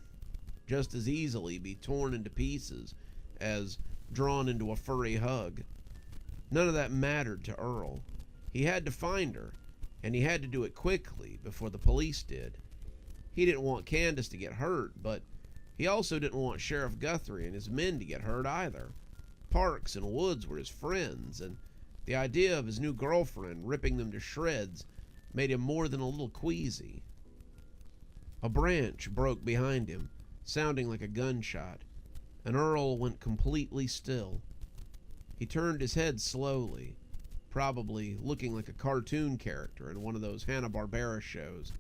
just as easily be torn into pieces as drawn into a furry hug. None of that mattered to Earl. He had to find her, and he had to do it quickly before the police did. He didn't want Candace to get hurt, but he also didn't want Sheriff Guthrie and his men to get hurt either. Parks and Woods were his friends, and the idea of his new girlfriend ripping them to shreds made him more than a little queasy. A branch broke behind him, sounding like a gunshot, and Earl went completely still. He turned his head slowly, probably looking like a cartoon character in one of those Hanna-Barbera shows,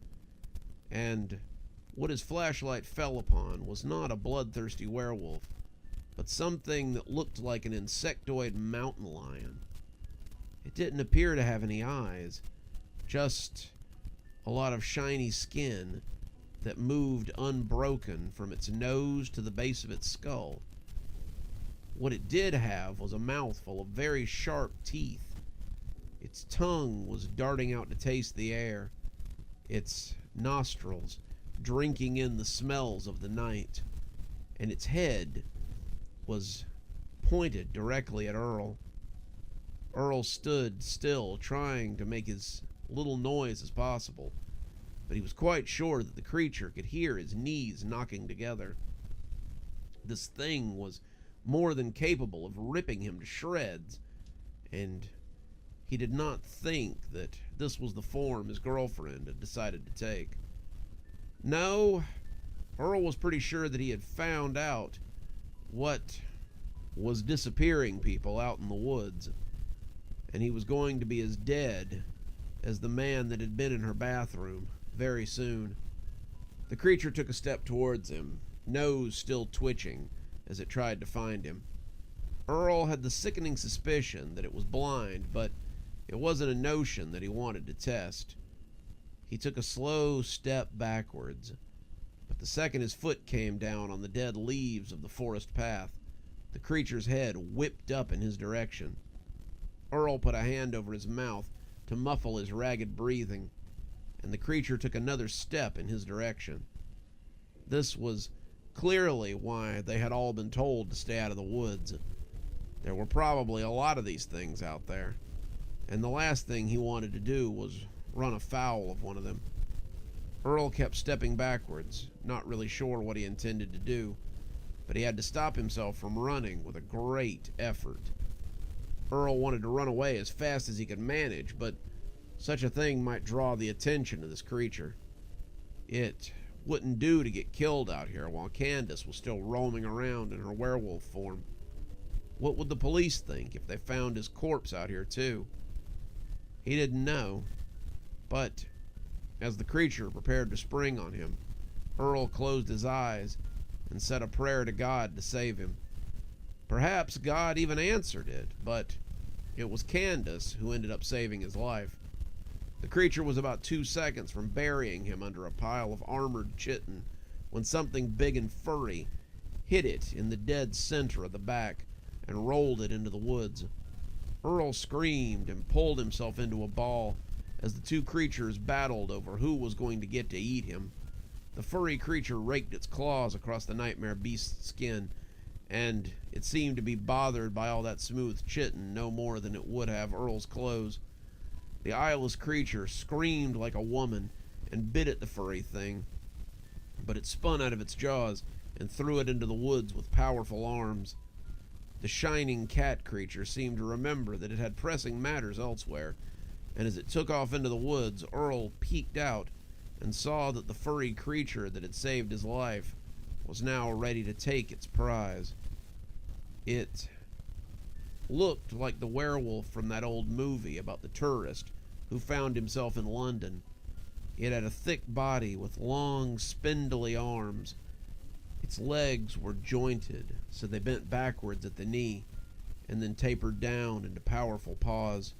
and what his flashlight fell upon was not a bloodthirsty werewolf, but something that looked like an insectoid mountain lion. It didn't appear to have any eyes, just a lot of shiny skin that moved unbroken from its nose to the base of its skull. What it did have was a mouthful of very sharp teeth. Its tongue was darting out to taste the air, its nostrils drinking in the smells of the night, and its head was pointed directly at Earl. Earl stood still, trying to make as little noise as possible, but he was quite sure that the creature could hear his knees knocking together. This thing was more than capable of ripping him to shreds, and he did not think that this was the form his girlfriend had decided to take. No, Earl was pretty sure that he had found out what was disappearing people out in the woods, and he was going to be as dead as the man that had been in her bathroom very soon. The creature took a step towards him, nose still twitching as it tried to find him. Earl had the sickening suspicion that it was blind, but it wasn't a notion that he wanted to test. He took a slow step backwards, but the second his foot came down on the dead leaves of the forest path, the creature's head whipped up in his direction. Earl put a hand over his mouth to muffle his ragged breathing, and the creature took another step in his direction. This was clearly why they had all been told to stay out of the woods. There were probably a lot of these things out there, and the last thing he wanted to do was run afoul of one of them. Earl kept stepping backwards, not really sure what he intended to do, but he had to stop himself from running with a great effort. Earl wanted to run away as fast as he could manage, but such a thing might draw the attention of this creature. It wouldn't do to get killed out here while Candace was still roaming around in her werewolf form. What would the police think if they found his corpse out here too? He didn't know, but as the creature prepared to spring on him, Earl closed his eyes and said a prayer to God to save him. Perhaps God even answered it, but it was Candace who ended up saving his life. The creature was about 2 seconds from burying him under a pile of armored chitin when something big and furry hit it in the dead center of the back and rolled it into the woods. Earl screamed and pulled himself into a ball as the two creatures battled over who was going to get to eat him. The furry creature raked its claws across the nightmare beast's skin, and it seemed to be bothered by all that smooth chitin no more than it would have Earl's clothes. The eyeless creature screamed like a woman and bit at the furry thing, but it spun out of its jaws and threw it into the woods with powerful arms. The shining cat creature seemed to remember that it had pressing matters elsewhere, and as it took off into the woods, Earl peeked out and saw that the furry creature that had saved his life was now ready to take its prize. It looked like the werewolf from that old movie about the tourist who found himself in London. It had a thick body with long, spindly arms. Its legs were jointed, so they bent backwards at the knee and then tapered down into powerful paws.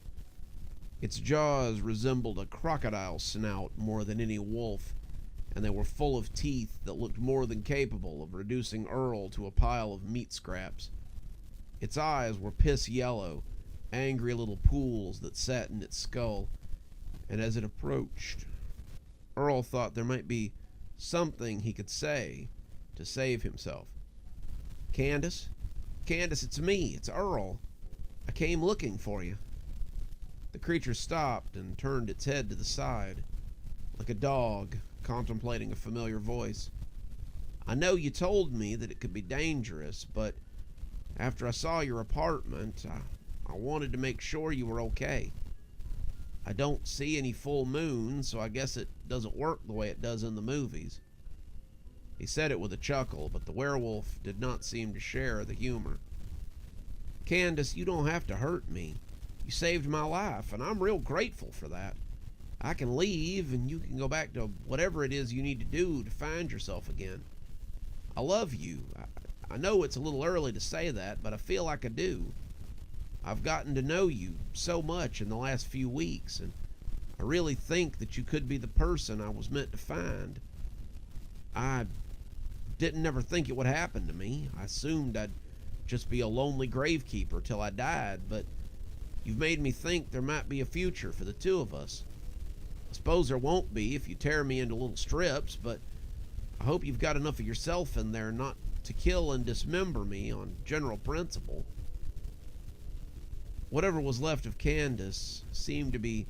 Its jaws resembled a crocodile snout more than any wolf, and they were full of teeth that looked more than capable of reducing Earl to a pile of meat scraps. Its eyes were piss yellow, angry little pools that sat in its skull, and as it approached, Earl thought there might be something he could say to save himself. Candace? Candace, it's me. It's Earl. I came looking for you. The creature stopped and turned its head to the side, like a dog contemplating a familiar voice. I know you told me that it could be dangerous, but after I saw your apartment, I wanted to make sure you were okay. I don't see any full moon, so I guess it doesn't work the way it does in the movies. He said it with a chuckle, but the werewolf did not seem to share the humor. Candace, you don't have to hurt me. You saved my life, and I'm real grateful for that. I can leave, and you can go back to whatever it is you need to do to find yourself again. I love you. I know it's a little early to say that, but I feel like I do. I've gotten to know you so much in the last few weeks, and I really think that you could be the person I was meant to find. I didn't ever think it would happen to me. I assumed I'd just be a lonely gravekeeper till I died, but you've made me think there might be a future for the two of us. I suppose there won't be if you tear me into little strips, but I hope you've got enough of yourself in there not to kill and dismember me on general principle. Whatever was left of Candace seemed to be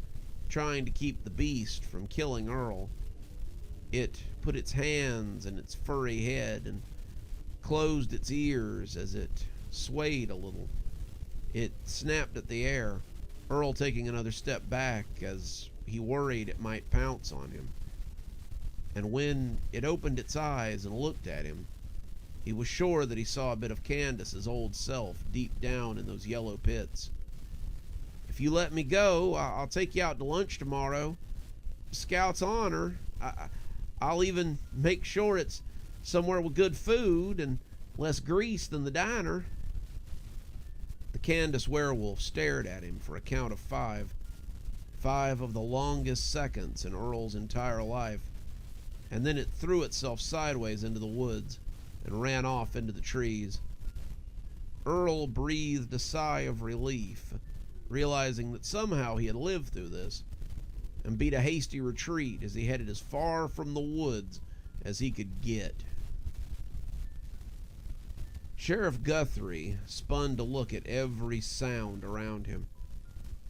trying to keep the beast from killing Earl. It put its hands in its furry head and closed its ears as it swayed a little. It snapped at the air, Earl taking another step back as he worried it might pounce on him. And when it opened its eyes and looked at him, he was sure that he saw a bit of Candace's old self deep down in those yellow pits. If you let me go, I'll take you out to lunch tomorrow. Scout's honor. I'll even make sure it's somewhere with good food and less grease than the diner. The Candace werewolf stared at him for a count of 5. 5 of the longest seconds in Earl's entire life. And then it threw itself sideways into the woods and ran off into the trees. Earl breathed a sigh of relief, realizing that somehow he had lived through this, and beat a hasty retreat as he headed as far from the woods as he could get. Sheriff Guthrie spun to look at every sound around him.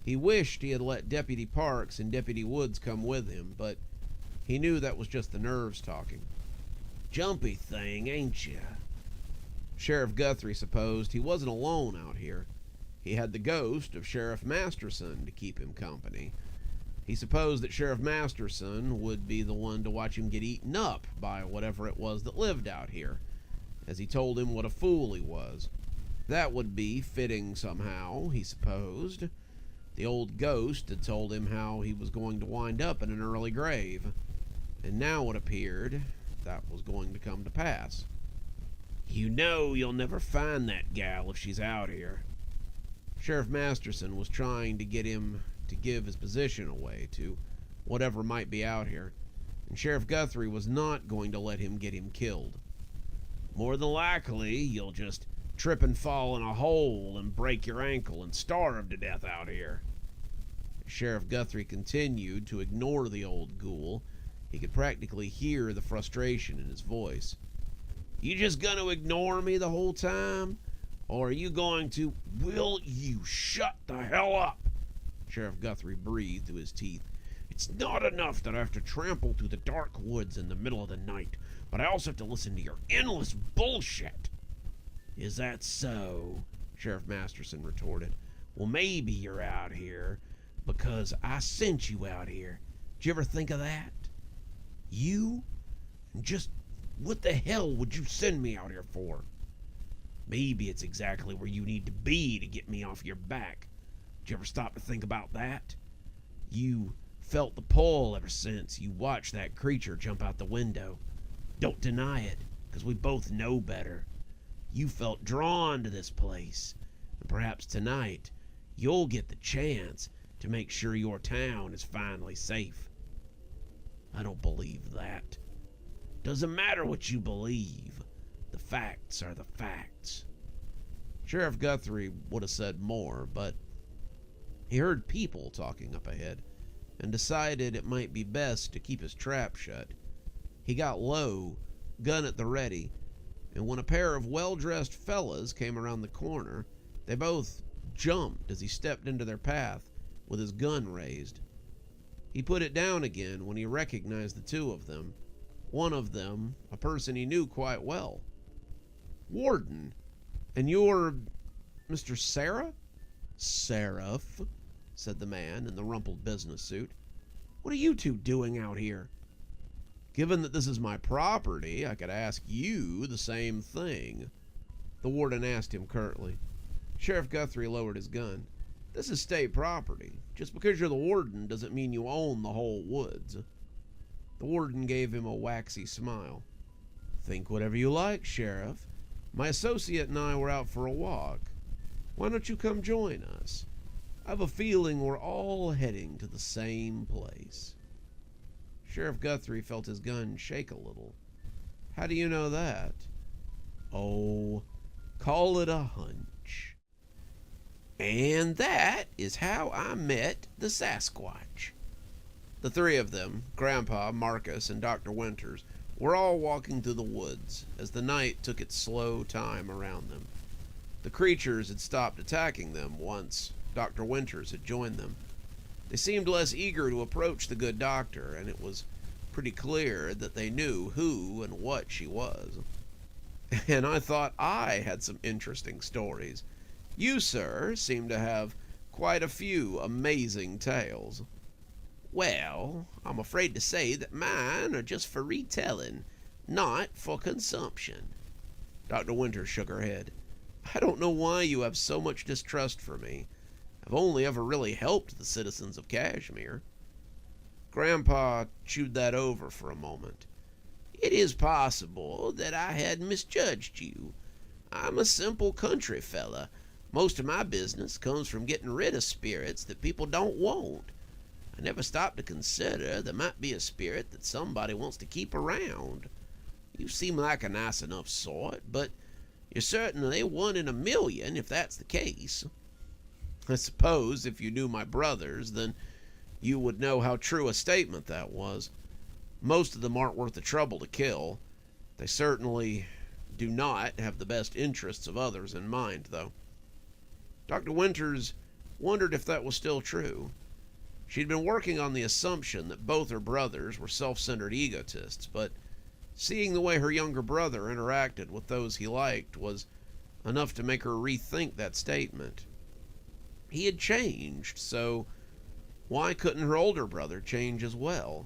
He wished he had let Deputy Parks and Deputy Woods come with him, but he knew that was just the nerves talking. Jumpy thing, ain't ya? Sheriff Guthrie supposed he wasn't alone out here. He had the ghost of Sheriff Masterson to keep him company. He supposed that Sheriff Masterson would be the one to watch him get eaten up by whatever it was that lived out here, as he told him what a fool he was. That would be fitting somehow, he supposed. The old ghost had told him how he was going to wind up in an early grave, and now it appeared that was going to come to pass. You know you'll never find that gal if she's out here. Sheriff Masterson was trying to get him to give his position away to whatever might be out here, and Sheriff Guthrie was not going to let him get him killed. More than likely, you'll just trip and fall in a hole and break your ankle and starve to death out here. Sheriff Guthrie continued to ignore the old ghoul. He could practically hear the frustration in his voice. You just gonna ignore me the whole time? Or are you going to... Will you shut the hell up? Sheriff Guthrie breathed through his teeth. It's not enough that I have to trample through the dark woods in the middle of the night, but I also have to listen to your endless bullshit. Is that so? Sheriff Masterson retorted. Well, maybe you're out here because I sent you out here. Did you ever think of that? You? Just what the hell would you send me out here for? Maybe it's exactly where you need to be to get me off your back. Did you ever stop to think about that? You felt the pull ever since you watched that creature jump out the window. Don't deny it, because we both know better. You felt drawn to this place, and perhaps tonight you'll get the chance to make sure your town is finally safe. I don't believe that. Doesn't matter what you believe. The facts are the facts. Sheriff Guthrie would have said more, but he heard people talking up ahead and decided it might be best to keep his trap shut. He got low, gun at the ready, and when a pair of well-dressed fellas came around the corner, they both jumped as he stepped into their path with his gun raised. He put it down again when he recognized the two of them, one of them a person he knew quite well. "Warden, and you're Mr. Sara?" "Seraph," said the man in the rumpled business suit. "What are you two doing out here?" "Given that this is my property, I could ask you the same thing," the warden asked him curtly. Sheriff Guthrie lowered his gun. "This is state property. Just because you're the warden doesn't mean you own the whole woods." The warden gave him a waxy smile. "Think whatever you like, Sheriff. My associate and I were out for a walk. Why don't you come join us? I have a feeling we're all heading to the same place." Sheriff Guthrie felt his gun shake a little. "How do you know that?" "Oh, call it a hunch." And that is how I met the Sasquatch. The three of them, Grandpa, Marcus, and Dr. Winters, were all walking through the woods as the night took its slow time around them. The creatures had stopped attacking them once Dr. Winters had joined them. They seemed less eager to approach the good doctor, and it was pretty clear that they knew who and what she was. And I thought I had some interesting stories. You, sir, seem to have quite a few amazing tales. Well, I'm afraid to say that mine are just for retelling, not for consumption. Dr. Winters shook her head. I don't know why you have so much distrust for me. I've only ever really helped the citizens of Kashmir. Grandpa chewed that over for a moment. It is possible that I had misjudged you. I'm a simple country fella. Most of my business comes from getting rid of spirits that people don't want. I never stopped to consider there might be a spirit that somebody wants to keep around. You seem like a nice enough sort, but you're certainly one in a million if that's the case. I suppose if you knew my brothers, then you would know how true a statement that was. Most of them aren't worth the trouble to kill. They certainly do not have the best interests of others in mind, though. Dr. Winters wondered if that was still true. She'd been working on the assumption that both her brothers were self-centered egotists, but seeing the way her younger brother interacted with those he liked was enough to make her rethink that statement. He had changed, so why couldn't her older brother change as well?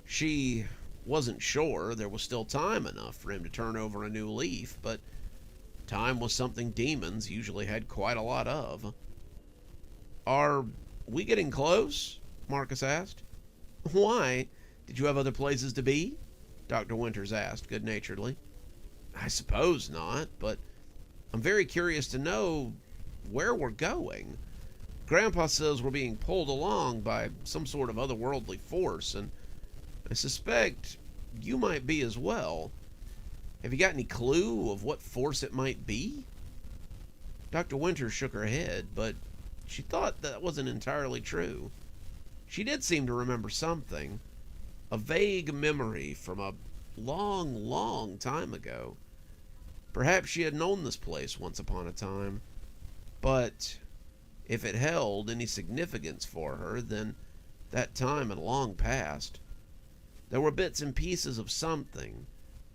She wasn't sure there was still time enough for him to turn over a new leaf, but time was something demons usually had quite a lot of. Are we getting close? Marcus asked. Why? Did you have other places to be? Dr. Winters asked good-naturedly. I suppose not, but I'm very curious to know where we're going. Grandpa says we're being pulled along by some sort of otherworldly force, and I suspect you might be as well. Have you got any clue of what force it might be? Dr. Winters shook her head, but she thought that wasn't entirely true. She did seem to remember something, a vague memory from a long, long time ago. Perhaps she had known this place once upon a time, but if it held any significance for her, then that time had long passed. There were bits and pieces of something,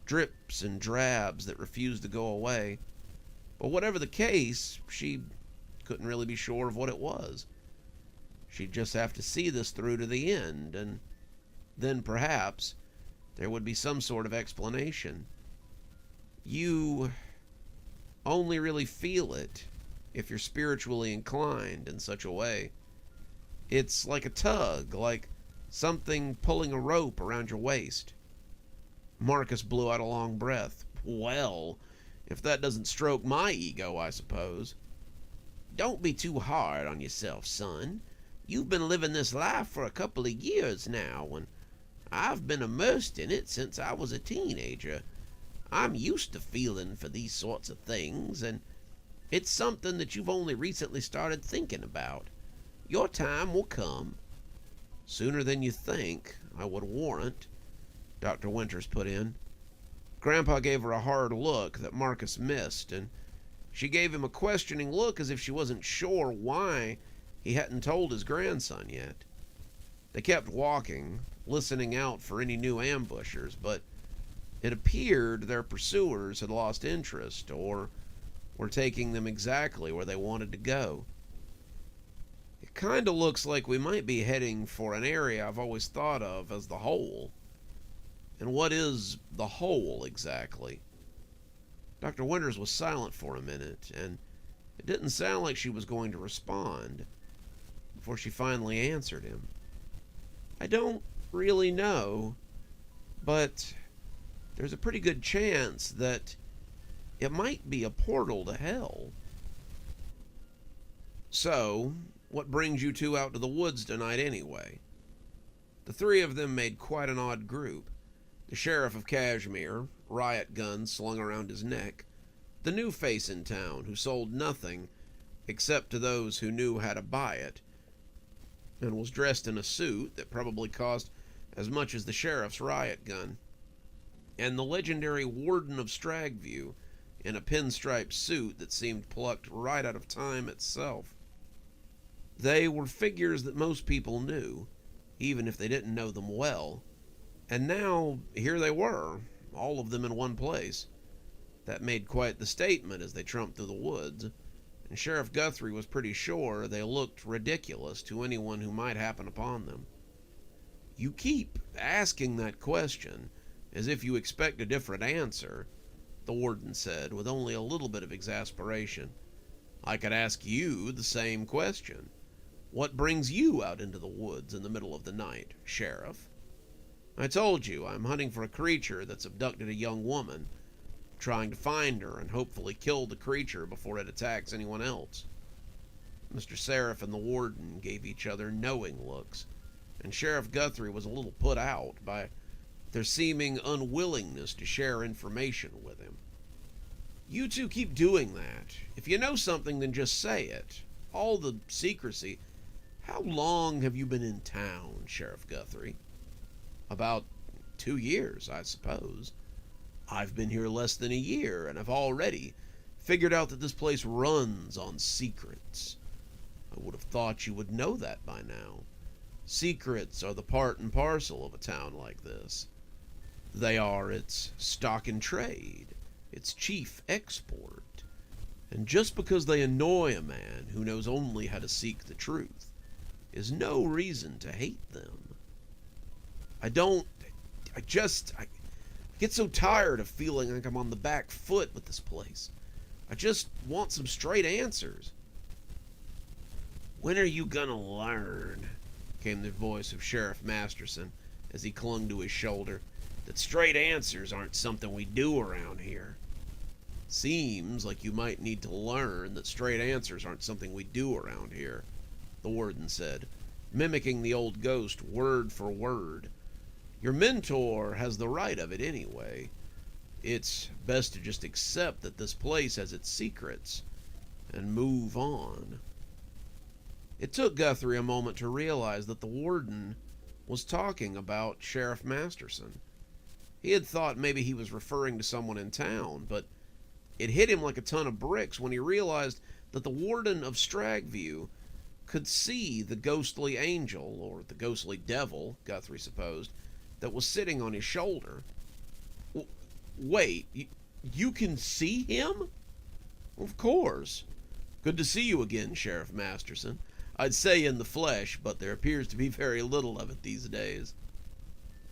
drips and drabs that refused to go away. But whatever the case, she couldn't really be sure of what it was. She'd just have to see this through to the end, and then perhaps there would be some sort of explanation. You only really feel it if you're spiritually inclined in such a way. It's like a tug, like something pulling a rope around your waist. Marcus blew out a long breath. Well, if that doesn't stroke my ego, I suppose. Don't be too hard on yourself, son. You've been living this life for a couple of years now, and I've been immersed in it since I was a teenager. I'm used to feeling for these sorts of things, and it's something that you've only recently started thinking about. Your time will come. Sooner than you think, I would warrant, Dr. Winters put in. Grandpa gave her a hard look that Marcus missed, and she gave him a questioning look as if she wasn't sure why he hadn't told his grandson yet. They kept walking, listening out for any new ambushers, but it appeared their pursuers had lost interest or were taking them exactly where they wanted to go. It kind of looks like we might be heading for an area I've always thought of as the Hole. And what is the Hole exactly? Dr. Winters was silent for a minute, and it didn't sound like she was going to respond before she finally answered him. I don't really know, but there's a pretty good chance that it might be a portal to hell. So, what brings you two out to the woods tonight anyway? The three of them made quite an odd group. The sheriff of Kashmir, riot gun slung around his neck, the new face in town who sold nothing except to those who knew how to buy it, and was dressed in a suit that probably cost as much as the sheriff's riot gun, and the legendary warden of Stragview in a pinstripe suit that seemed plucked right out of time itself. They were figures that most people knew, even if they didn't know them well. And now, here they were, all of them in one place. That made quite the statement as they trumped through the woods, and Sheriff Guthrie was pretty sure they looked ridiculous to anyone who might happen upon them. You keep asking that question, as if you expect a different answer, the warden said, with only a little bit of exasperation. I could ask you the same question. What brings you out into the woods in the middle of the night, Sheriff? I told you, I'm hunting for a creature that's abducted a young woman, trying to find her and hopefully kill the creature before it attacks anyone else. Mr. Seraph and the warden gave each other knowing looks, and Sheriff Guthrie was a little put out by their seeming unwillingness to share information with him. You two keep doing that. If you know something, then just say it. All the secrecy. How long have you been in town, Sheriff Guthrie? About 2 years, I suppose. I've been here less than a year, and I've already figured out that this place runs on secrets. I would have thought you would know that by now. Secrets are the part and parcel of a town like this. They are its stock in trade, its chief export. And just because they annoy a man who knows only how to seek the truth is no reason to hate them. I get so tired of feeling like I'm on the back foot with this place. I just want some straight answers. When are you gonna learn, came the voice of Sheriff Masterson as he clung to his shoulder, that straight answers aren't something we do around here? Seems like you might need to learn that straight answers aren't something we do around here, the warden said, mimicking the old ghost word for word. Your mentor has the right of it anyway. It's best to just accept that this place has its secrets and move on. It took Guthrie a moment to realize that the warden was talking about Sheriff Masterson. He had thought maybe he was referring to someone in town, but it hit him like a ton of bricks when he realized that the warden of Stragview could see the ghostly angel, or the ghostly devil, Guthrie supposed, that was sitting on his shoulder. Wait, you can see him? Of course. Good to see you again, Sheriff Masterson. I'd say in the flesh, but there appears to be very little of it these days.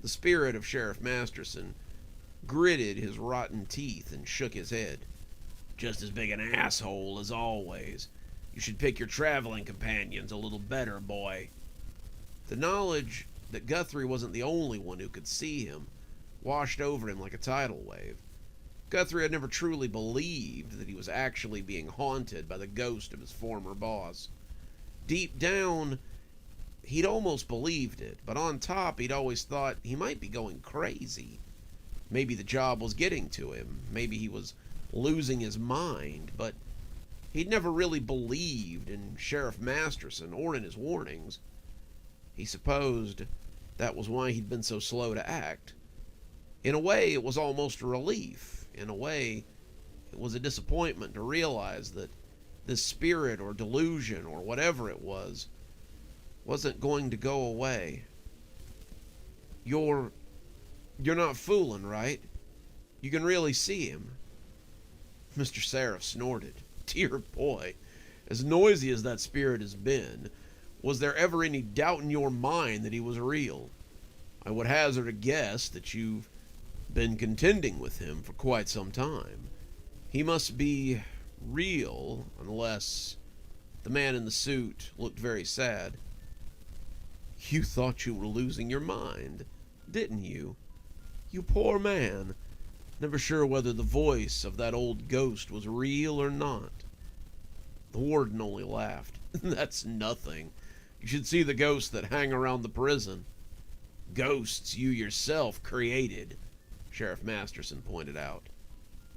The spirit of Sheriff Masterson gritted his rotten teeth and shook his head. Just as big an asshole as always. You should pick your traveling companions a little better, boy. The knowledge that Guthrie wasn't the only one who could see him washed over him like a tidal wave. Guthrie had never truly believed that he was actually being haunted by the ghost of his former boss. Deep down, he'd almost believed it, but on top he'd always thought he might be going crazy. Maybe the job was getting to him, maybe he was losing his mind, but he'd never really believed in Sheriff Masterson or in his warnings. He supposed that was why he'd been so slow to act. In a way, it was almost a relief. In a way, it was a disappointment to realize that this spirit or delusion or whatever it was wasn't going to go away. You're not fooling, right? You can really see him. Mr. Seraph snorted. Dear boy, as noisy as that spirit has been, was there ever any doubt in your mind that he was real? I would hazard a guess that you've been contending with him for quite some time. He must be real, unless... The man in the suit looked very sad. You thought you were losing your mind, didn't you? You poor man. Never sure whether the voice of that old ghost was real or not. The warden only laughed. That's nothing. You should see the ghosts that hang around the prison. Ghosts you yourself created, Sheriff Masterson pointed out.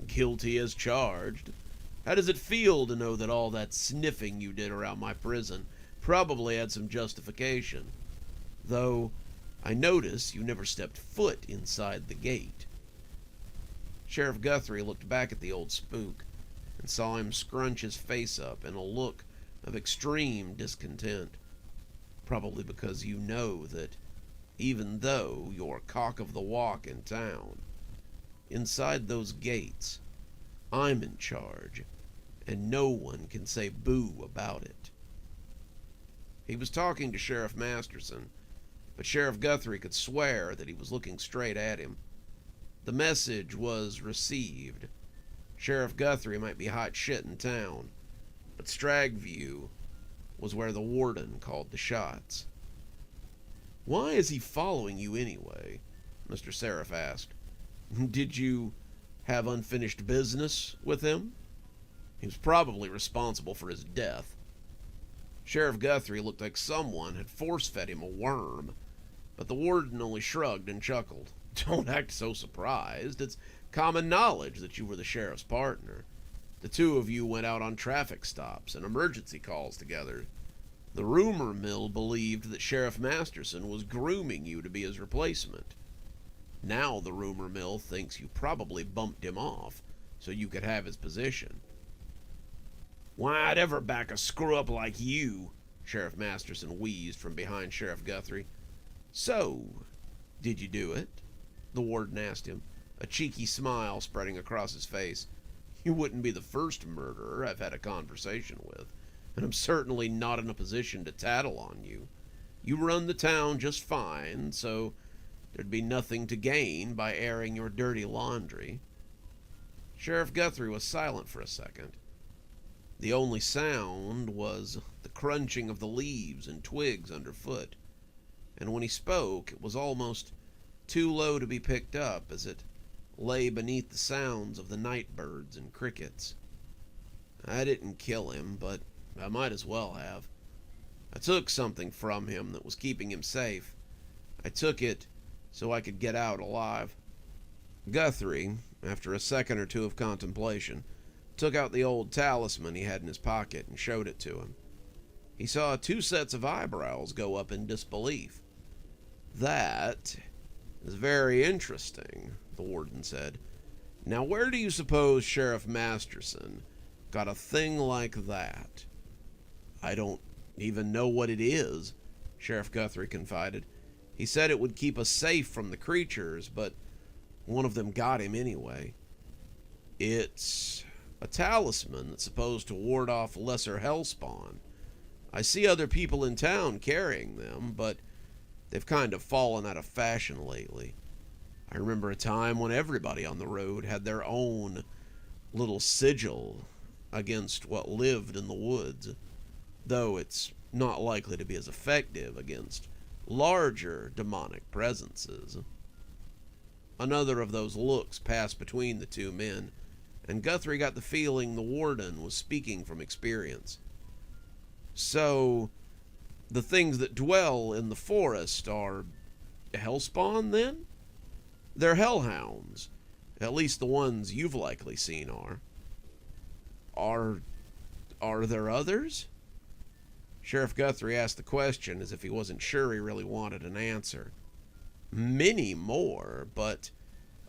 Guilty as charged. How does it feel to know that all that sniffing you did around my prison probably had some justification? Though, I notice you never stepped foot inside the gate. Sheriff Guthrie looked back at the old spook and saw him scrunch his face up in a look of extreme discontent. Probably because you know that even though you're cock of the walk in town, inside those gates, I'm in charge, and no one can say boo about it. He was talking to Sheriff Masterson, but Sheriff Guthrie could swear that he was looking straight at him. The message was received. Sheriff Guthrie might be hot shit in town, but Stragview was where the warden called the shots. Why is he following you anyway? Mr. Seraph asked. Did you have unfinished business with him? He was probably responsible for his death. Sheriff Guthrie looked like someone had force-fed him a worm, but the warden only shrugged and chuckled. Don't act so surprised. It's common knowledge that you were the sheriff's partner. The two of you went out on traffic stops and emergency calls together. The rumor mill believed that Sheriff Masterson was grooming you to be his replacement. Now the rumor mill thinks you probably bumped him off so you could have his position. Why, I'd ever back a screw-up like you, Sheriff Masterson wheezed from behind Sheriff Guthrie. So, did you do it? The warden asked him, a cheeky smile spreading across his face. You wouldn't be the first murderer I've had a conversation with, and I'm certainly not in a position to tattle on you. You run the town just fine, so there'd be nothing to gain by airing your dirty laundry. Sheriff Guthrie was silent for a second. The only sound was the crunching of the leaves and twigs underfoot, and when he spoke, it was almost too low to be picked up as it lay beneath the sounds of the night birds and crickets. I didn't kill him, but I might as well have. I took something from him that was keeping him safe. I took it so I could get out alive. Guthrie, after a second or two of contemplation, took out the old talisman he had in his pocket and showed it to him. He saw 2 sets of eyebrows go up in disbelief. That is very interesting, the warden said. Now, where do you suppose Sheriff Masterson got a thing like that? I don't even know what it is, Sheriff Guthrie confided. He said it would keep us safe from the creatures, but one of them got him anyway. It's a talisman that's supposed to ward off lesser hellspawn. I see other people in town carrying them, but they've kind of fallen out of fashion lately. I remember a time when everybody on the road had their own little sigil against what lived in the woods, though it's not likely to be as effective against larger demonic presences. Another of those looks passed between the two men, and Guthrie got the feeling the warden was speaking from experience. So, the things that dwell in the forest are hellspawn, then? They're hellhounds. At least the ones you've likely seen are. Are there others? Sheriff Guthrie asked the question as if he wasn't sure he really wanted an answer. Many more, but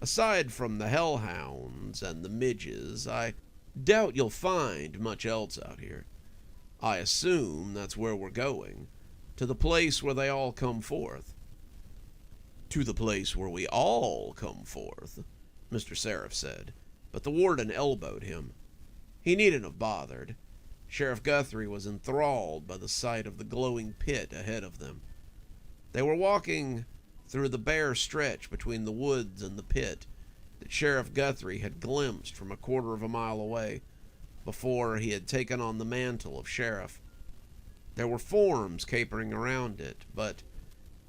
Aside from the hellhounds and the midges, I doubt you'll find much else out here. I assume that's where we're going, to the place where they all come forth." "To the place where we all come forth," Mr. Seraph said, but the warden elbowed him. He needn't have bothered. Sheriff Guthrie was enthralled by the sight of the glowing pit ahead of them. They were walking through the bare stretch between the woods and the pit that Sheriff Guthrie had glimpsed from a quarter of a mile away before he had taken on the mantle of sheriff. There were forms capering around it, but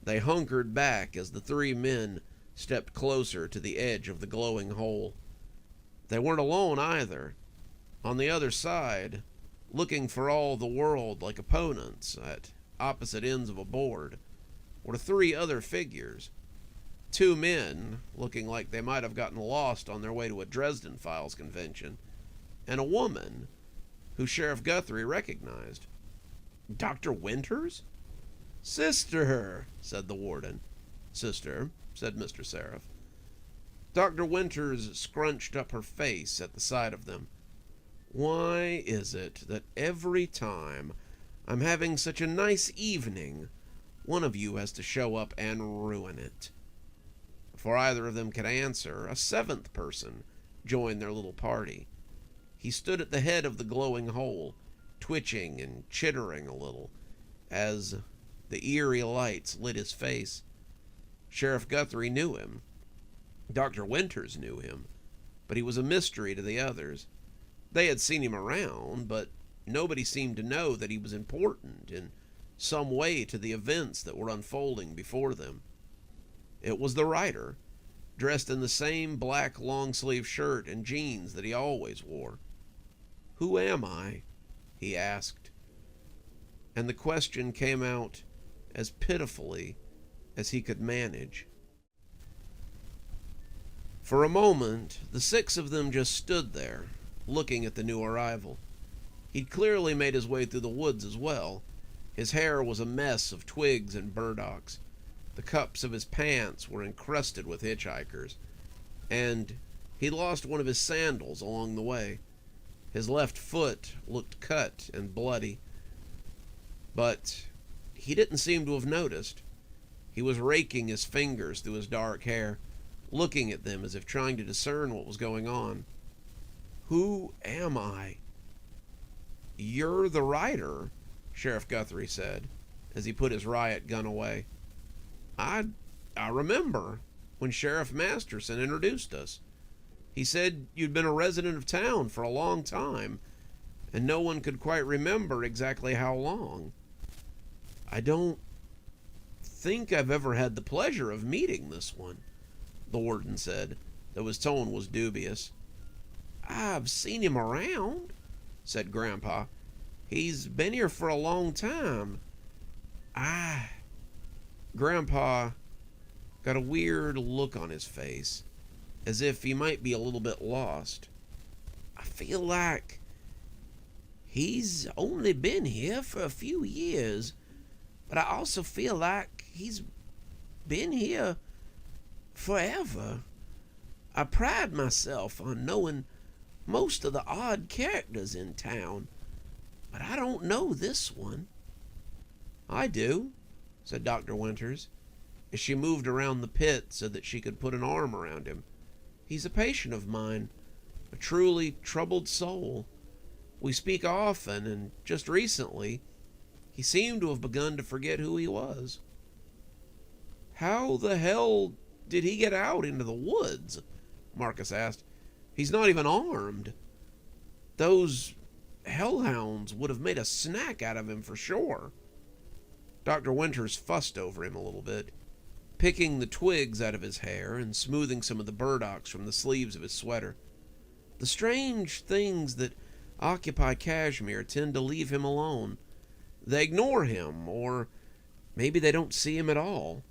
they hunkered back as the three men stepped closer to the edge of the glowing hole. They weren't alone either. On the other side, looking for all the world like opponents at opposite ends of a board, were three other figures. Two men, looking like they might have gotten lost on their way to a Dresden Files convention, and a woman who Sheriff Guthrie recognized. "Dr. Winters?" "Sister," said the warden. "Sister," said Mr. Seraph. Dr. Winters scrunched up her face at the sight of them. "Why is it that every time I'm having such a nice evening, one of you has to show up and ruin it?" Before either of them could answer, a seventh person joined their little party. He stood at the head of the glowing hole, twitching and chittering a little, as the eerie lights lit his face. Sheriff Guthrie knew him. Dr. Winters knew him, but he was a mystery to the others. They had seen him around, but nobody seemed to know that he was important in some way to the events that were unfolding before them. It was the writer, dressed in the same black long-sleeve shirt and jeans that he always wore. "Who am I?" he asked. And the question came out as pitifully as he could manage. For a moment, the six of them just stood there, looking at the new arrival. He'd clearly made his way through the woods as well. His hair was a mess of twigs and burdocks. The cups of his pants were encrusted with hitchhikers, and he'd lost one of his sandals along the way. His left foot looked cut and bloody, but he didn't seem to have noticed. He was raking his fingers through his dark hair, looking at them as if trying to discern what was going on. "Who am I?" "You're the writer," Sheriff Guthrie said, as he put his riot gun away. I remember when Sheriff Masterson introduced us. He said you'd been a resident of town for a long time, and no one could quite remember exactly how long." "I don't think I've ever had the pleasure of meeting this one," the warden said, though his tone was dubious. "I've seen him around," said Grandpa. "He's been here for a long time. Grandpa got a weird look on his face, as if he might be a little bit lost. "I feel like he's only been here for a few years, but I also feel like he's been here forever. I pride myself on knowing most of the odd characters in town, but I don't know this one." "I do," said Dr. Winters, as she moved around the pit so that she could put an arm around him. "He's a patient of mine, a truly troubled soul. We speak often, and just recently, he seemed to have begun to forget who he was." "How the hell did he get out into the woods?" Marcus asked. "He's not even armed. Those hellhounds would have made a snack out of him for sure." Dr. Winters fussed over him a little bit, picking the twigs out of his hair and smoothing some of the burdocks from the sleeves of his sweater. "The strange things that occupy Kashmir tend to leave him alone. They ignore him, or maybe they don't see him at all.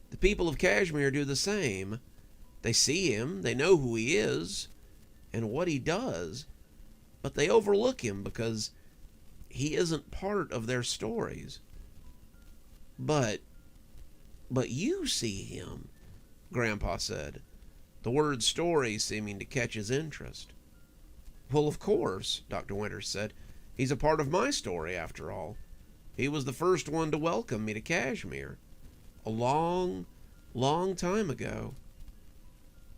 The people of Kashmir do the same. They see him, they know who he is, and what he does, but they overlook him because he isn't part of their stories." But you see him," Grandpa said. the word story seeming to catch his interest. "Well, of course," Dr. Winters said. "He's a part of my story, after all. He was the first one to welcome me to Kashmir. A long, long time ago."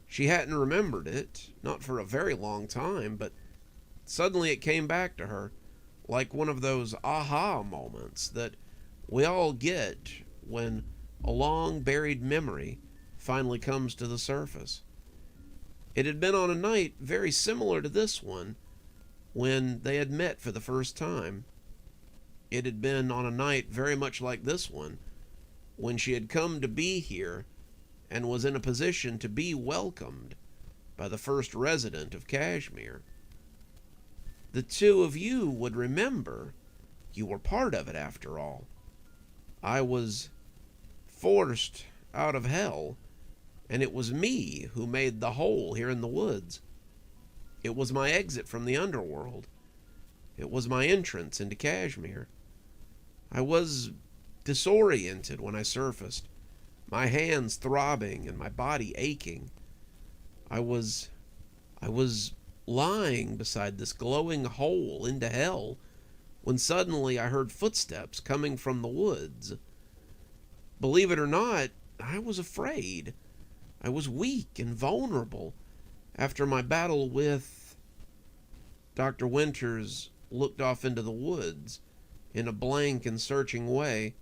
She hadn't remembered it, not for a very long time, but suddenly it came back to her, like one of those aha moments that we all get when a long-buried memory finally comes to the surface. It had been on a night very similar to this one, when they had met for the first time. It had been on a night very much like this one, when she had come to be here and was in a position to be welcomed by the first resident of Kashmir. The two of you would remember. You were part of it, after all. I was forced out of hell, and it was me who made the hole here in the woods. It was my exit from the underworld. It was my entrance into Kashmir. I was disoriented when I surfaced, my hands throbbing and my body aching. I was lying beside this glowing hole into hell when suddenly I heard footsteps coming from the woods. Believe it or not, I was afraid. I was weak and vulnerable after my battle with... Dr. Winters looked off into the woods in a blank and searching way.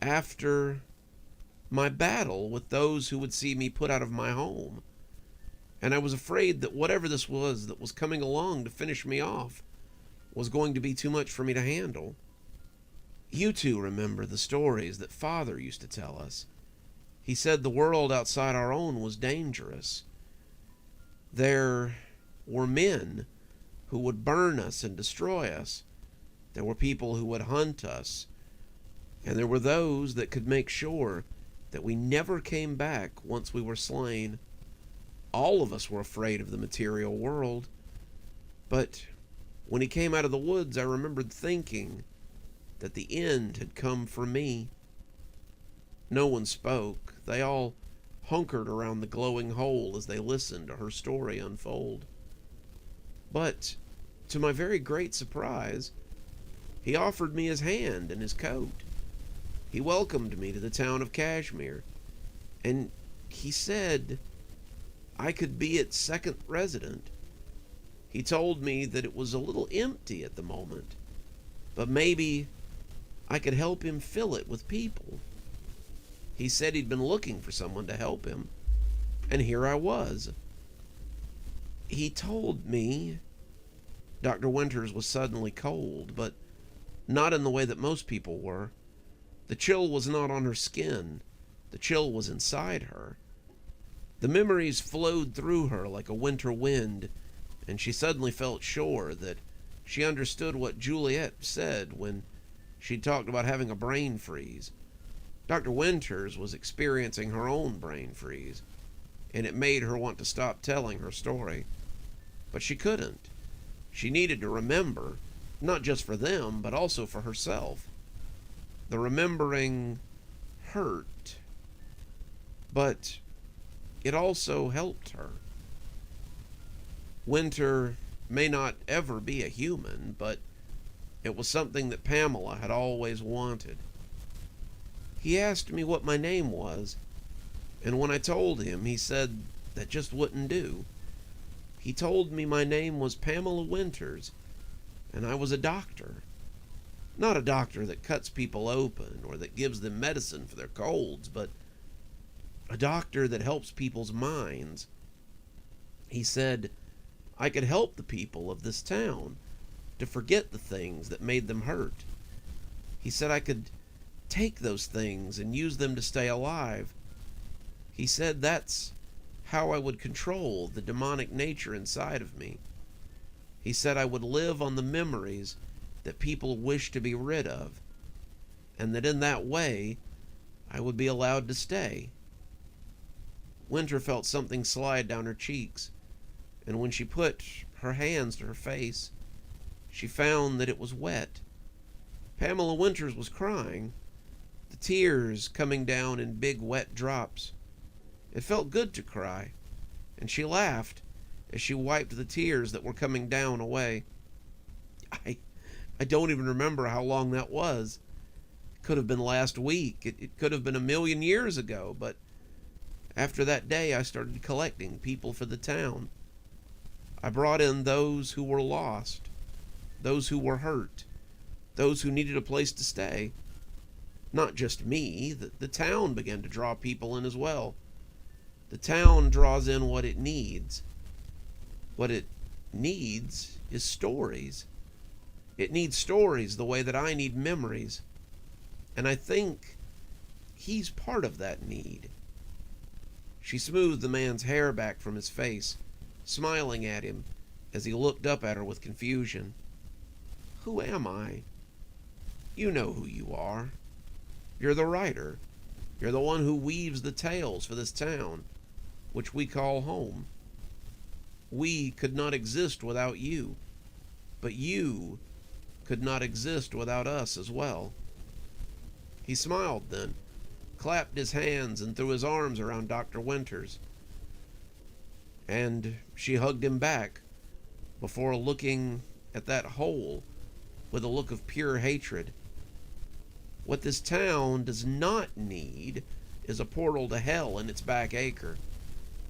After my battle with those who would see me put out of my home. And I was afraid that whatever this was that was coming along to finish me off was going to be too much for me to handle. You two remember the stories that Father used to tell us. He said the world outside our own was dangerous. There were men who would burn us and destroy us. There were people who would hunt us. And there were those that could make sure that we never came back once we were slain. All of us were afraid of the material world. But when he came out of the woods, I remembered thinking that the end had come for me. No one spoke. They all hunkered around the glowing hole as they listened to her story unfold. But, to my very great surprise, he offered me his hand and his coat. He welcomed me to the town of Kashmir, and he said I could be its second resident. He told me that it was a little empty at the moment, but maybe I could help him fill it with people. He said he'd been looking for someone to help him, and here I was. He told me... Dr. Winters was suddenly cold, but not in the way that most people were. The chill was not on her skin. The chill was inside her. The memories flowed through her like a winter wind, and she suddenly felt sure that she understood what Juliet said when she talked about having a brain freeze. Dr. Winters was experiencing her own brain freeze, and it made her want to stop telling her story. But she couldn't. She needed to remember, not just for them, but also for herself. The remembering hurt, but it also helped her. Winter may not ever be a human, but it was something that Pamela had always wanted. He asked me what my name was, and when I told him, he said that just wouldn't do. He told me my name was Pamela Winters, and I was a doctor. Not a doctor that cuts people open or that gives them medicine for their colds, but a doctor that helps people's minds. He said I could help the people of this town to forget the things that made them hurt. He said I could take those things and use them to stay alive. He said that's how I would control the demonic nature inside of me. He said I would live on the memories that people wish to be rid of, and that in that way I would be allowed to stay. Winter felt something slide down her cheeks, and when she put her hands to her face, she found that it was wet. Pamela Winters was crying, the tears coming down in big wet drops. It felt good to cry. and she laughed as she wiped the tears that were coming down away. I don't even remember how long that was. It could have been last week. It could have been 1,000,000 years ago, but after that day I started collecting people for the town. I brought in those who were lost, those who were hurt, those who needed a place to stay. Not just me, the town began to draw people in as well. The town draws in what it needs. What it needs is stories. It needs stories the way that I need memories. And I think he's part of that need. She smoothed the man's hair back from his face, smiling at him as he looked up at her with confusion. Who am I? You know who you are. You're the writer. You're the one who weaves the tales for this town, which we call home. We could not exist without you, but you could not exist without us as well. He smiled then, clapped his hands and threw his arms around Dr. Winters. And she hugged him back before looking at that hole with a look of pure hatred. What this town does not need is a portal to hell in its back acre.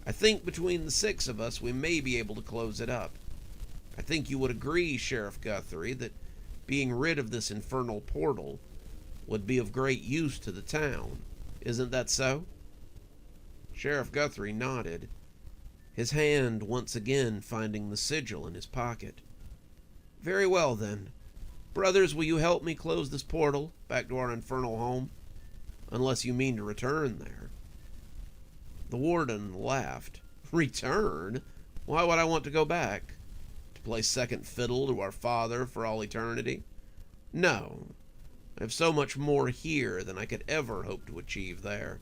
I think between the 6 of us we may be able to close it up. I think you would agree, Sheriff Guthrie, that being rid of this infernal portal would be of great use to the town. Isn't that so? Sheriff Guthrie nodded, his hand once again finding the sigil in his pocket. Very well, then. Brothers, will you help me close this portal back to our infernal home? Unless you mean to return there. The warden laughed. Return? Why would I want to go back? To play second fiddle to our father for all eternity? No. I have so much more here than I could ever hope to achieve there.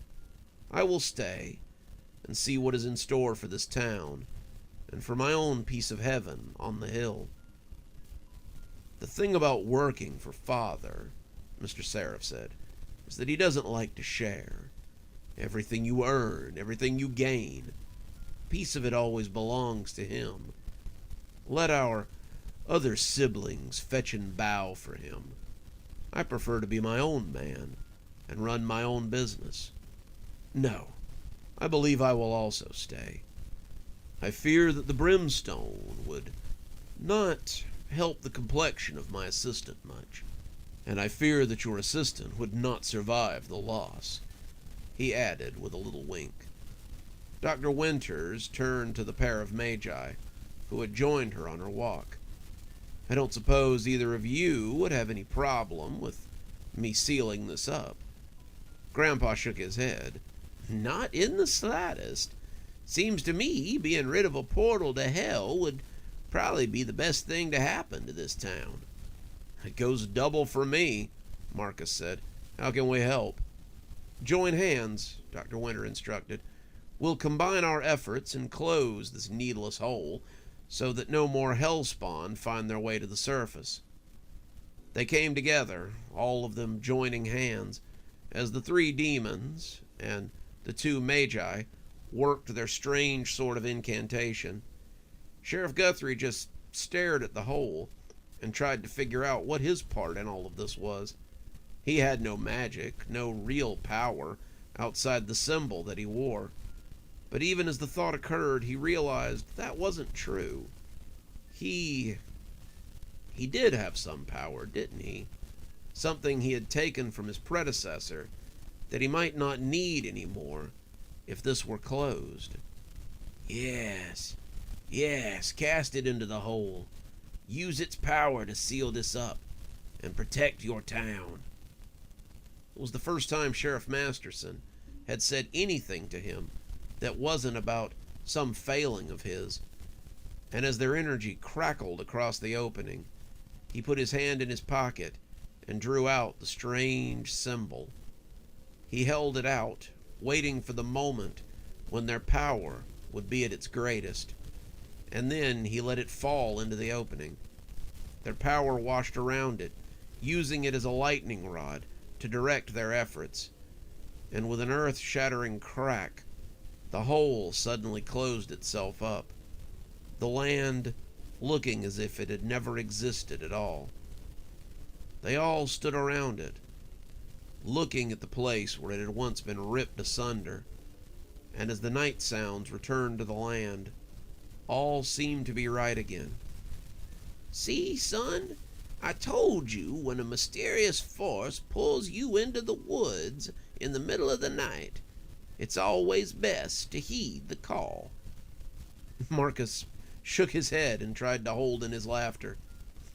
I will stay and see what is in store for this town, and for my own piece of heaven on the hill. The thing about working for Father, Mr. Seraph said, is that he doesn't like to share. Everything you earn, everything you gain, a piece of it always belongs to him. Let our other siblings fetch and bow for him. I prefer to be my own man and run my own business. No, I believe I will also stay. I fear that the brimstone would not help the complexion of my assistant much, and I fear that your assistant would not survive the loss, he added with a little wink. Dr. Winters turned to the pair of magi who had joined her on her walk. I don't suppose either of you would have any problem with me sealing this up. Grandpa shook his head. Not in the slightest. Seems to me being rid of a portal to hell would probably be the best thing to happen to this town. It goes double for me, Marcus said. How can we help? Join hands, Dr. Winter instructed. We'll combine our efforts and close this needless hole so that no more hellspawn find their way to the surface. They came together, all of them joining hands, as the 3 demons and the 2 magi worked their strange sort of incantation. Sheriff Guthrie just stared at the hole and tried to figure out what his part in all of this was. He had no magic, no real power outside the symbol that he wore. But even as the thought occurred, he realized that wasn't true. He did have some power, didn't he? Something he had taken from his predecessor that he might not need anymore if this were closed. Yes, cast it into the hole. Use its power to seal this up and protect your town. It was the first time Sheriff Masterson had said anything to him that wasn't about some failing of his. And as their energy crackled across the opening, he put his hand in his pocket and drew out the strange symbol. He held it out, waiting for the moment when their power would be at its greatest, and then he let it fall into the opening. Their power washed around it, using it as a lightning rod to direct their efforts, and with an earth-shattering crack, The hole suddenly closed itself up, the land looking as if it had never existed at all. They all stood around it, looking at the place where it had once been ripped asunder, and as the night sounds returned to the land, all seemed to be right again. "See, son, I told you when a mysterious force pulls you into the woods in the middle of the night, it's always best to heed the call." Marcus shook his head and tried to hold in his laughter.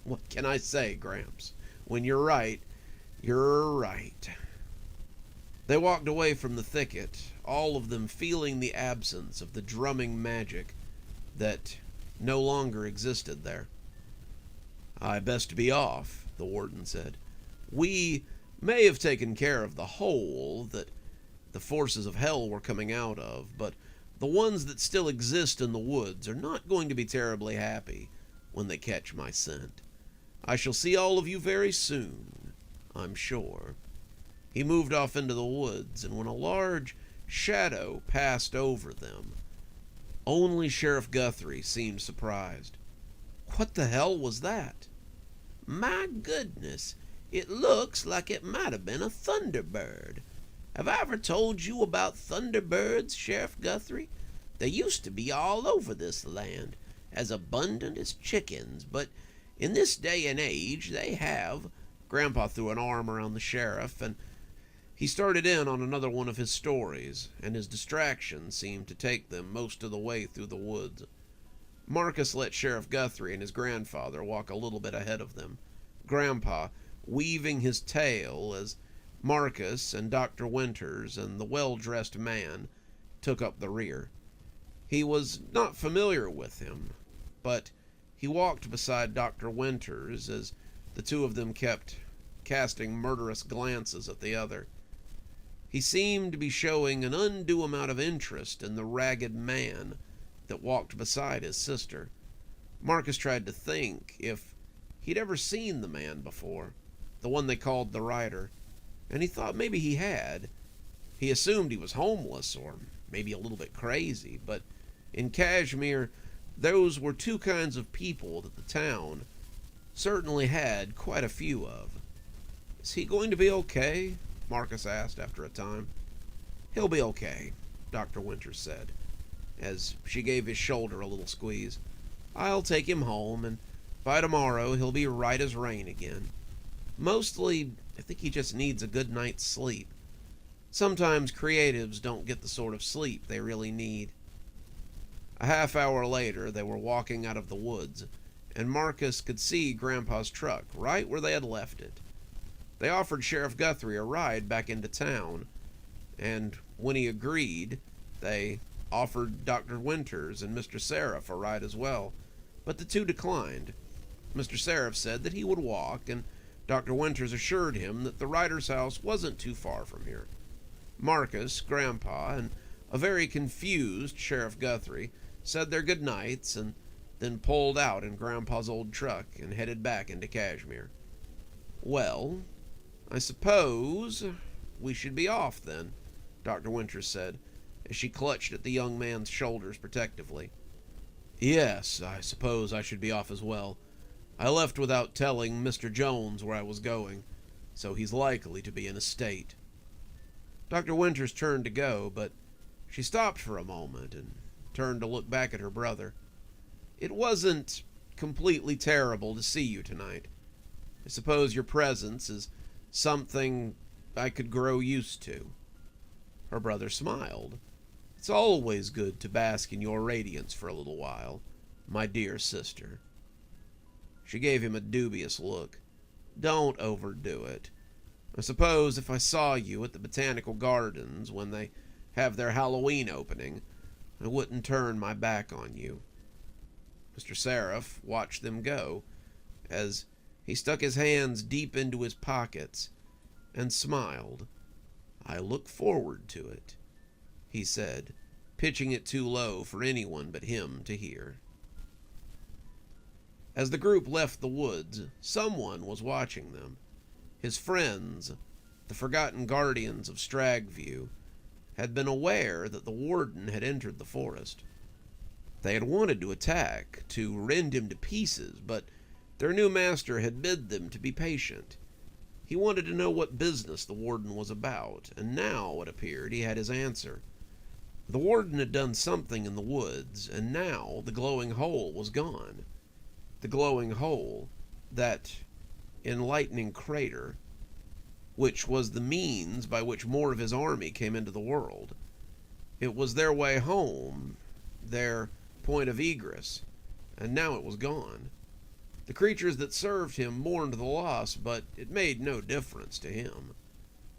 "What can I say, Gramps? When you're right, you're right." They walked away from the thicket, all of them feeling the absence of the drumming magic that no longer existed there. "I best be off," the warden said. "We may have taken care of the hole that the forces of hell were coming out of, but the ones that still exist in the woods are not going to be terribly happy when they catch my scent. I shall see all of you very soon, I'm sure." He moved off into the woods, and when a large shadow passed over them, only Sheriff Guthrie seemed surprised. "What the hell was that?" "My goodness, it looks like it might have been a thunderbird. Have I ever told you about thunderbirds, Sheriff Guthrie? They used to be all over this land, as abundant as chickens, but in this day and age they have—" Grandpa threw an arm around the sheriff, and he started in on another one of his stories, and his distraction seemed to take them most of the way through the woods. Marcus let Sheriff Guthrie and his grandfather walk a little bit ahead of them, Grandpa weaving his tale as Marcus and Dr. Winters and the well-dressed man took up the rear. He was not familiar with him, but he walked beside Dr. Winters as the two of them kept casting murderous glances at the other. He seemed to be showing an undue amount of interest in the ragged man that walked beside his sister. Marcus tried to think if he'd ever seen the man before, the one they called the Rider, and he thought maybe he had. He assumed he was homeless or maybe a little bit crazy, but in Kashmir, those were two kinds of people that the town certainly had quite a few of. "Is he going to be okay?" Marcus asked after a time. "He'll be okay," Dr. Winters said, as she gave his shoulder a little squeeze. "I'll take him home, and by tomorrow he'll be right as rain again. Mostly, I think he just needs a good night's sleep. Sometimes creatives don't get the sort of sleep they really need." A half hour later, they were walking out of the woods, and Marcus could see Grandpa's truck right where they had left it. They offered Sheriff Guthrie a ride back into town, and when he agreed, they offered Dr. Winters and Mr. Seraph a ride as well, but the two declined. Mr. Seraph said that he would walk, and Dr. Winters assured him that the Rider's house wasn't too far from here. Marcus, Grandpa, and a very confused Sheriff Guthrie said their good nights and then pulled out in Grandpa's old truck and headed back into Kashmir. "Well, I suppose we should be off then," Dr. Winters said, as she clutched at the young man's shoulders protectively. "Yes, I suppose I should be off as well. I left without telling Mr. Jones where I was going, so he's likely to be in a state." Dr. Winters turned to go, but she stopped for a moment and turned to look back at her brother. "It wasn't completely terrible to see you tonight. I suppose your presence is something I could grow used to." Her brother smiled. "It's always good to bask in your radiance for a little while, my dear sister." She gave him a dubious look. "Don't overdo it. I suppose if I saw you at the Botanical Gardens when they have their Halloween opening, I wouldn't turn my back on you." Mr. Seraph watched them go as he stuck his hands deep into his pockets and smiled. "I look forward to it," he said, pitching it too low for anyone but him to hear. As the group left the woods, someone was watching them. His friends, the forgotten guardians of Stragview, had been aware that the warden had entered the forest. They had wanted to attack, to rend him to pieces, but their new master had bid them to be patient. He wanted to know what business the warden was about, and now, it appeared, he had his answer. The warden had done something in the woods, and now the glowing hole was gone. The glowing hole, that enlightening crater, which was the means by which more of his army came into the world. It was their way home, their point of egress, and now it was gone. The creatures that served him mourned the loss, but it made no difference to him.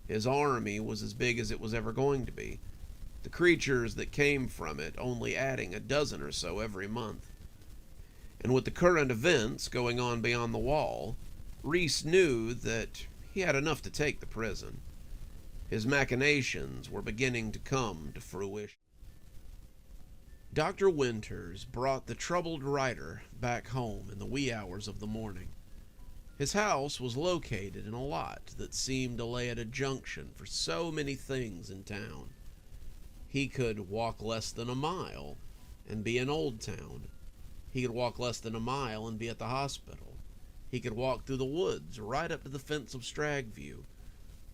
His army was as big as it was ever going to be, the creatures that came from it only adding a dozen or so every month. And with the current events going on beyond the wall, Reese knew that he had enough to take the prison. His machinations were beginning to come to fruition. Dr. Winters brought the troubled writer back home in the wee hours of the morning. His house was located in a lot that seemed to lay at a junction for so many things in town. He could walk less than a mile and be in Old Town. He could walk less than a mile and be at the hospital. He could walk through the woods right up to the fence of Stragview,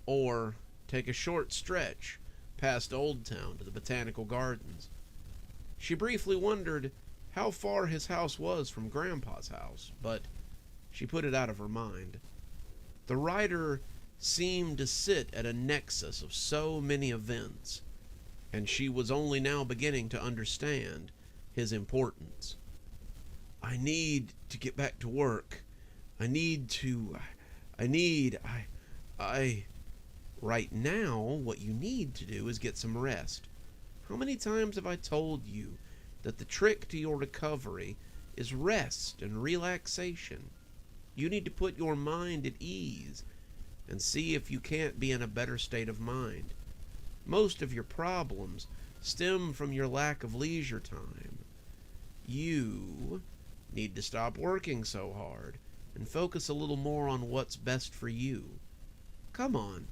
or take a short stretch past Old Town to the Botanical Gardens. She briefly wondered how far his house was from Grandpa's house, but she put it out of her mind. The writer seemed to sit at a nexus of so many events, and she was only now beginning to understand his importance. I need to get back to work. Right now, what you need to do is get some rest. How many times have I told you that the trick to your recovery is rest and relaxation? You need to put your mind at ease and see if you can't be in a better state of mind. Most of your problems stem from your lack of leisure time. You need to stop working so hard and focus a little more on what's best for you. Come on,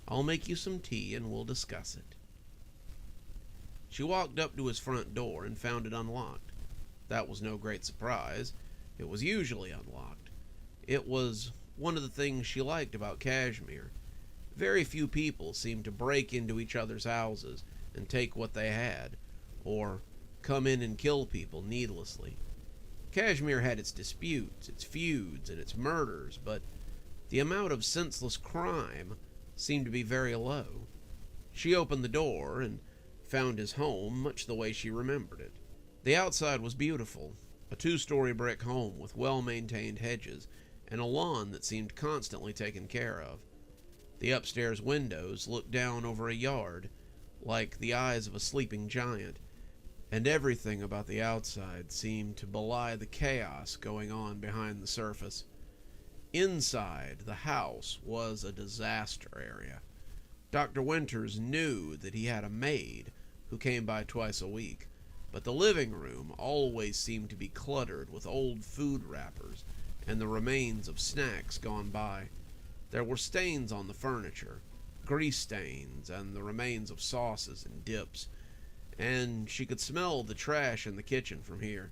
I'll make you some tea and we'll discuss it. She walked up to his front door and found it unlocked. That was no great surprise. It was usually unlocked. It was one of the things she liked about Kashmir. Very few people seemed to break into each other's houses and take what they had, or come in and kill people needlessly. Kashmir had its disputes, its feuds, and its murders, but the amount of senseless crime seemed to be very low. She opened the door and found his home much the way she remembered it. The outside was beautiful, a 2-story brick home with well-maintained hedges and a lawn that seemed constantly taken care of. The upstairs windows looked down over a yard, like the eyes of a sleeping giant, and everything about the outside seemed to belie the chaos going on behind the surface. Inside, the house was a disaster area. Dr. Winters knew that he had a maid who came by twice a week, but the living room always seemed to be cluttered with old food wrappers and the remains of snacks gone by. There were stains on the furniture, grease stains, and the remains of sauces and dips, and she could smell the trash in the kitchen from here.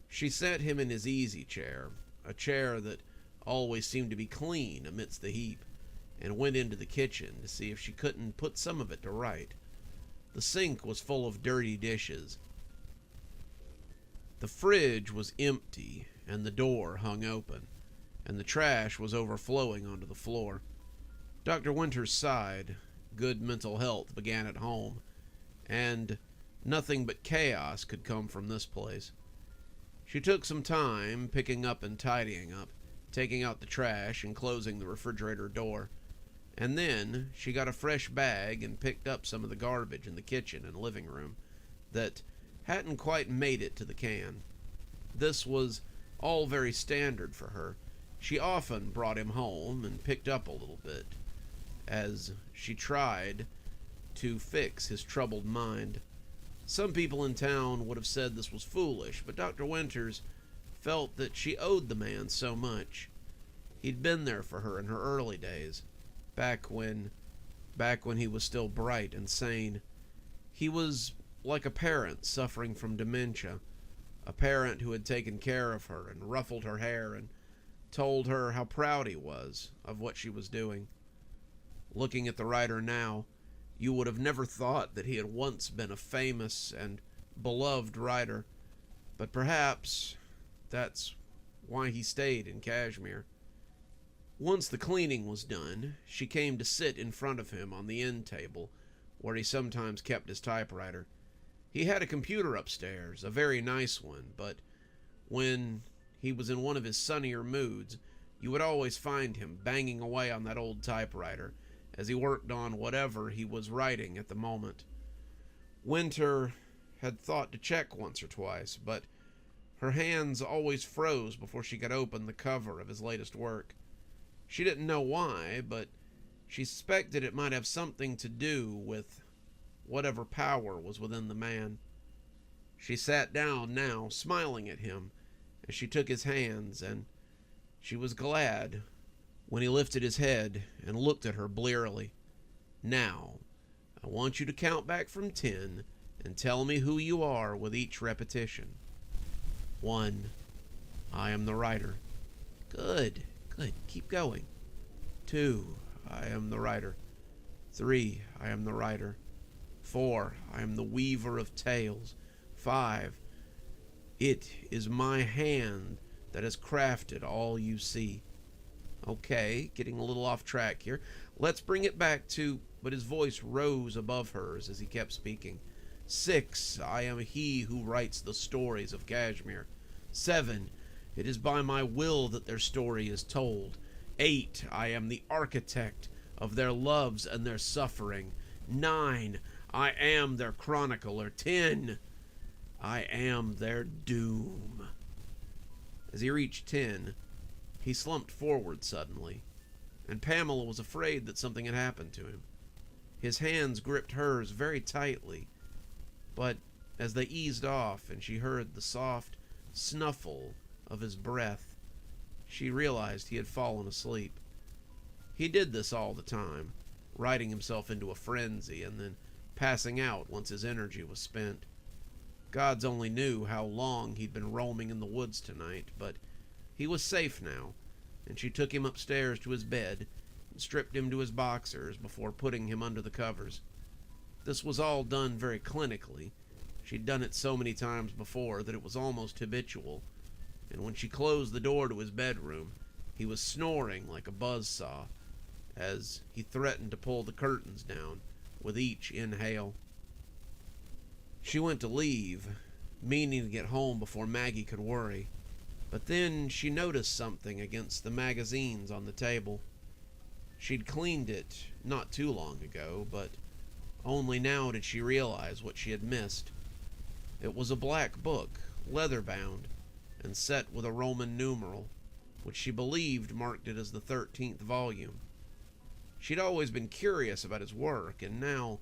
She set him in his easy chair, a chair that always seemed to be clean amidst the heap, and went into the kitchen to see if she couldn't put some of it to right. The sink was full of dirty dishes. The fridge was empty, and the door hung open, and the trash was overflowing onto the floor. Dr. Winters sighed. Good mental health began at home, and nothing but chaos could come from this place. She took some time picking up and tidying up, taking out the trash and closing the refrigerator door. And then she got a fresh bag and picked up some of the garbage in the kitchen and living room that hadn't quite made it to the can. This was all very standard for her. She often brought him home and picked up a little bit, as she tried to fix his troubled mind. Some people in town would have said this was foolish, but Dr. Winters felt that she owed the man so much. He'd been there for her in her early days, back when back when he was still bright and sane. He was like a parent suffering from dementia, a parent who had taken care of her and ruffled her hair and told her how proud he was of what she was doing. Looking at the writer now, you would have never thought that he had once been a famous and beloved writer, but perhaps that's why he stayed in Kashmir. Once the cleaning was done, she came to sit in front of him on the end table, where he sometimes kept his typewriter. He had a computer upstairs, a very nice one, but when he was in one of his sunnier moods, you would always find him banging away on that old typewriter as he worked on whatever he was writing at the moment. Winter had thought to check once or twice, but her hands always froze before she could open the cover of his latest work. She didn't know why, but she suspected it might have something to do with whatever power was within the man. She sat down now, smiling at him as she took his hands, and she was glad when he lifted his head and looked at her blearily. "Now, I want you to count back from 10 and tell me who you are with each repetition." 1. I am the writer. Good. Keep going. 2. I am the writer. 3. I am the writer. 4. I am the weaver of tales. 5. It is my hand that has crafted all you see. Okay, getting a little off track here. Let's bring it back to... But his voice rose above hers as he kept speaking. 6. I am he who writes the stories of Kashmir. 7. It is by my will that their story is told. 8. I am the architect of their loves and their suffering. 9. I am their chronicler. 10. I am their doom. As he reached 10, he slumped forward suddenly, and Pamela was afraid that something had happened to him. His hands gripped hers very tightly, but as they eased off and she heard the soft snuffle of his breath, she realized he had fallen asleep. He did this all the time, writing himself into a frenzy and then passing out once his energy was spent. Gods only knew how long he'd been roaming in the woods tonight, but he was safe now, and she took him upstairs to his bed and stripped him to his boxers before putting him under the covers. This was all done very clinically. She'd done it so many times before that it was almost habitual, and when she closed the door to his bedroom, he was snoring like a buzzsaw as he threatened to pull the curtains down with each inhale. She went to leave, meaning to get home before Maggie could worry, but then she noticed something against the magazines on the table. She'd cleaned it not too long ago, but only now did she realize what she had missed. It was a black book, leather-bound, and set with a Roman numeral, which she believed marked it as the 13th volume. She'd always been curious about his work, and now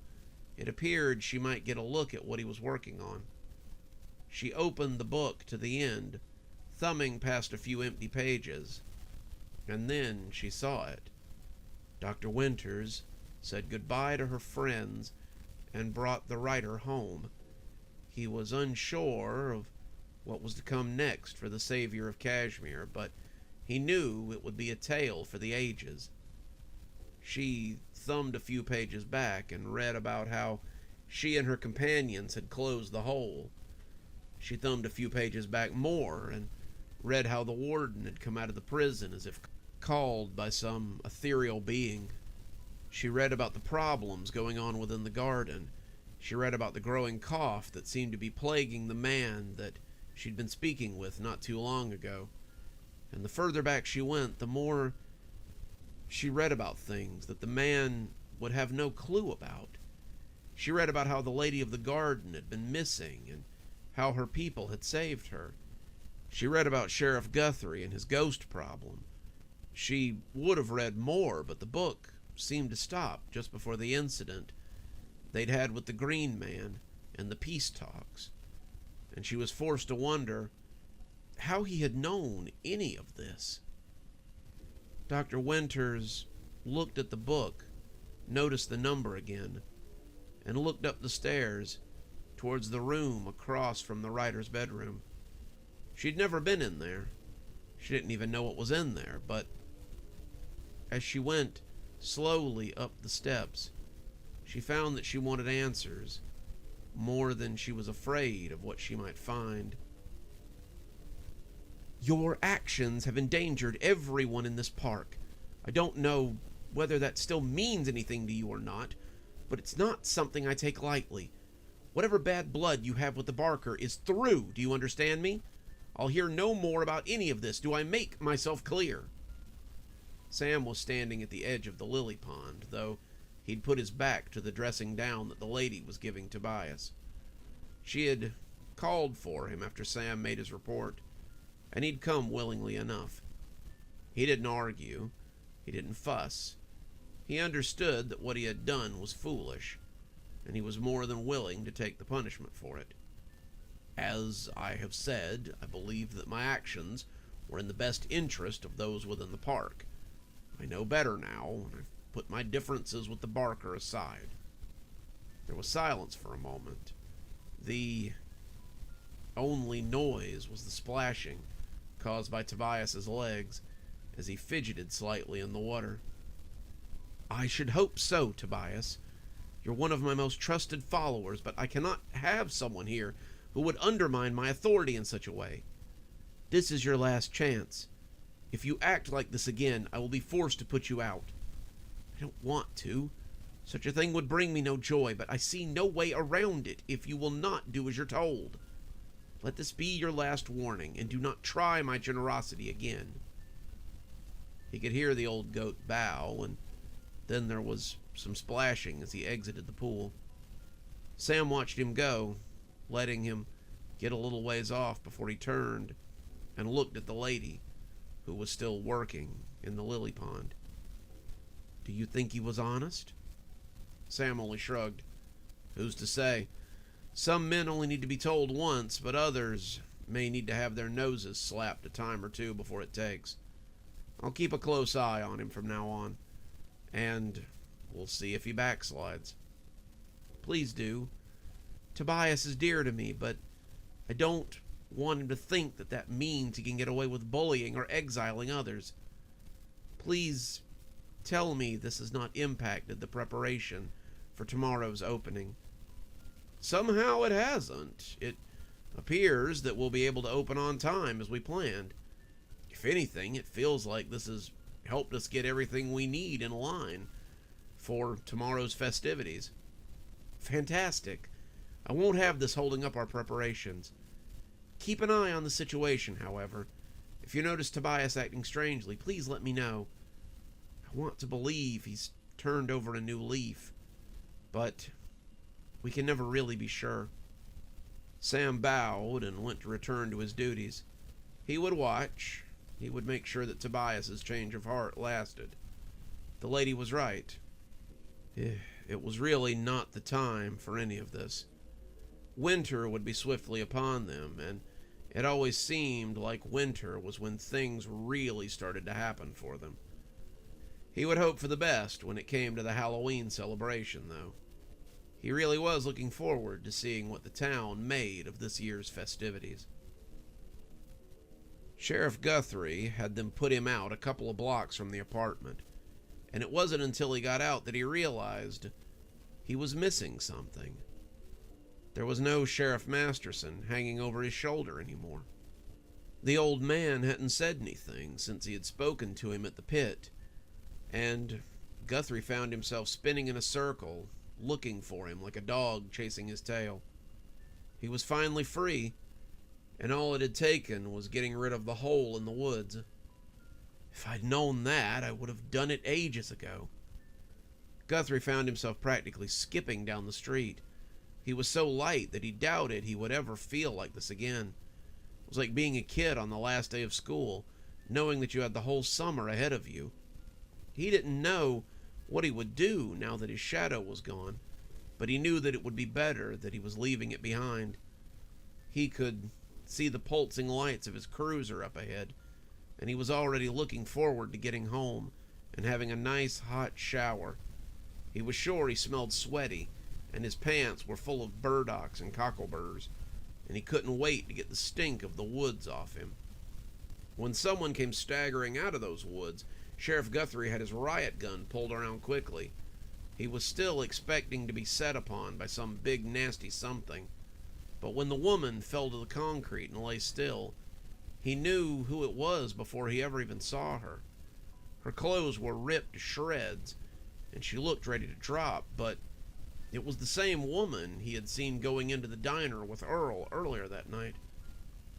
it appeared she might get a look at what he was working on. She opened the book to the end, thumbing past a few empty pages, and then she saw it. Dr. Winters said goodbye to her friends and brought the writer home. He was unsure of what was to come next for the savior of Kashmir, but he knew it would be a tale for the ages. She thumbed a few pages back and read about how she and her companions had closed the hole. She thumbed a few pages back more and read how the warden had come out of the prison as if called by some ethereal being. She read about the problems going on within the garden. She read about the growing cough that seemed to be plaguing the man that she'd been speaking with not too long ago. And the further back she went, the more she read about things that the man would have no clue about. She read about how the lady of the garden had been missing and how her people had saved her. She read about Sheriff Guthrie and his ghost problem. She would have read more, but the book seemed to stop just before the incident they'd had with the Green Man and the peace talks, and she was forced to wonder how he had known any of this. Dr. Winters looked at the book noticed the number again and looked up the stairs towards the room across from the writer's bedroom. She'd never been in there. She didn't even know what was in there, but as she went slowly up the steps, she found that she wanted answers more than she was afraid of what she might find. Your actions have endangered everyone in this park. I don't know whether that still means anything to you or not, but it's not something I take lightly. Whatever bad blood you have with the Barker is through, do you understand me? I'll hear no more about any of this. Do I make myself clear? Sam was standing at the edge of the lily pond, though he'd put his back to the dressing down that the lady was giving Tobias. She had called for him after Sam made his report, and he'd come willingly enough. He didn't argue. He didn't fuss. He understood that what he had done was foolish, and he was more than willing to take the punishment for it. As I have said, I believe that my actions were in the best interest of those within the park. I know better now, and I've put my differences with the Barker aside. There was silence for a moment. The only noise was the splashing caused by Tobias's legs as he fidgeted slightly in the water. I should hope so, Tobias. You're one of my most trusted followers, but I cannot have someone here who would undermine my authority in such a way. This is your last chance. If you act like this again, I will be forced to put you out. I don't want to. Such a thing would bring me no joy, but I see no way around it if you will not do as you're told. Let this be your last warning, and do not try my generosity again. He could hear the old goat bow, and then there was some splashing as he exited the pool. Sam watched him go, letting him get a little ways off before he turned and looked at the lady, who was still working in the lily pond. Do you think he was honest? Sam only shrugged. Who's to say? Some men only need to be told once, but others may need to have their noses slapped a time or two before it takes. I'll keep a close eye on him from now on, and we'll see if he backslides. Please do. Tobias is dear to me, but I don't want him to think that means he can get away with bullying or exiling others. Please tell me this has not impacted the preparation for tomorrow's opening. Somehow it hasn't. It appears that we'll be able to open on time as we planned. If anything, it feels like this has helped us get everything we need in line for tomorrow's festivities. Fantastic. I won't have this holding up our preparations. Keep an eye on the situation, however. If you notice Tobias acting strangely, please let me know. I want to believe he's turned over a new leaf, but we can never really be sure. Sam bowed and went to return to his duties. He would watch. He would make sure that Tobias's change of heart lasted. The lady was right. It was really not the time for any of this. Winter would be swiftly upon them, and it always seemed like winter was when things really started to happen for them. He would hope for the best when it came to the Halloween celebration, though. He really was looking forward to seeing what the town made of this year's festivities. Sheriff Guthrie had them put him out a couple of blocks from the apartment, and it wasn't until he got out that he realized he was missing something. There was no Sheriff Masterson hanging over his shoulder anymore. The old man hadn't said anything since he had spoken to him at the pit, and Guthrie found himself spinning in a circle, looking for him like a dog chasing his tail. He was finally free, and all it had taken was getting rid of the hole in the woods. If I'd known that, I would have done it ages ago. Guthrie found himself practically skipping down the street. He was so light that he doubted he would ever feel like this again. It was like being a kid on the last day of school, knowing that you had the whole summer ahead of you. He didn't know what he would do now that his shadow was gone, but he knew that it would be better that he was leaving it behind. He could see the pulsing lights of his cruiser up ahead, and he was already looking forward to getting home and having a nice hot shower. He was sure he smelled sweaty, and his pants were full of burdocks and cockleburs, and he couldn't wait to get the stink of the woods off him. When someone came staggering out of those woods, Sheriff Guthrie had his riot gun pulled around quickly. He was still expecting to be set upon by some big nasty something, but when the woman fell to the concrete and lay still, he knew who it was before he ever even saw her. Her clothes were ripped to shreds, and she looked ready to drop, but it was the same woman he had seen going into the diner with Earl earlier that night.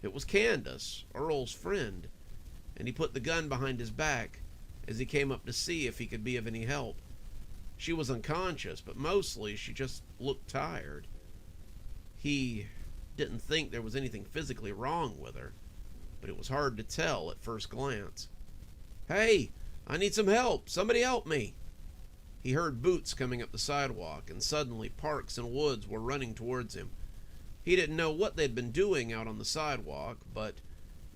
It was Candace, Earl's friend, and he put the gun behind his back as he came up to see if he could be of any help. She was unconscious, but mostly she just looked tired. He didn't think there was anything physically wrong with her, but it was hard to tell at first glance. "Hey, I need some help. Somebody help me." He heard boots coming up the sidewalk, and suddenly Parks and Woods were running towards him. He didn't know what they'd been doing out on the sidewalk, but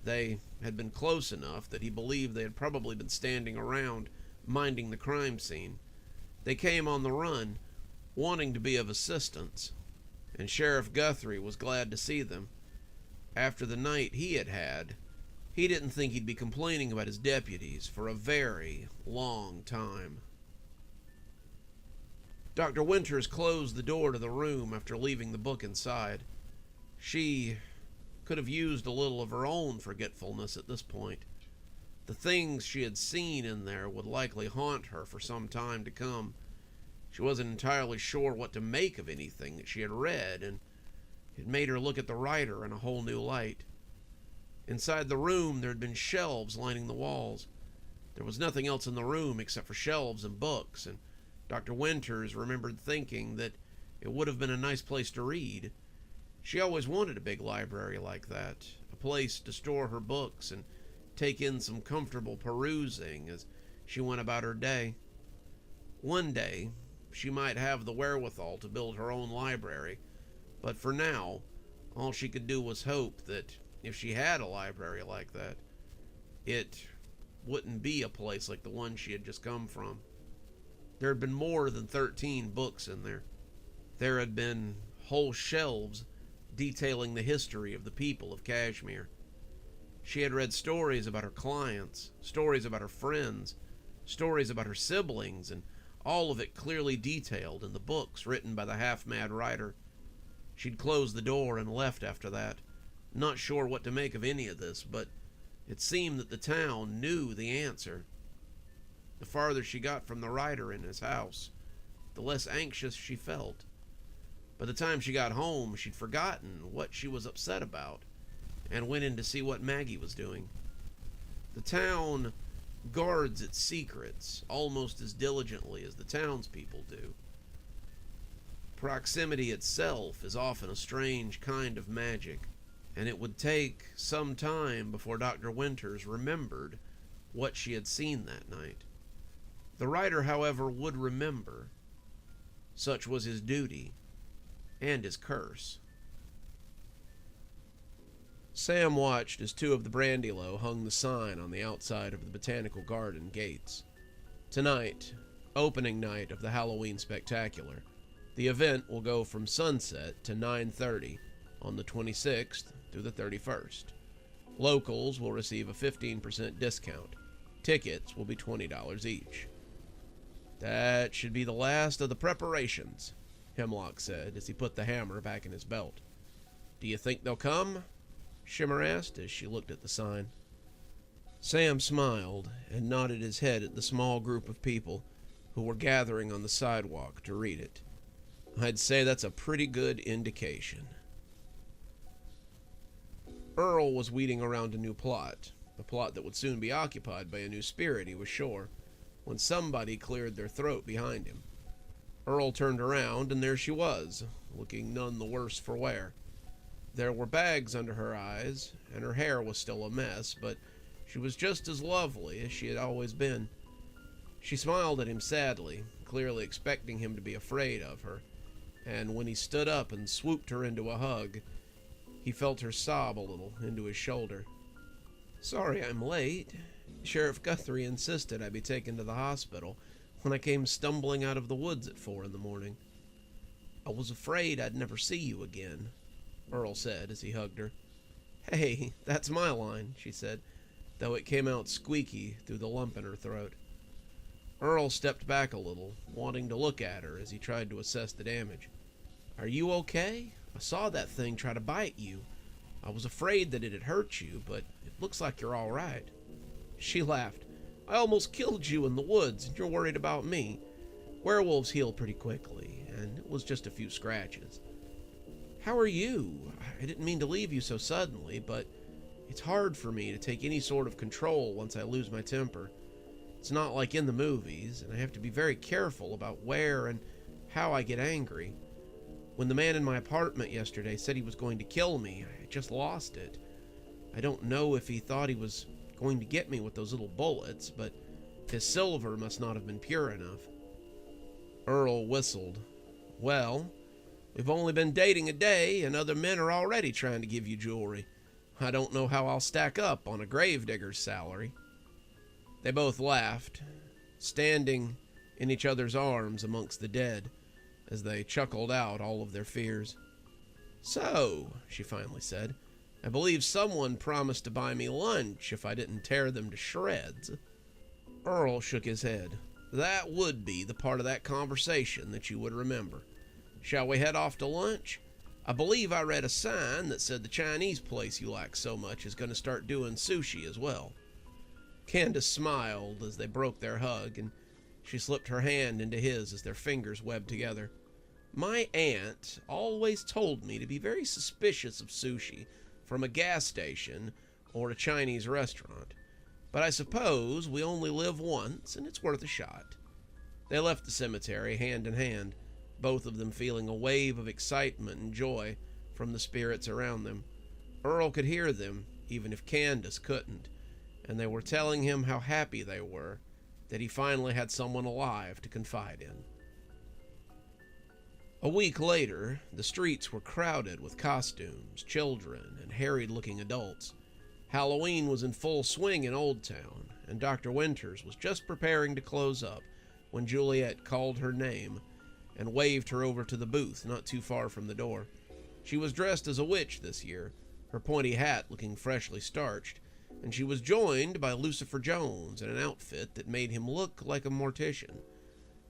they had been close enough that he believed they had probably been standing around, minding the crime scene. They came on the run, wanting to be of assistance, and Sheriff Guthrie was glad to see them. After the night he had had, he didn't think he'd be complaining about his deputies for a very long time. Dr. Winters closed the door to the room after leaving the book inside. She could have used a little of her own forgetfulness at this point. The things she had seen in there would likely haunt her for some time to come. She wasn't entirely sure what to make of anything that she had read, and it made her look at the writer in a whole new light. Inside the room, there had been shelves lining the walls. There was nothing else in the room except for shelves and books, and Dr. Winters remembered thinking that it would have been a nice place to read. She always wanted a big library like that, a place to store her books and take in some comfortable perusing as she went about her day. One day, she might have the wherewithal to build her own library, but for now, all she could do was hope that if she had a library like that, it wouldn't be a place like the one she had just come from. There had been more than 13 books in there. There had been whole shelves detailing the history of the people of Kashmir. She had read stories about her clients, stories about her friends, stories about her siblings, and all of it clearly detailed in the books written by the half-mad writer. She'd closed the door and left after that, not sure what to make of any of this, but it seemed that the town knew the answer. The farther she got from the writer in his house, the less anxious she felt. By the time she got home, she'd forgotten what she was upset about and went in to see what Maggie was doing. The town guards its secrets almost as diligently as the townspeople do. Proximity itself is often a strange kind of magic, and it would take some time before Dr. Winters remembered what she had seen that night. The writer, however, would remember. Such was his duty and his curse. Sam watched as two of the Brandylow hung the sign on the outside of the Botanical Garden gates. Tonight, opening night of the Halloween Spectacular, the event will go from sunset to 9:30 on the 26th through the 31st. Locals will receive a 15% discount. Tickets will be $20 each. "That should be the last of the preparations," Hemlock said as he put the hammer back in his belt. "Do you think they'll come?" Shimmer asked as she looked at the sign. Sam smiled and nodded his head at the small group of people who were gathering on the sidewalk to read it. "I'd say that's a pretty good indication." Earl was weeding around a new plot, a plot that would soon be occupied by a new spirit, he was sure, when somebody cleared their throat behind him. Earl turned around, and there she was, looking none the worse for wear. There were bags under her eyes, and her hair was still a mess, but she was just as lovely as she had always been. She smiled at him sadly, clearly expecting him to be afraid of her, and when he stood up and swooped her into a hug, he felt her sob a little into his shoulder. "Sorry I'm late. Sheriff Guthrie insisted I be taken to the hospital, when I came stumbling out of the woods at 4 in the morning. I was afraid I'd never see you again, Earl said as he hugged her. Hey, that's my line, she said, though it came out squeaky through the lump in her throat. Earl stepped back a little, wanting to look at her as he tried to assess the damage. Are you okay? I saw that thing try to bite you. I was afraid that it had hurt you, but it looks like you're all right. She laughed. I almost killed you in the woods, and you're worried about me. Werewolves heal pretty quickly, and it was just a few scratches. How are you? I didn't mean to leave you so suddenly, but it's hard for me to take any sort of control once I lose my temper. It's not like in the movies, and I have to be very careful about where and how I get angry. When the man in my apartment yesterday said he was going to kill me, I just lost it. I don't know if he thought he was going to get me with those little bullets, but his silver must not have been pure enough. Earl whistled. Well, we've only been dating a day, and other men are already trying to give you jewelry. I don't know how I'll stack up on a gravedigger's salary. They both laughed, standing in each other's arms amongst the dead, as they chuckled out all of their fears. So, she finally said, I believe someone promised to buy me lunch if I didn't tear them to shreds. Earl shook his head. That would be the part of that conversation that you would remember. Shall we head off to lunch? I believe I read a sign that said the Chinese place you like so much is going to start doing sushi as well. Candace smiled as they broke their hug, and she slipped her hand into his as their fingers webbed together. My aunt always told me to be very suspicious of sushi from a gas station or a Chinese restaurant, but I suppose we only live once, and it's worth a shot. They left the cemetery hand in hand, both of them feeling a wave of excitement and joy from the spirits around them. Earl could hear them, even if Candace couldn't, and they were telling him how happy they were that he finally had someone alive to confide in. A week later, the streets were crowded with costumes, children, and harried-looking adults. Halloween was in full swing in Old Town, and Dr. Winters was just preparing to close up when Juliet called her name and waved her over to the booth not too far from the door. She was dressed as a witch this year, her pointy hat looking freshly starched, and she was joined by Lucifer Jones in an outfit that made him look like a mortician.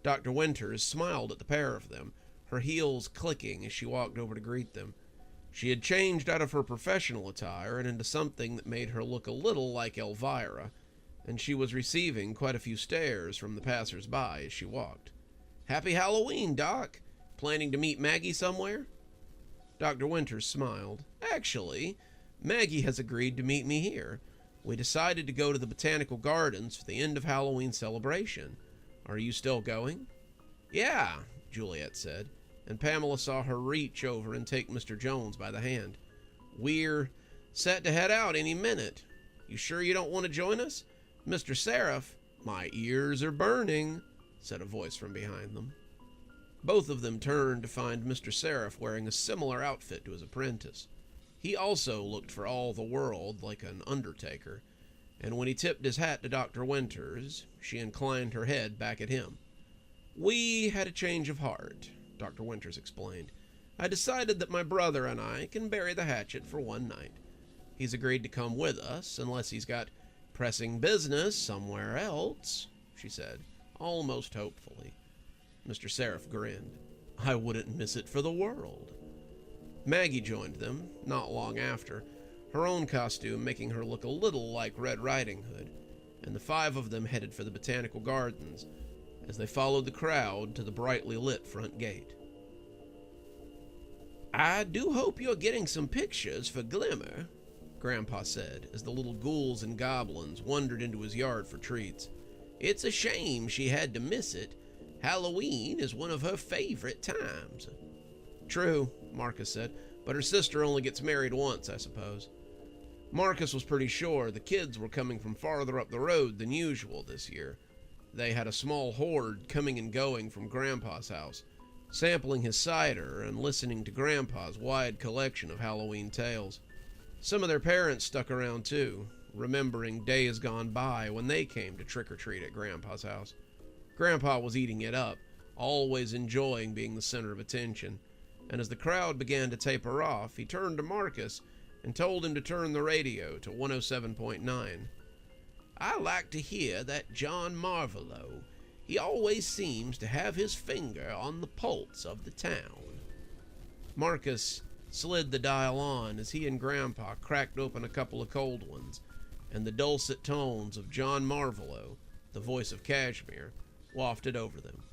Dr. Winters smiled at the pair of them, her heels clicking as she walked over to greet them. She had changed out of her professional attire and into something that made her look a little like Elvira, and she was receiving quite a few stares from the passers-by as she walked. Happy Halloween, Doc. Planning to meet Maggie somewhere? Dr. Winters smiled. Actually, Maggie has agreed to meet me here. We decided to go to the Botanical Gardens for the end of Halloween celebration. Are you still going? Yeah, Juliet said, and Pamela saw her reach over and take Mr. Jones by the hand. We're set to head out any minute. You sure you don't want to join us? Mr. Seraph, my ears are burning, said a voice from behind them. Both of them turned to find Mr. Seraph wearing a similar outfit to his apprentice. He also looked for all the world like an undertaker, and when he tipped his hat to Dr. Winters, she inclined her head back at him. We had a change of heart, Dr. Winters explained. I decided that my brother and I can bury the hatchet for one night. He's agreed to come with us, unless he's got pressing business somewhere else, she said, almost hopefully. Mr. Seraph grinned. I wouldn't miss it for the world. Maggie joined them, not long after, her own costume making her look a little like Red Riding Hood, and the five of them headed for the Botanical Gardens as they followed the crowd to the brightly lit front gate. I do hope you're getting some pictures for Glimmer, Grandpa said as the little ghouls and goblins wandered into his yard for treats. It's a shame she had to miss it. Halloween is one of her favorite times. True, Marcus said, but her sister only gets married once, I suppose. Marcus was pretty sure the kids were coming from farther up the road than usual this year. They had a small horde coming and going from Grandpa's house, sampling his cider and listening to Grandpa's wide collection of Halloween tales. Some of their parents stuck around too, remembering days gone by when they came to trick-or-treat at Grandpa's house. Grandpa was eating it up, always enjoying being the center of attention, and as the crowd began to taper off, he turned to Marcus and told him to turn the radio to 107.9. "I like to hear that John Marvolo. He always seems to have his finger on the pulse of the town." Marcus slid the dial on as he and Grandpa cracked open a couple of cold ones, and the dulcet tones of John Marvolo, the voice of Kashmir, wafted over them.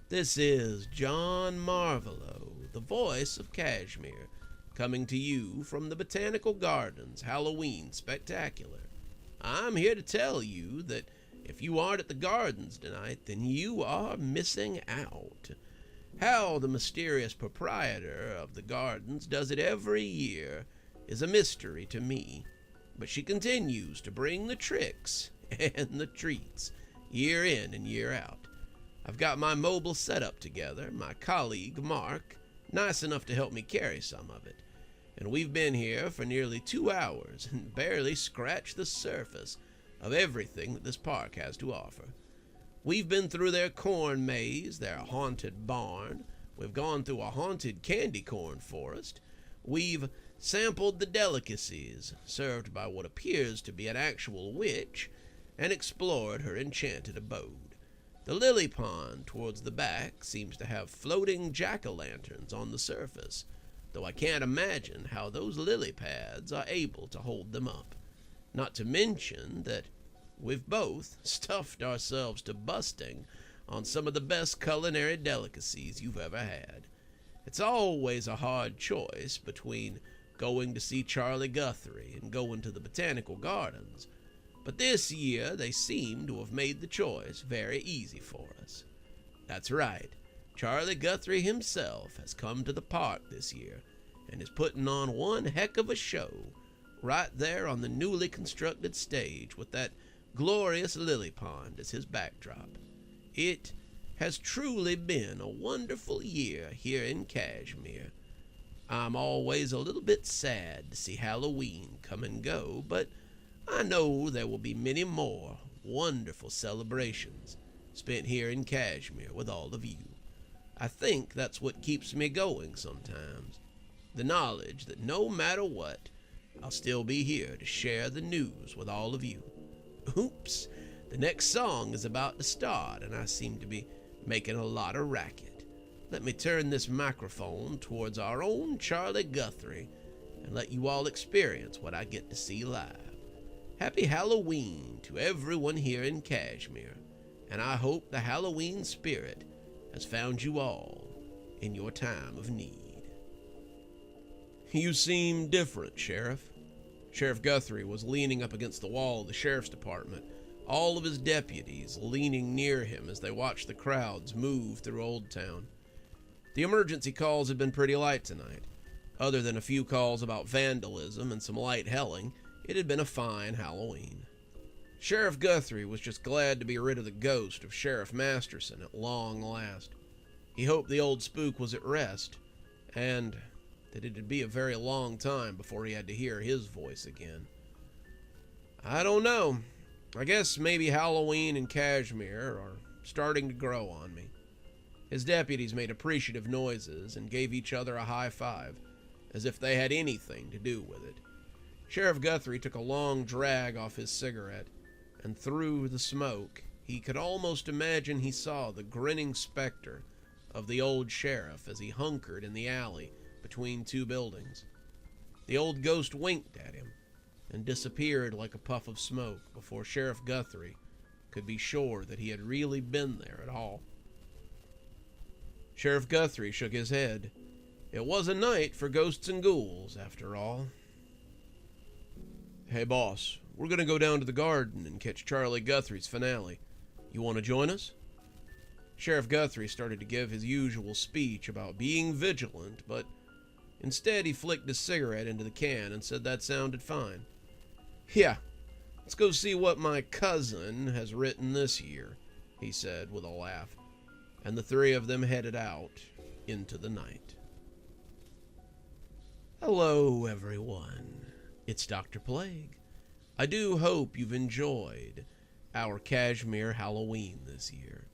"This is John Marvolo, the voice of Kashmir, coming to you from the Botanical Gardens Halloween Spectacular. I'm here to tell you that if you aren't at the gardens tonight, then you are missing out. How the mysterious proprietor of the gardens does it every year is a mystery to me, but she continues to bring the tricks and the treats year in and year out. I've got my mobile setup together, my colleague Mark, nice enough to help me carry some of it, and we've been here for nearly 2 hours and barely scratched the surface of everything that this park has to offer. We've been through their corn maze, their haunted barn. We've gone through a haunted candy corn forest. We've sampled the delicacies served by what appears to be an actual witch and explored her enchanted abode. The lily pond towards the back seems to have floating jack-o'-lanterns on the surface, though I can't imagine how those lily pads are able to hold them up. Not to mention that we've both stuffed ourselves to busting on some of the best culinary delicacies you've ever had. It's always a hard choice between going to see Charlie Guthrie and going to the Botanical Gardens, but this year they seem to have made the choice very easy for us. That's right, Charlie Guthrie himself has come to the park this year and is putting on one heck of a show right there on the newly constructed stage with that glorious lily pond as his backdrop. It has truly been a wonderful year here in Kashmir. I'm always a little bit sad to see Halloween come and go, but I know there will be many more wonderful celebrations spent here in Kashmir with all of you. I think that's what keeps me going sometimes, the knowledge that no matter what, I'll still be here to share the news with all of you. Oops, the next song is about to start, and I seem to be making a lot of racket. Let me turn this microphone towards our own Charlie Guthrie and let you all experience what I get to see live. Happy Halloween to everyone here in Kashmir, and I hope the Halloween spirit has found you all in your time of need." "You seem different, Sheriff." Sheriff Guthrie was leaning up against the wall of the sheriff's department, all of his deputies leaning near him as they watched the crowds move through Old Town. The emergency calls had been pretty light tonight. Other than a few calls about vandalism and some light helling, it had been a fine Halloween. Sheriff Guthrie was just glad to be rid of the ghost of Sheriff Masterson at long last. He hoped the old spook was at rest, and that it'd be a very long time before he had to hear his voice again. "I don't know. I guess maybe Halloween and Kashmir are starting to grow on me." His deputies made appreciative noises and gave each other a high five, as if they had anything to do with it. Sheriff Guthrie took a long drag off his cigarette, and through the smoke, he could almost imagine he saw the grinning specter of the old sheriff as he hunkered in the alley between two buildings. The old ghost winked at him and disappeared like a puff of smoke before Sheriff Guthrie could be sure that he had really been there at all. Sheriff Guthrie shook his head. It was a night for ghosts and ghouls, after all. "Hey, boss, we're going to go down to the garden and catch Charlie Guthrie's finale. You want to join us?" Sheriff Guthrie started to give his usual speech about being vigilant, but instead he flicked his cigarette into the can and said that sounded fine. "Yeah, let's go see what my cousin has written this year," he said with a laugh, and the three of them headed out into the night. Hello, everyone. It's Dr. Plague. I do hope you've enjoyed our Kashmir Halloween this year.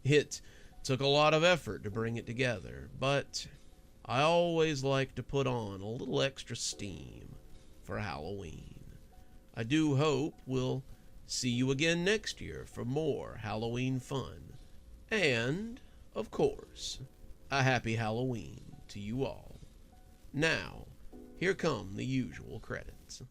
It took a lot of effort to bring it together, but I always like to put on a little extra steam for Halloween. I do hope we'll see you again next year for more Halloween fun. And, of course, a happy Halloween to you all. Now, here come the usual credits.